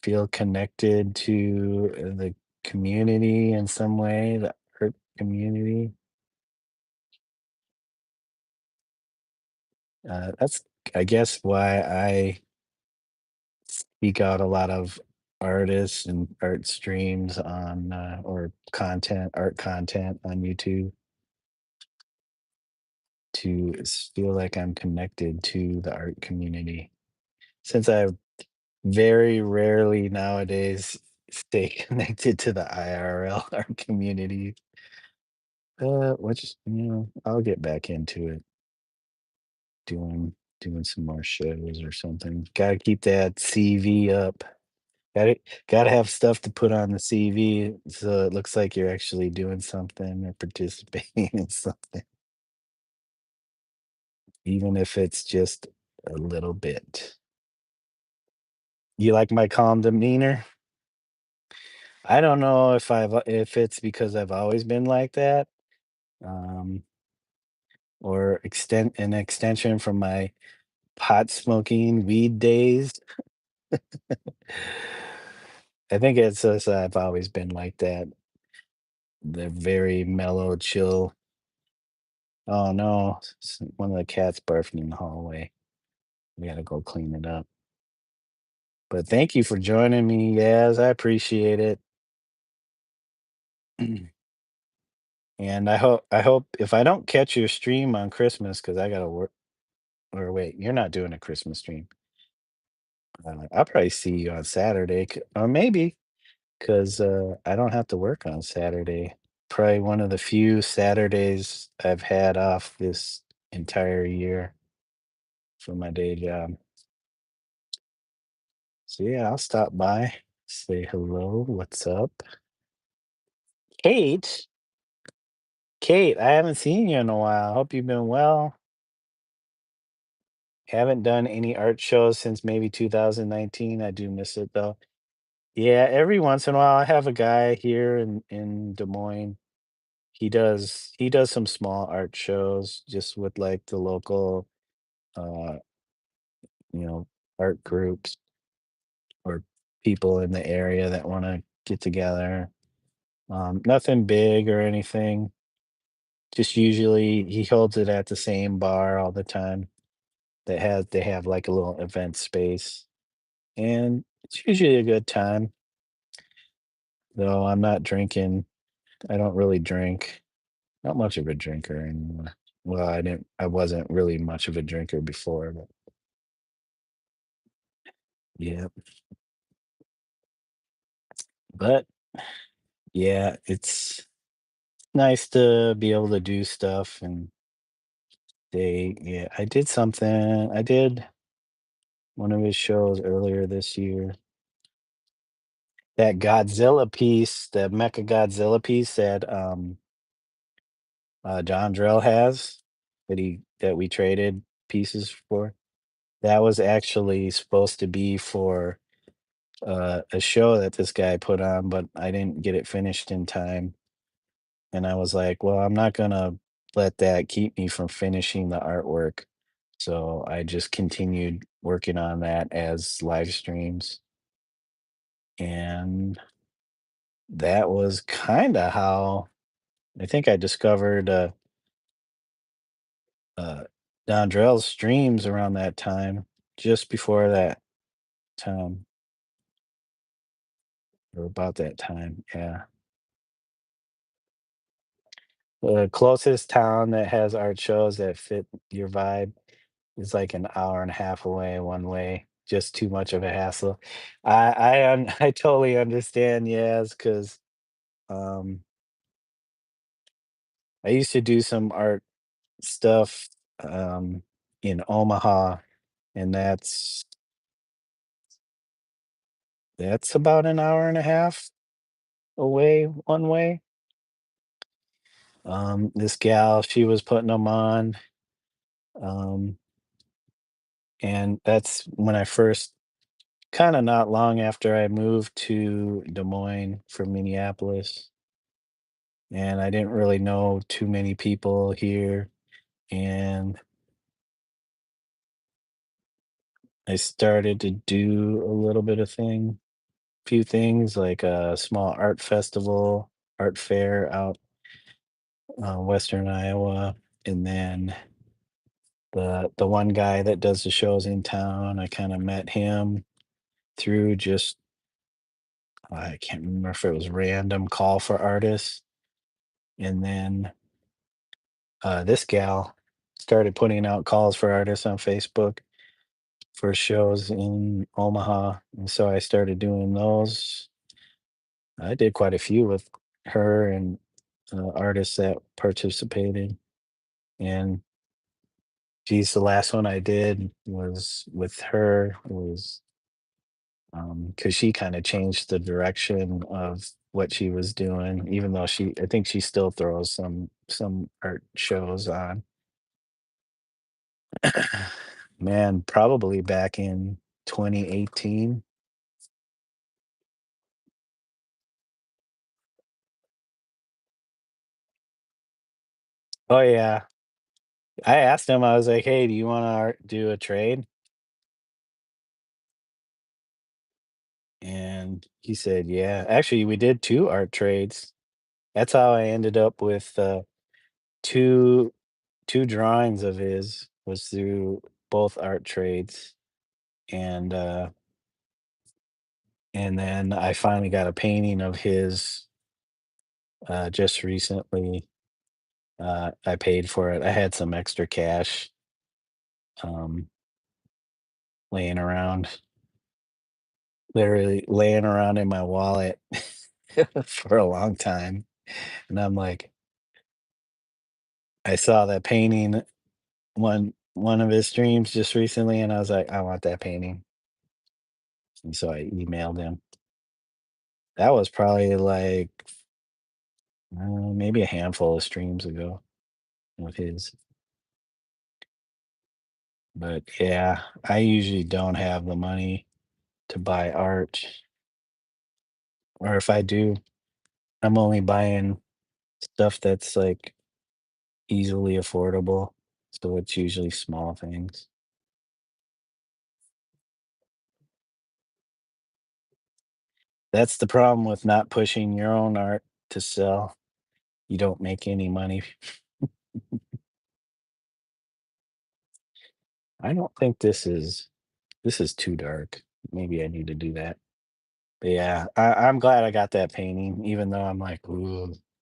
feel connected to the community in some way, the art community. That's, I guess, why I speak out a lot of artists and art streams on or art content on YouTube to feel like I'm connected to the art community. Since I very rarely nowadays stay connected to the IRL art community, which I'll get back into it, doing some more shows or something. Gotta keep that CV up. Gotta gotta have stuff to put on the CV so it looks like you're actually doing something or participating in something, even if it's just a little bit. You like my calm demeanor? I don't know if it's because I've always been like that, um, or extend an extension from my pot smoking weed days. I think it's just I've always been like that. The very mellow, chill. Oh no, one of the cats barfed in the hallway. We gotta go clean it up. But thank you for joining me, Yaz. I appreciate it. And I hope if I don't catch your stream on Christmas, because I gotta work. Or wait, you're not doing a Christmas stream. I'll probably see you on Saturday, or maybe because I don't have to work on Saturday. Probably one of the few Saturdays I've had off this entire year for my day job. So yeah, I'll stop by, say hello, what's up? Kate, Kate, I haven't seen you in a while. Hope you've been well. Haven't done any art shows since maybe 2019. I do miss it though. Yeah, every once in a while I have a guy here in Des Moines. He does some small art shows just with like the local uh you know art groups or people in the area that want to get together. Nothing big or anything. Just usually he holds it at the same bar all the time. They have like a little event space, and it's usually a good time. Though I'm not drinking. I don't really drink. Not much of a drinker anymore. Well, I wasn't really much of a drinker before, but yeah. But yeah, it's nice to be able to do stuff and yeah, I did one of his shows earlier this year. That Godzilla piece, the Mecha Godzilla piece that John Drell has that we traded pieces for. That was actually supposed to be for a show that this guy put on, but I didn't get it finished in time. And I was like, well, I'm not gonna let that keep me from finishing the artwork. So I just continued working on that as live streams. And that was kind of how I think I discovered uh, Don Drell's streams around that time, just before that time, or about that time. Yeah. The closest town that has art shows that fit your vibe is like an hour and a half away one way. Just too much of a hassle. I totally understand, yes, because um, I used to do some art stuff um, in Omaha, and that's about an hour and a half away one way. This gal, she was putting them on, um, and that's when I first kinda not long after I moved to Des Moines from Minneapolis, and I didn't really know too many people here, and I started to do a little bit of few things like a small art festival, art fair out, Western Iowa, and then the one guy that does the shows in town, I kinda met him through just I can't remember if it was random call for artists, and then this gal started putting out calls for artists on Facebook for shows in Omaha, and so I started doing those. I did quite a few with her and artists that participated. And geez, the last one I did was with her was because she kind of changed the direction of what she was doing, even though I think she still throws some art shows on. Man, probably back in 2018. Oh, yeah. I asked him, I was like, "Hey, do you wanna do a trade?" And he said, "Yeah." Actually, we did 2 art trades. That's how I ended up with, 2 2 drawings of his was through both art trades, and, uh, and then I finally got a painting of his, just recently. I paid for it. I had some extra cash, um, laying around, literally laying around in my wallet for a long time, and I'm like I saw that painting one of his streams just recently, and I was like, "I want that painting." And so I emailed him. That was probably, like, maybe a handful of streams ago of his. But, yeah, I usually don't have the money to buy art, or if I do, I'm only buying stuff that's, like, easily affordable, so it's usually small things. That's the problem with not pushing your own art to sell. You don't make any money. I don't think this is too dark. Maybe I need to do that. But yeah, I'm glad I got that painting, even though I'm like, ooh, I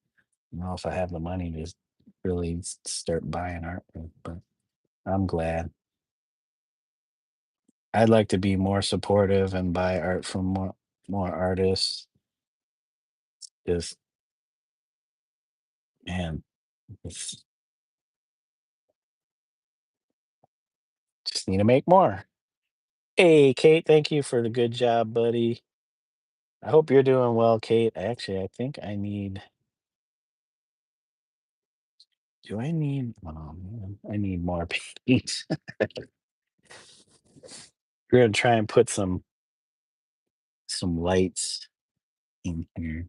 don't know if I have the money to really start buying art, but I'm glad. I'd like to be more supportive and buy art from more artists. Just man, it's just need to make more. Hey, Kate, thank you for the good job, buddy. I hope you're doing well, Kate. Actually, I think I need. Do I need? Oh man, I need more paint. We're gonna try and put some lights in here.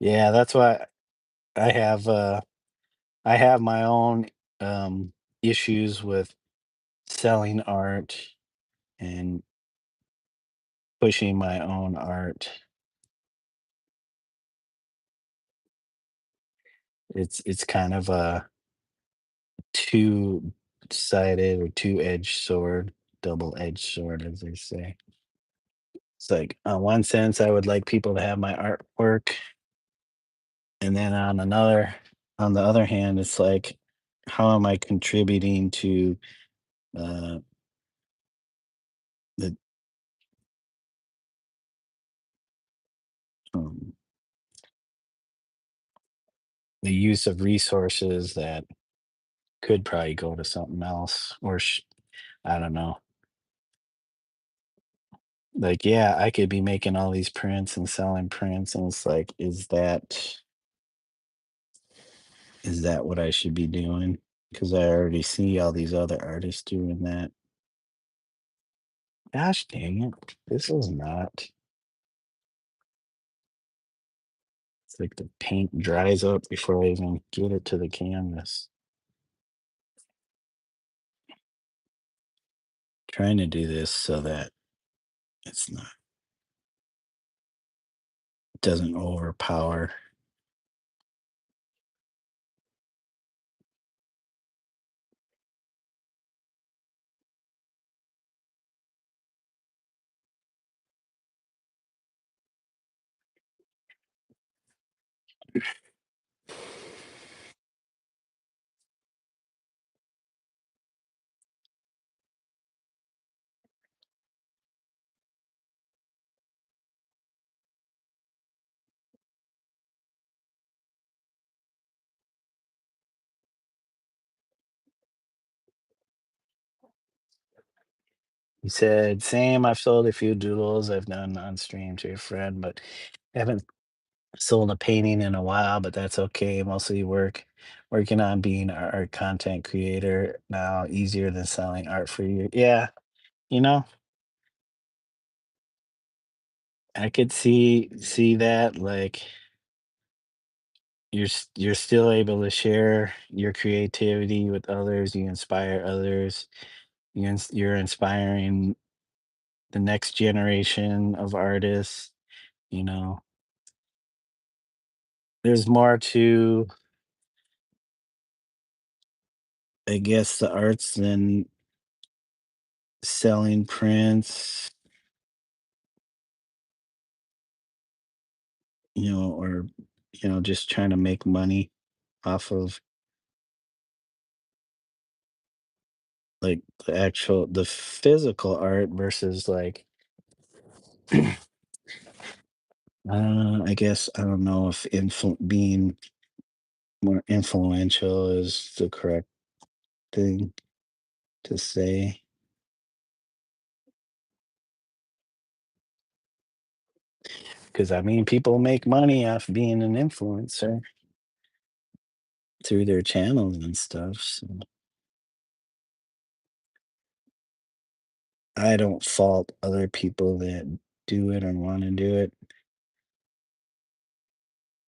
Yeah, that's why I have I have my own issues with selling art and pushing my own art. It's kind of a two-sided or two-edged sword, double-edged sword, as they say. It's like on one sense, I would like people to have my artwork, and then on the other hand, it's like, how am I contributing to uh, the um, the use of resources that could probably go to something else, or I don't know. Like, yeah, I could be making all these prints and selling prints, and it's like, is that what I should be doing? Because I already see all these other artists doing that. Gosh dang it! This is not. It's like the paint dries up before I even get it to the canvas. Trying to do this so that it's not doesn't overpower. He said, "Same. I've sold a few doodles I've done on stream to a friend, but Haven't sold a painting in a while, but that's okay. Mostly working on being a art content creator now, easier than selling art for you. Yeah, you know, I could see that like you're still able to share your creativity with others, you inspire others, you're inspiring the next generation of artists, you know. There's more to, I guess, the arts than selling prints, or just trying to make money off of like the physical art versus like I guess I don't know if being more influential is the correct thing to say. Because I mean, people make money off being an influencer through their channels and stuff. So I don't fault other people that do it or want to do it.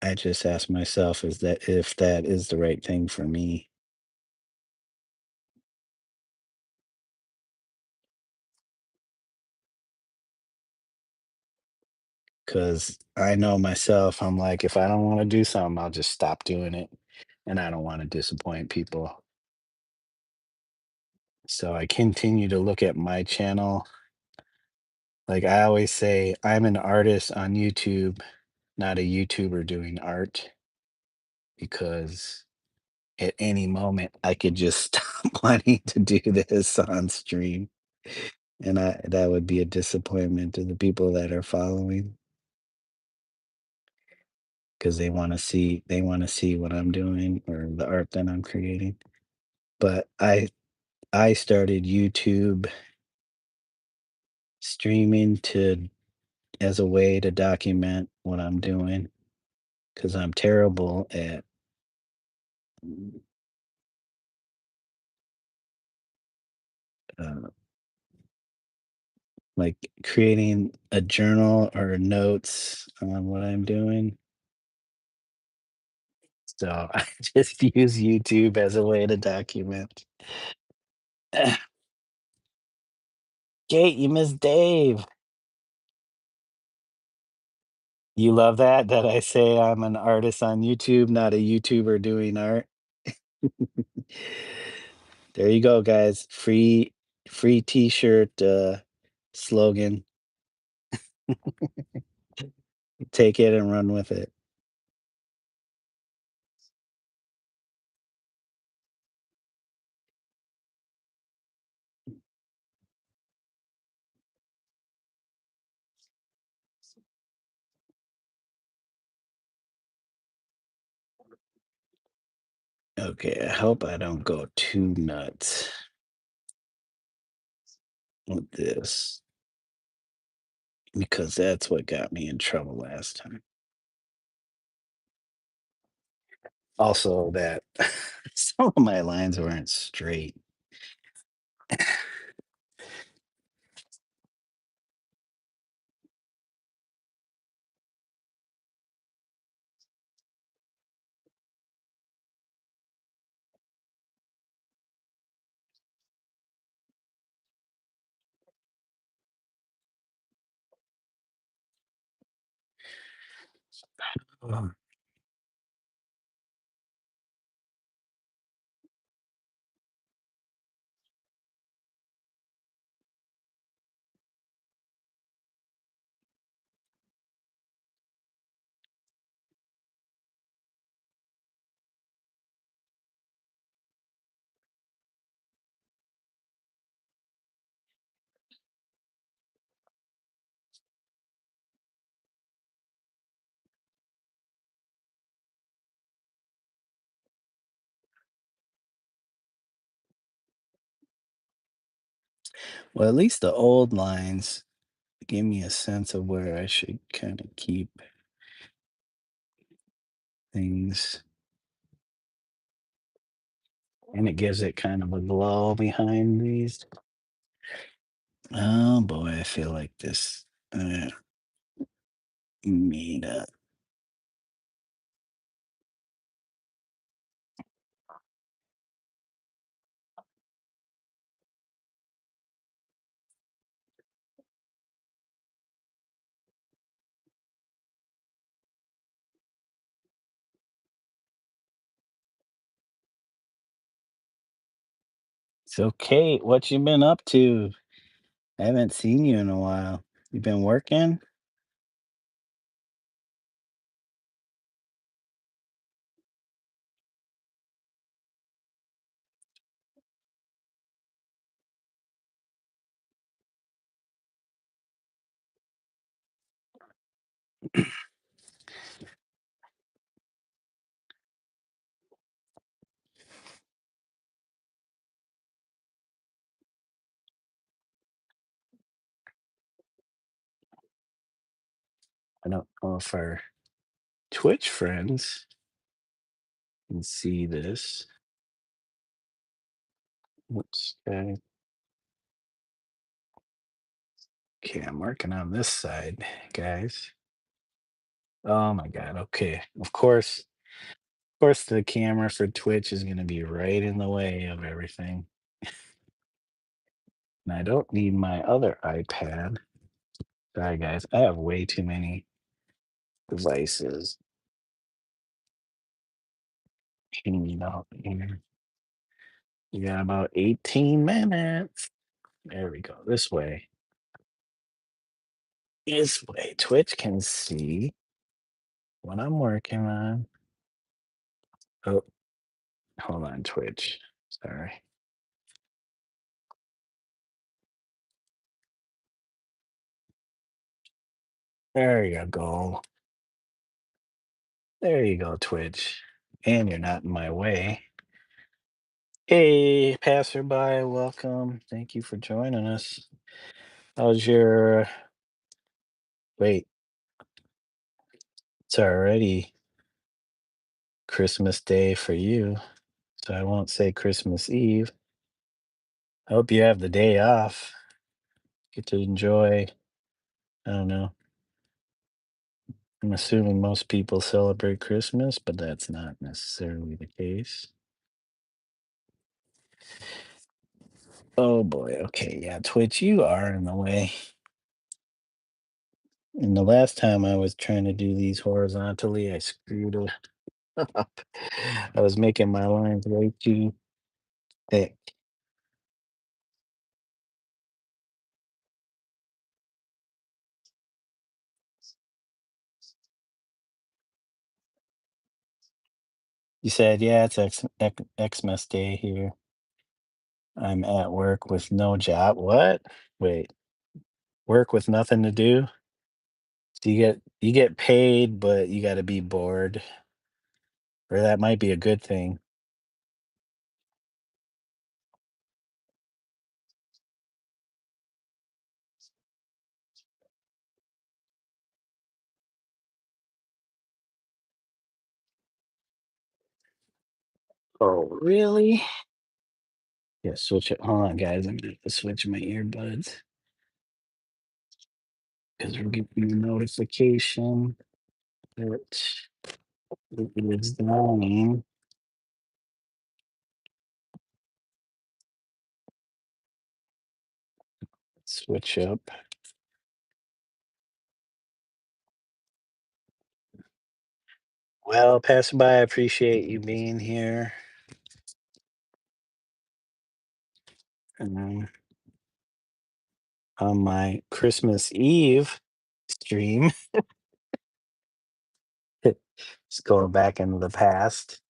I just ask myself, is that if that is the right thing for me? Because I know myself, I'm like, if I don't want to do something, I'll just stop doing it. And I don't want to disappoint people. So I continue to look at my channel. Like I always say, I'm an artist on YouTube, not a YouTuber doing art, because at any moment I could just stop wanting to do this on stream. And that would be a disappointment to the people that are following because they want to see what I'm doing or the art that I'm creating. But I started YouTube streaming to as a way to document what I'm doing because I'm terrible at uh, like creating a journal or notes on what I'm doing. So I just use YouTube as a way to document. Kate, you miss Dave. You love that I say I'm an artist on YouTube, not a YouTuber doing art? There you go, guys. Free t-shirt, slogan. Take it and run with it. Okay, I hope I don't go too nuts with this because that's what got me in trouble last time. Also, that some of my lines weren't straight. Um, Well, at least the old lines give me a sense of where I should kind of keep. things. And it gives it kind of a glow behind these. Oh boy, I feel like this made up. So Kate, what you been up to? I haven't seen you in a while. You been working? I don't know if our Twitch friends can see this. Whoops. Okay. Okay, I'm working on this side, guys. Oh my god. Okay. Of course the camera for Twitch is gonna be right in the way of everything. And I don't need my other iPad. Sorry guys, I have way too many devices hanging out here. We got about 18 minutes. There we go. This way. This way. Twitch can see what I'm working on. Oh, hold on, Twitch. Sorry. There you go. There you go, Twitch. And you're not in my way. Hey, passerby, welcome. Thank you for joining us. How's your wait? It's already Christmas Day for you, so I won't say Christmas Eve. I hope you have the day off. Get to enjoy. I don't know. I'm assuming most people celebrate Christmas, but that's not necessarily the case. Oh boy. Okay. Yeah. Twitch, you are in the way. And the last time I was trying to do these horizontally, I screwed it up. I was making my lines way too thick. You said, yeah, it's Xmas Day here. I'm at work with no job. What? Wait, work with nothing to do? So you get paid, but you got to be bored, or that might be a good thing. Oh, really? Yeah, switch it. Hold on, guys. I'm gonna have to switch my earbuds because we're getting a notification that it is dying. Switch up. Well, passerby, I appreciate you being here. Um, on my Christmas Eve stream. Just going back into the past.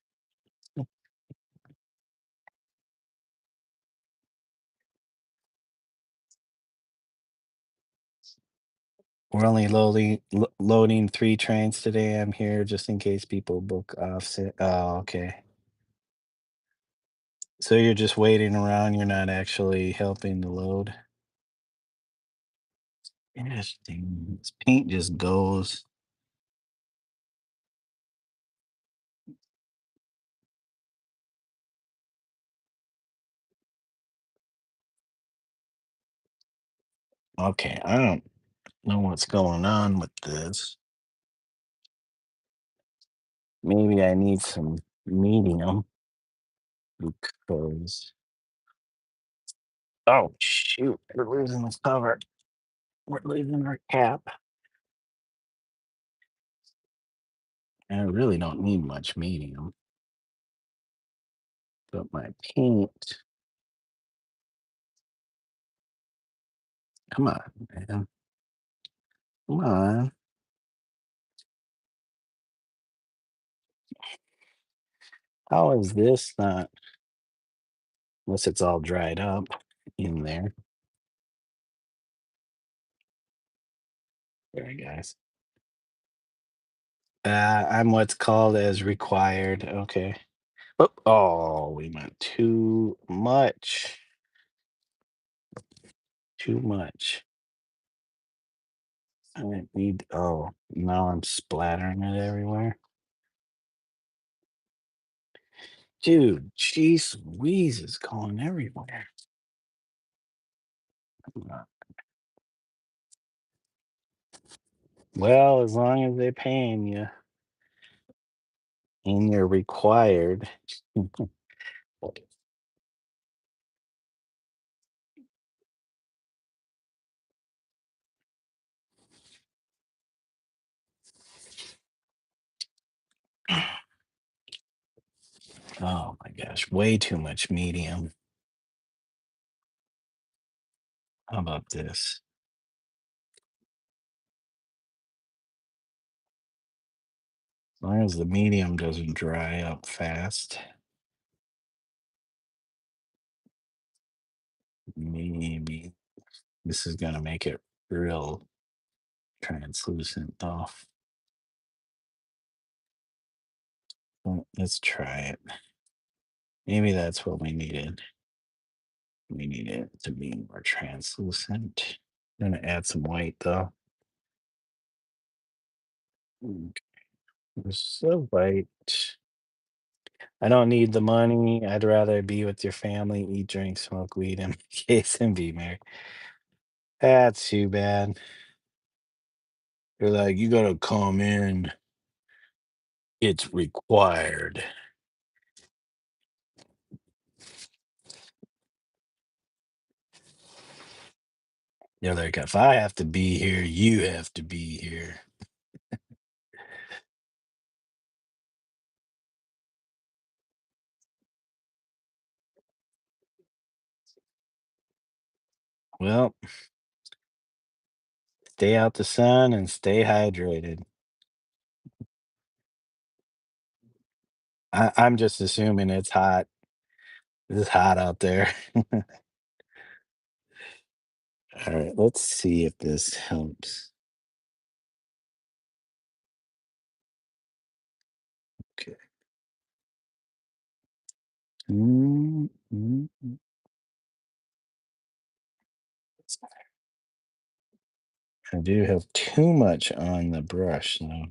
We're only loading 3 trains today. I'm here just in case people book off. Oh, okay. So you're just waiting around. You're not actually helping the load. Interesting. This paint just goes. Okay, I don't know what's going on with this. Maybe I need some medium because oh shoot, we're losing the cover. We're losing our cap. I really don't need much medium, but my paint. Come on, man. Come on. How is this not? Unless it's all dried up in there. There, guys. I'm what's called as required. Okay. Oh, we went too much. Too much. I didn't need. Oh, now I'm splattering it everywhere. Dude, jeez Louise is going everywhere. Uh, Well, as long as they're paying you and you're required. Oh my gosh, way too much medium. How about this? As long as the medium doesn't dry up fast, maybe this is gonna make it real translucent though. Well, let's try it. Maybe that's what we needed. We need it to be more translucent. I'm gonna add some white though. Mm, so white. I don't need the money. I'd rather be with your family, eat, drink, smoke weed, and case and be married. That's too bad. You're like, you gotta come in. It's required. They're like, if I have to be here, you have to be here. Well, stay out the sun and stay hydrated. I'm just assuming it's hot. It's hot out there. All right, let's see if this helps. Okay. Mm, mm, mm. I do have too much on the brush, though.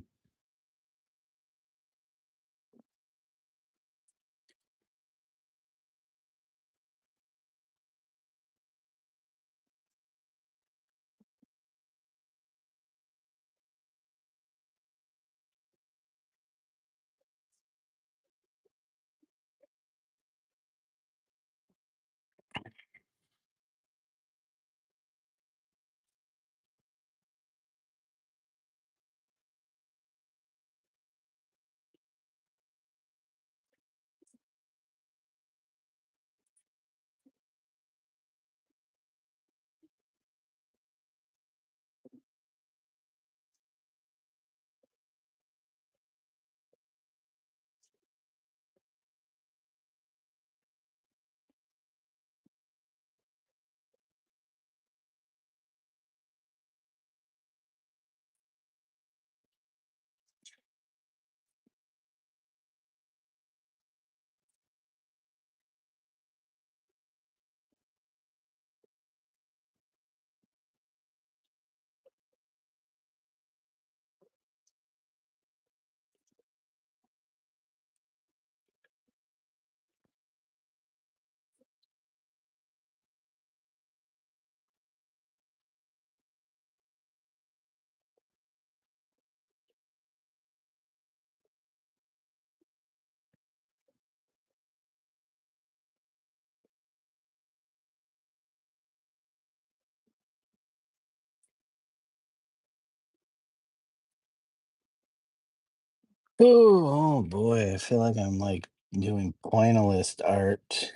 Ooh, oh boy, I feel like I'm like doing pointillist art.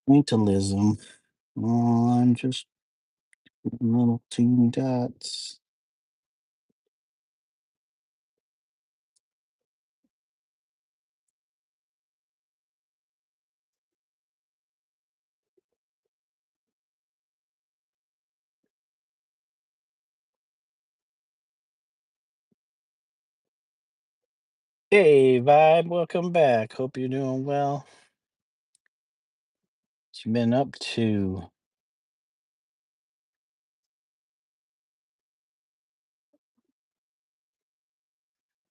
Pointillism. Oh, I'm just little teeny dots. Hey, Vibe, welcome back. Hope you're doing well. What you been up to?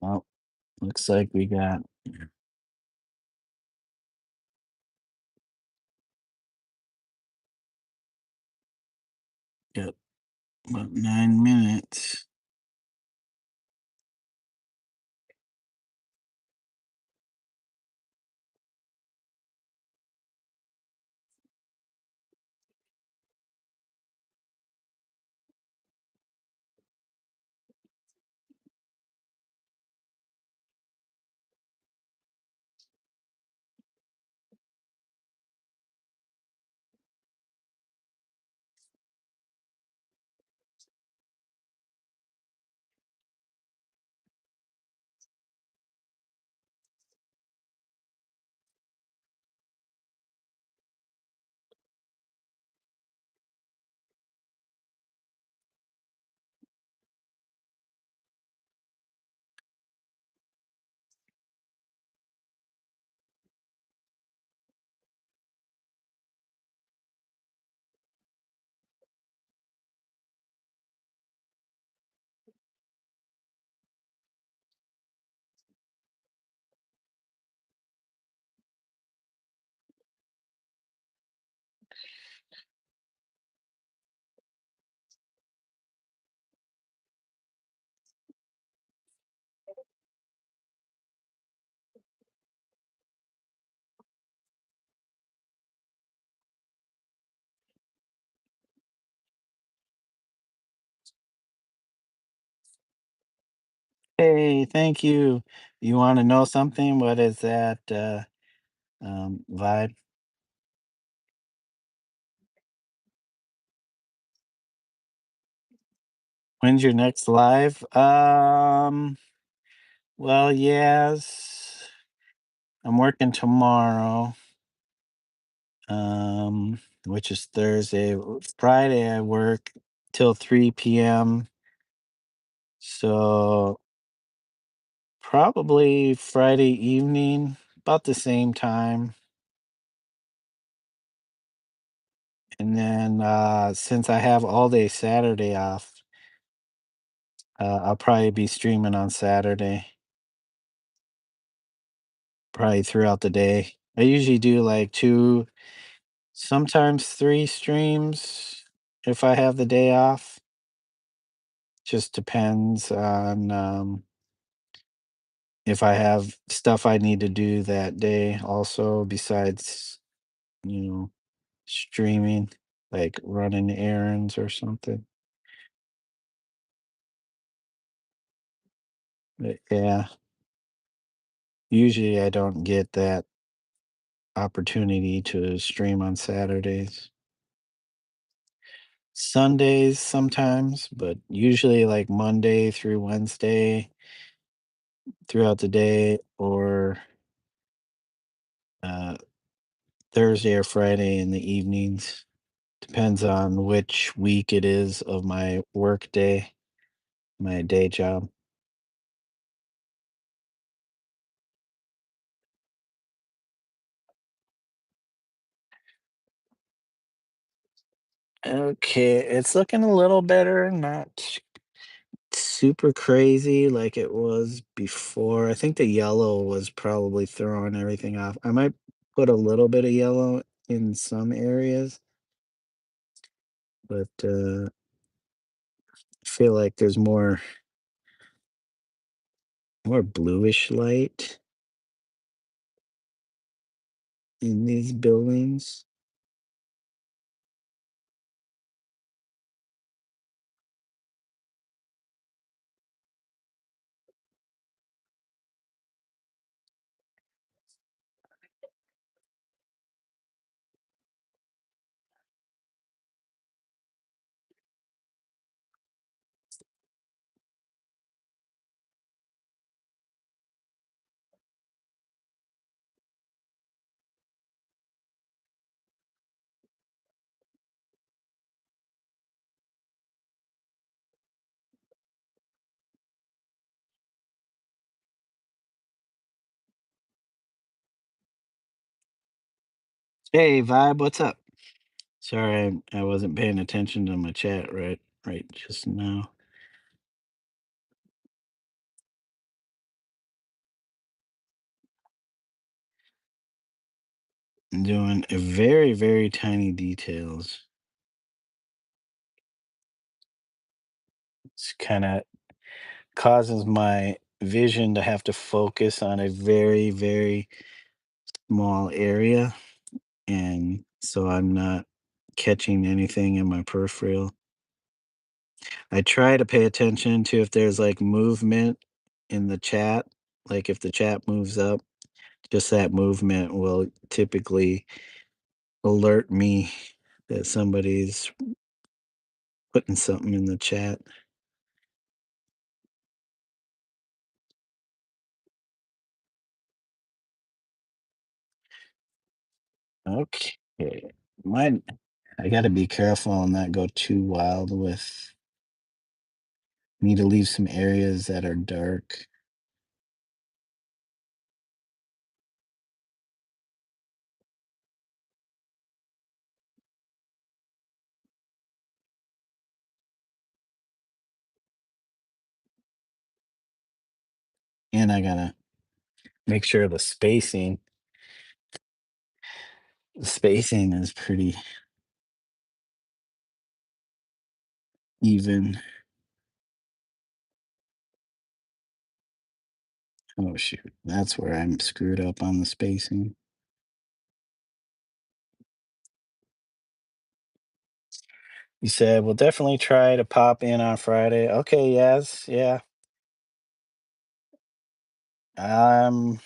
Well, looks like we got about 9 minutes. Hey, thank you. You want to know something? What is that, Vibe? When's your next live? Well, yes. I'm working tomorrow, which is Thursday. Friday, I work till 3 p.m. So probably Friday evening, about the same time. And then since I have all day Saturday off, I'll probably be streaming on Saturday, probably throughout the day. I usually do like two, sometimes three streams if I have the day off. Just depends on if I have stuff I need to do that day also besides, you know, streaming, like running errands or something. But yeah, usually I don't get that opportunity to stream on Saturdays. Sundays sometimes, but usually like Monday through Wednesday throughout the day or uh, Thursday or Friday in the evenings. Depends on which week it is of my work day, my day job. Okay, it's looking a little better, not super crazy like it was before. I think the yellow was probably throwing everything off. I might put a little bit of yellow in some areas, but I feel like there's more bluish light in these buildings. Hey, Vibe, what's up? Sorry, I wasn't paying attention to my chat right just now. I'm doing a very tiny details. It's kind of causes my vision to have to focus on a very small area, and so I'm not catching anything in my peripheral. I try to pay attention to if there's like movement in the chat, like if the chat moves up, just that movement will typically alert me that somebody's putting something in the chat. Okay. Mine, I got to be careful and not go too wild with. Need to leave some areas that are dark. And I got to make sure the spacing is pretty even. Oh, shoot. That's where I'm screwed up on the spacing. You said, we'll definitely try to pop in on Friday. Okay, yes, yeah. Um,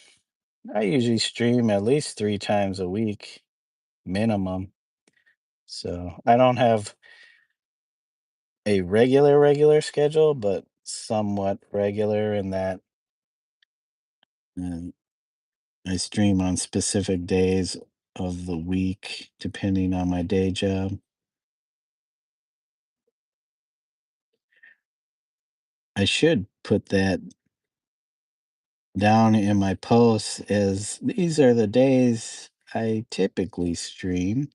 I usually stream at least 3 times a week, minimum. So I don't have a regular schedule, but somewhat regular in that uh, I stream on specific days of the week, depending on my day job. I should put that down in my posts as these are the days I typically stream.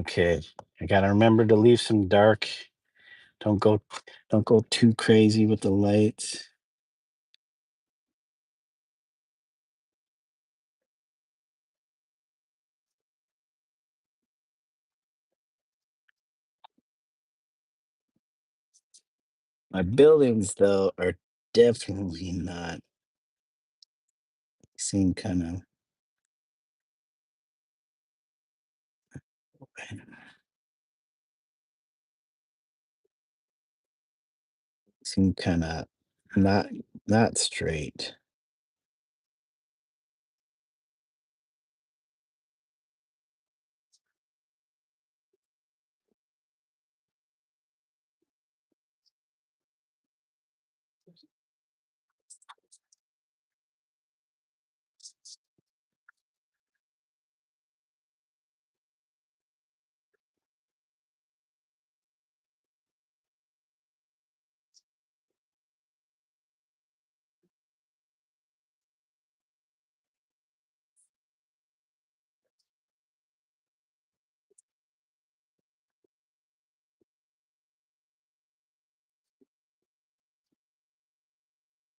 Okay, I gotta remember to leave some dark. Don't go, don't go too crazy with the lights. My buildings, though, are definitely not seem kind of seem kind of not not straight.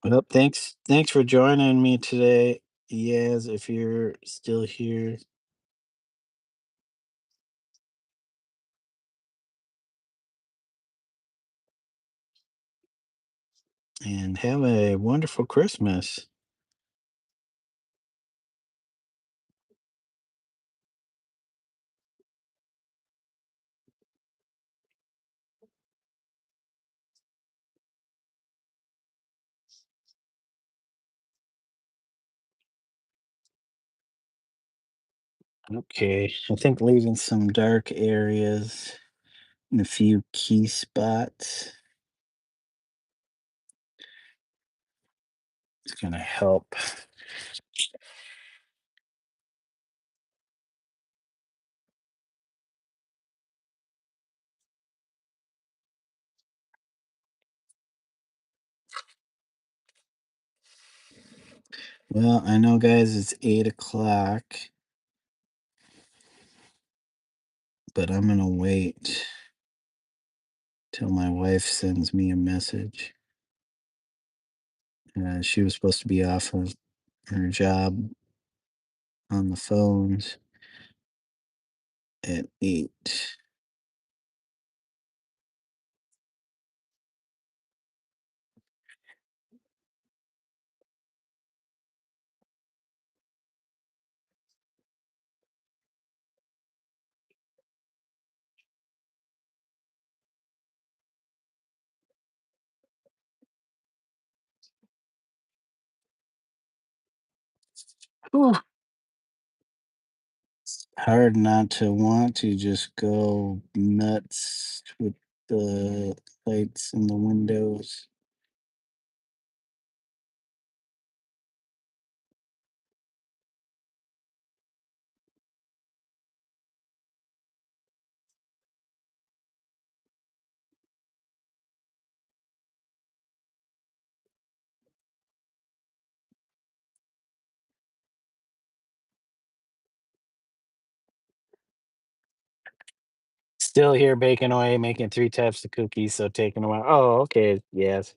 Well, thanks for joining me today. Yes, if you're still here, and have a wonderful Christmas. Okay, I think leaving some dark areas in a few key spots is gonna help. Well, I know, guys, it's 8 o'clock, but I'm gonna wait till my wife sends me a message. She was supposed to be off of her job on the phones at 8. Whew. Hard not to want to just go nuts with the lights in the windows. Still here baking away, making 3 types of cookies, so taking a while. Oh, okay, yes.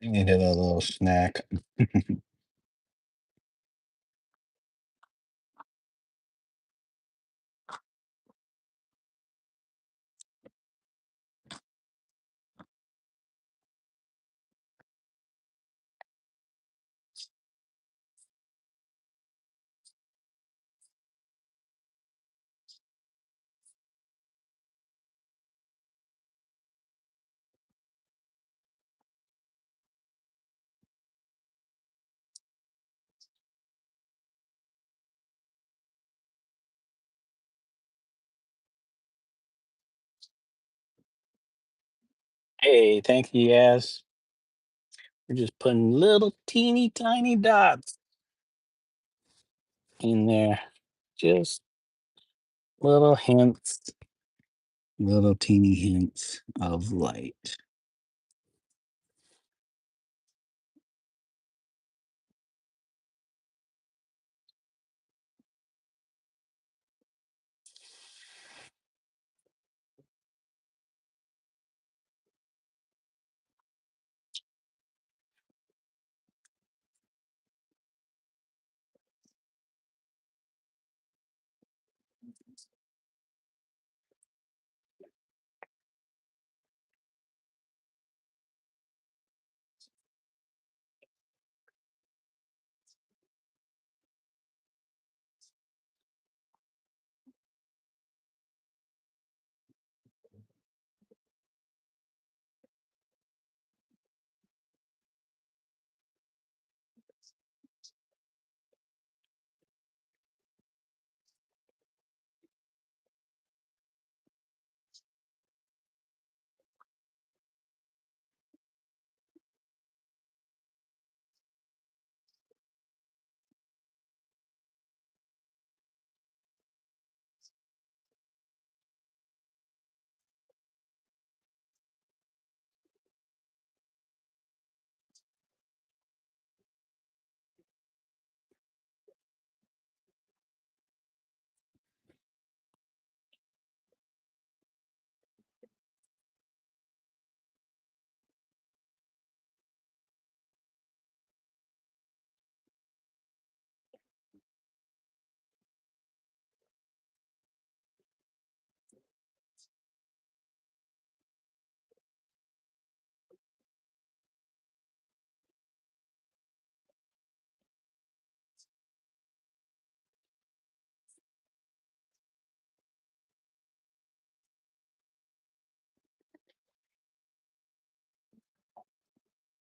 Needed a little snack. Hey, thank you, yes. We're just putting little teeny tiny dots in there. Just little hints, little teeny hints of light.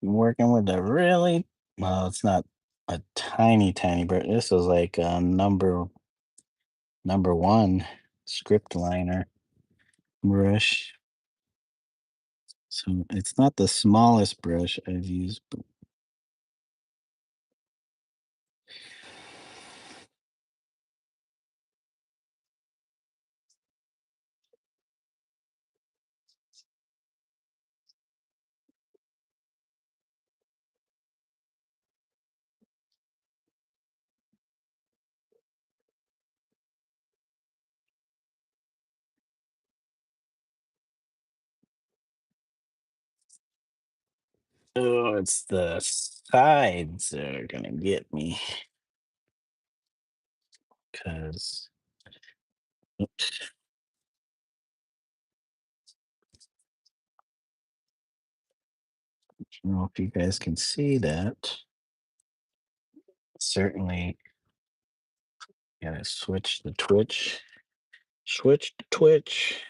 working with a really well, it's not a tiny, tiny brush. This is like a number one script liner brush. So it's not the smallest brush I've used, but oh, it's the sides that are gonna get me because I don't know if you guys can see that. Certainly gotta switch the twitch. Switch to twitch.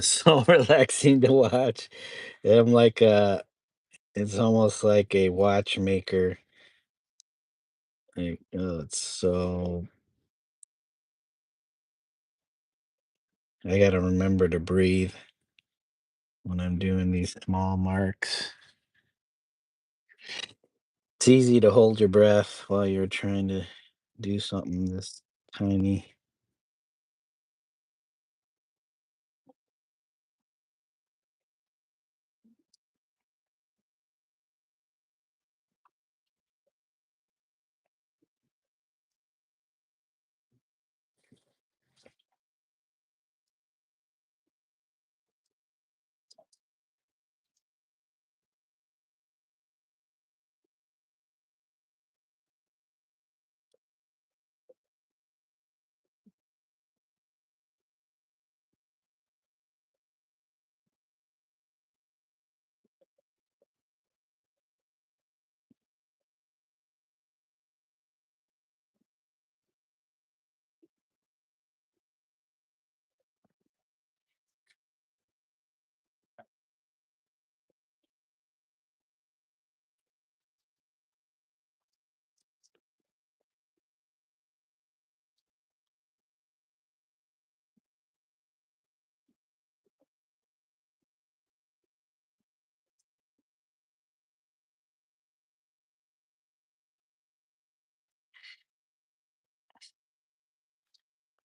So relaxing to watch. I'm like it's almost like a watchmaker. Like, oh, it's so I gotta remember to breathe when I'm doing these small marks. It's easy to hold your breath while you're trying to do something this tiny.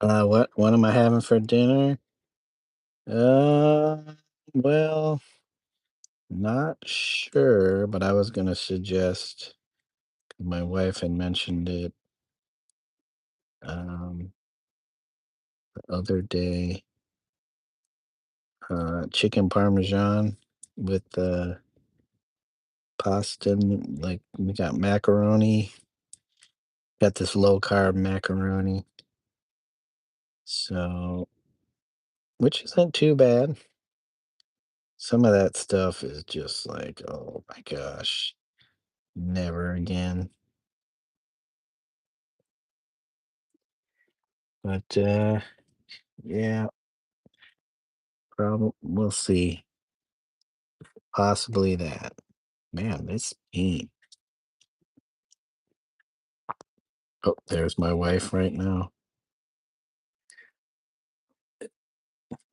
What am I having for dinner? Uh, well, not sure, but I was gonna suggest, my wife had mentioned it, um, the other day, chicken parmesan with, pasta, and, like, we got macaroni, got this low carb macaroni, so which isn't too bad. Some of that stuff is just like, oh my gosh, never again. But yeah, probably we'll see. Possibly that. Man, this paint. Oh, there's my wife right now.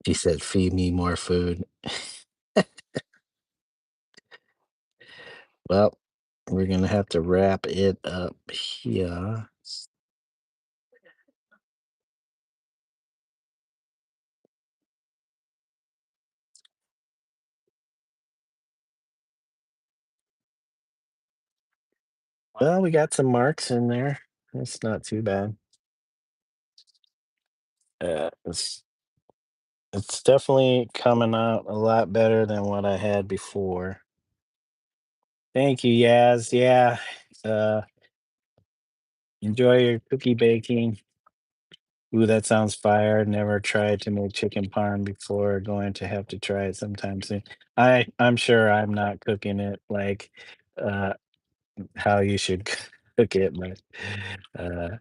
She said, "Feed me more food." Well, we're gonna have to wrap it up here. Well, we got some marks in there. It's not too bad. It's definitely coming out a lot better than what I had before. Thank you, Yaz. Yeah. Uh, enjoy your cookie baking. Ooh, that sounds fire. Never tried to make chicken parm before. Going to have to try it sometime soon. I'm sure I'm not cooking it like uh how you should cook it, but uh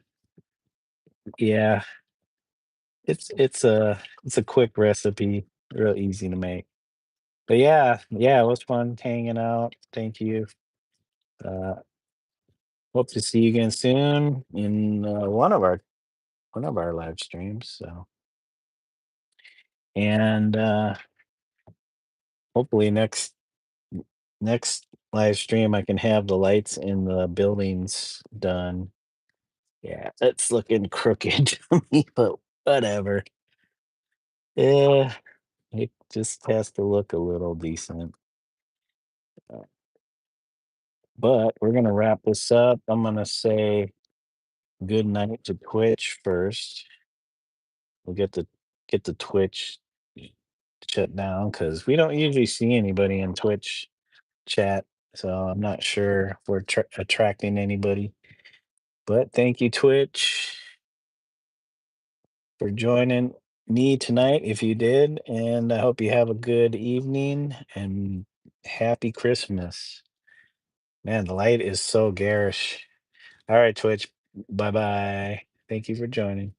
yeah, it's a quick recipe, real easy to make. But yeah, it was fun hanging out. Thank you. Uh Hope to see you again soon in one of our live streams. So and hopefully next live stream I can have the lights in the buildings done. Yeah, it's looking crooked to me, but whatever. Yeah, it just has to look a little decent. Uh, But we're gonna wrap this up. I'm gonna say good night to Twitch first. We'll get the Twitch shut down because we don't usually see anybody in Twitch chat, so I'm not sure if we're attracting anybody. But thank you, Twitch, for joining me tonight. If you did, and I hope you have a good evening and happy Christmas. Man, the light is so garish. All right, Twitch. Bye bye. Thank you for joining.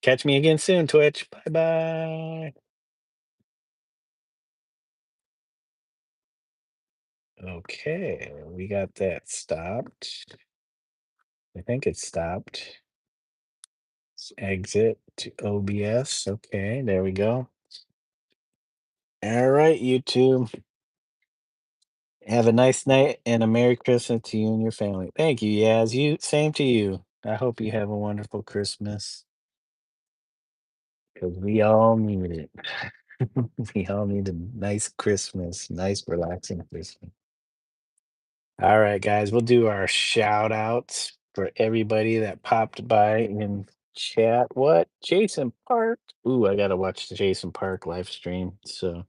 Catch me again soon, Twitch. Bye bye. Okay, we got that stopped. I think it stopped. Exit to OBS. Okay, there we go. All right, YouTube. Have a nice night and a Merry Christmas to you and your family. Thank you, Yaz. You same to you. I hope you have a wonderful Christmas because we all need it. We all need a nice Christmas, nice relaxing Christmas. All right, guys, we'll do our shout outs for everybody that popped by in chat. What? Jason Park? Ooh, I gotta watch the Jason Park live stream. So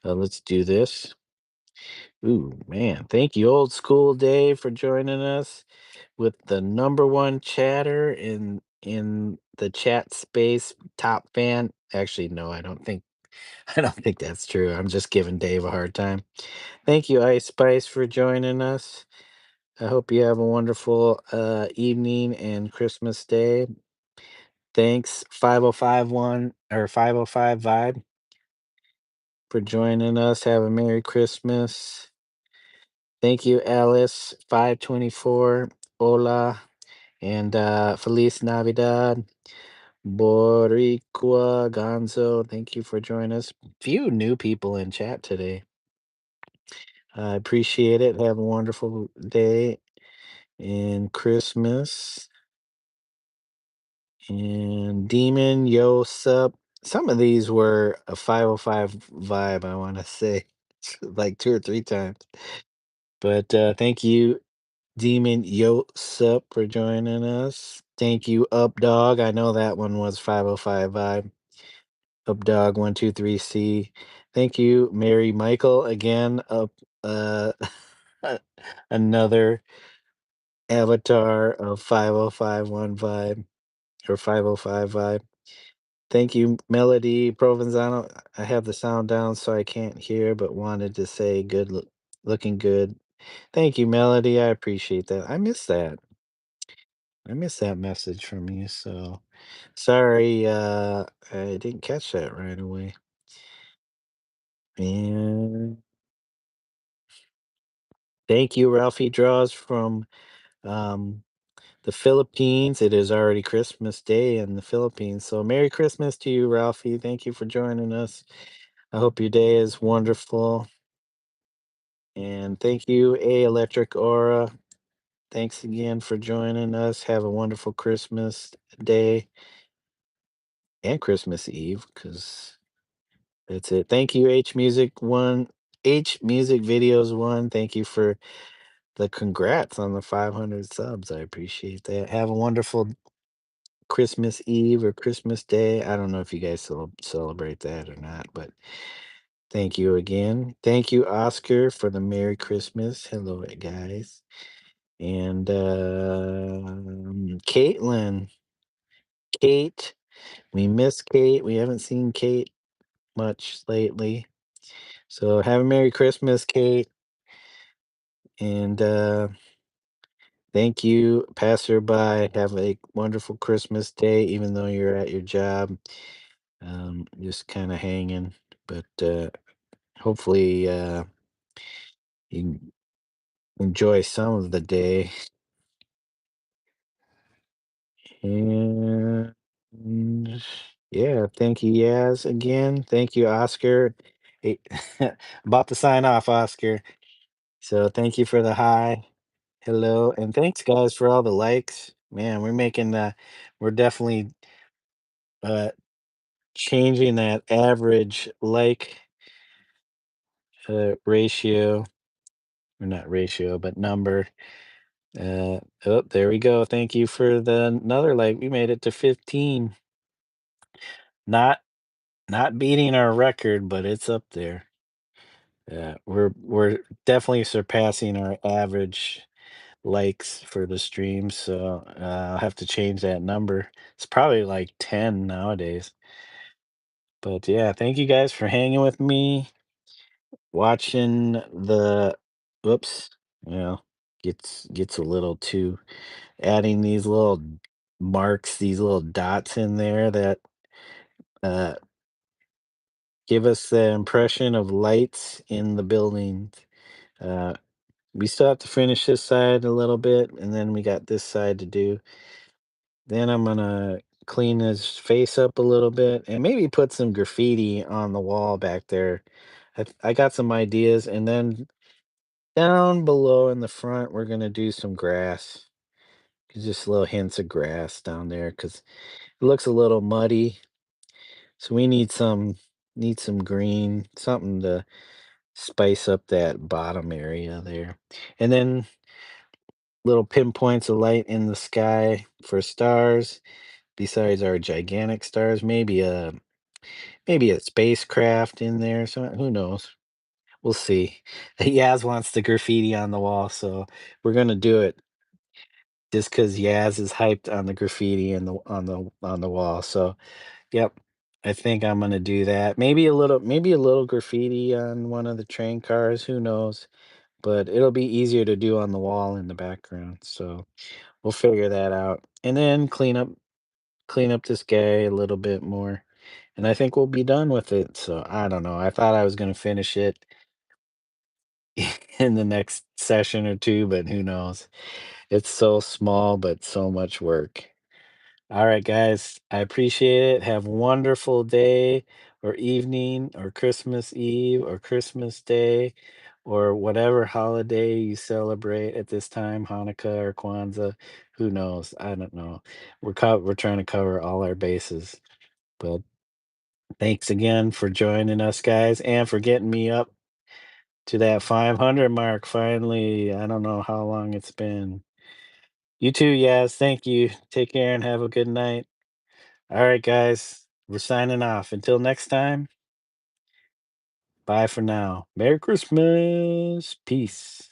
let's do this. Ooh, man. Thank you, old school Dave, for joining us with the number one chatter in the chat space, top fan. Actually, no, I don't think I don't think that's true. I'm just giving Dave a hard time. Thank you, Ice Spice, for joining us. I hope you have a wonderful evening and Christmas day. Thanks, 5051 or 505 Vibe, for joining us. Have a Merry Christmas. Thank you, Alice, 524. Hola, and Feliz Navidad. Boricua Gonzo, thank you for joining us. Few new people in chat today. I appreciate it. Have a wonderful day and Christmas. And Demon, Yo, Sup. Some of these were a 505 vibe, I want to say, like 2 or 3 times. But thank you, Demon, Yo, Sup, for joining us. Thank you, Up Dog. I know that one was 505 vibe. Up Dog 123C. Thank you, Mary Michael. Again, up uh another avatar of 5051 vibe or 505 vibe. Thank you, Melody Provenzano. I have the sound down so I can't hear, but wanted to say looking good. Thank you, Melody. I appreciate that. I miss that. I missed that message from you. So sorry, I didn't catch that right away. And thank you, Ralphie Draws from um, the Philippines. It is already Christmas Day in the Philippines. So Merry Christmas to you, Ralphie. Thank you for joining us. I hope your day is wonderful. And thank you, A Electric Aura. Thanks again for joining us. Have a wonderful Christmas day and Christmas Eve, because that's it. Thank you, H Music One, H Music Videos One. Thank you for the congrats on the 500 subs. I appreciate that. Have a wonderful Christmas Eve or Christmas Day. I don't know if you guys celebrate that or not, but thank you again. Thank you, Oscar, for the Merry Christmas. Hello, guys. And Caitlin, Kate, we miss Kate. We haven't seen Kate much lately. So have a Merry Christmas, Kate. And thank you, passerby. Have a wonderful Christmas day, even though you're at your job. Just kind of hanging, but hopefully you enjoy some of the day. And yeah, thank you, Yaz, again. Thank you, Oscar. Hey, about to sign off, Oscar. So thank you for the hi, hello, and thanks, guys, for all the likes. Man, we're definitely uh, changing that average like ratio, or not ratio, but number. Oh, there we go. Thank you for the another like. We made it to 15. Not not beating our record, but it's up there. Yeah, we're definitely surpassing our average likes for the stream. So I'll have to change that number. It's probably like 10 nowadays. But yeah, thank you guys for hanging with me, watching the. Whoops. Well, gets a little too adding these little marks, these little dots in there that uh, give us the impression of lights in the building. Uh, we still have to finish this side a little bit, and then we got this side to do. Then I'm gonna clean his face up a little bit and maybe put some graffiti on the wall back there. I got some ideas, and then down below in the front, we're gonna do some grass. Just little hints of grass down there because it looks a little muddy. So we need some green, something to spice up that bottom area there. And then little pinpoints of light in the sky for stars besides our gigantic stars, maybe a spacecraft in there, so who knows? We'll see. Yaz wants the graffiti on the wall, so we're gonna do it just because Yaz is hyped on the graffiti and the on the wall. So yep. I think I'm gonna do that. Maybe a little graffiti on one of the train cars, who knows? But it'll be easier to do on the wall in the background. So we'll figure that out. And then clean up this guy a little bit more. And I think we'll be done with it. So I don't know. I thought I was gonna finish it in the next session or two, but who knows? It's so small, but so much work. All right, guys. I appreciate it. Have a wonderful day or evening or Christmas Eve or Christmas Day or whatever holiday you celebrate at this time, Hanukkah or Kwanzaa. Who knows? I don't know. We're trying to cover all our bases. But thanks again for joining us, guys, and for getting me up to that 500 mark finally. I don't know how long it's been. You too, Yaz. Thank you. Take care and have a good night. All right, guys. We're signing off. Until next time, bye for now. Merry Christmas. Peace.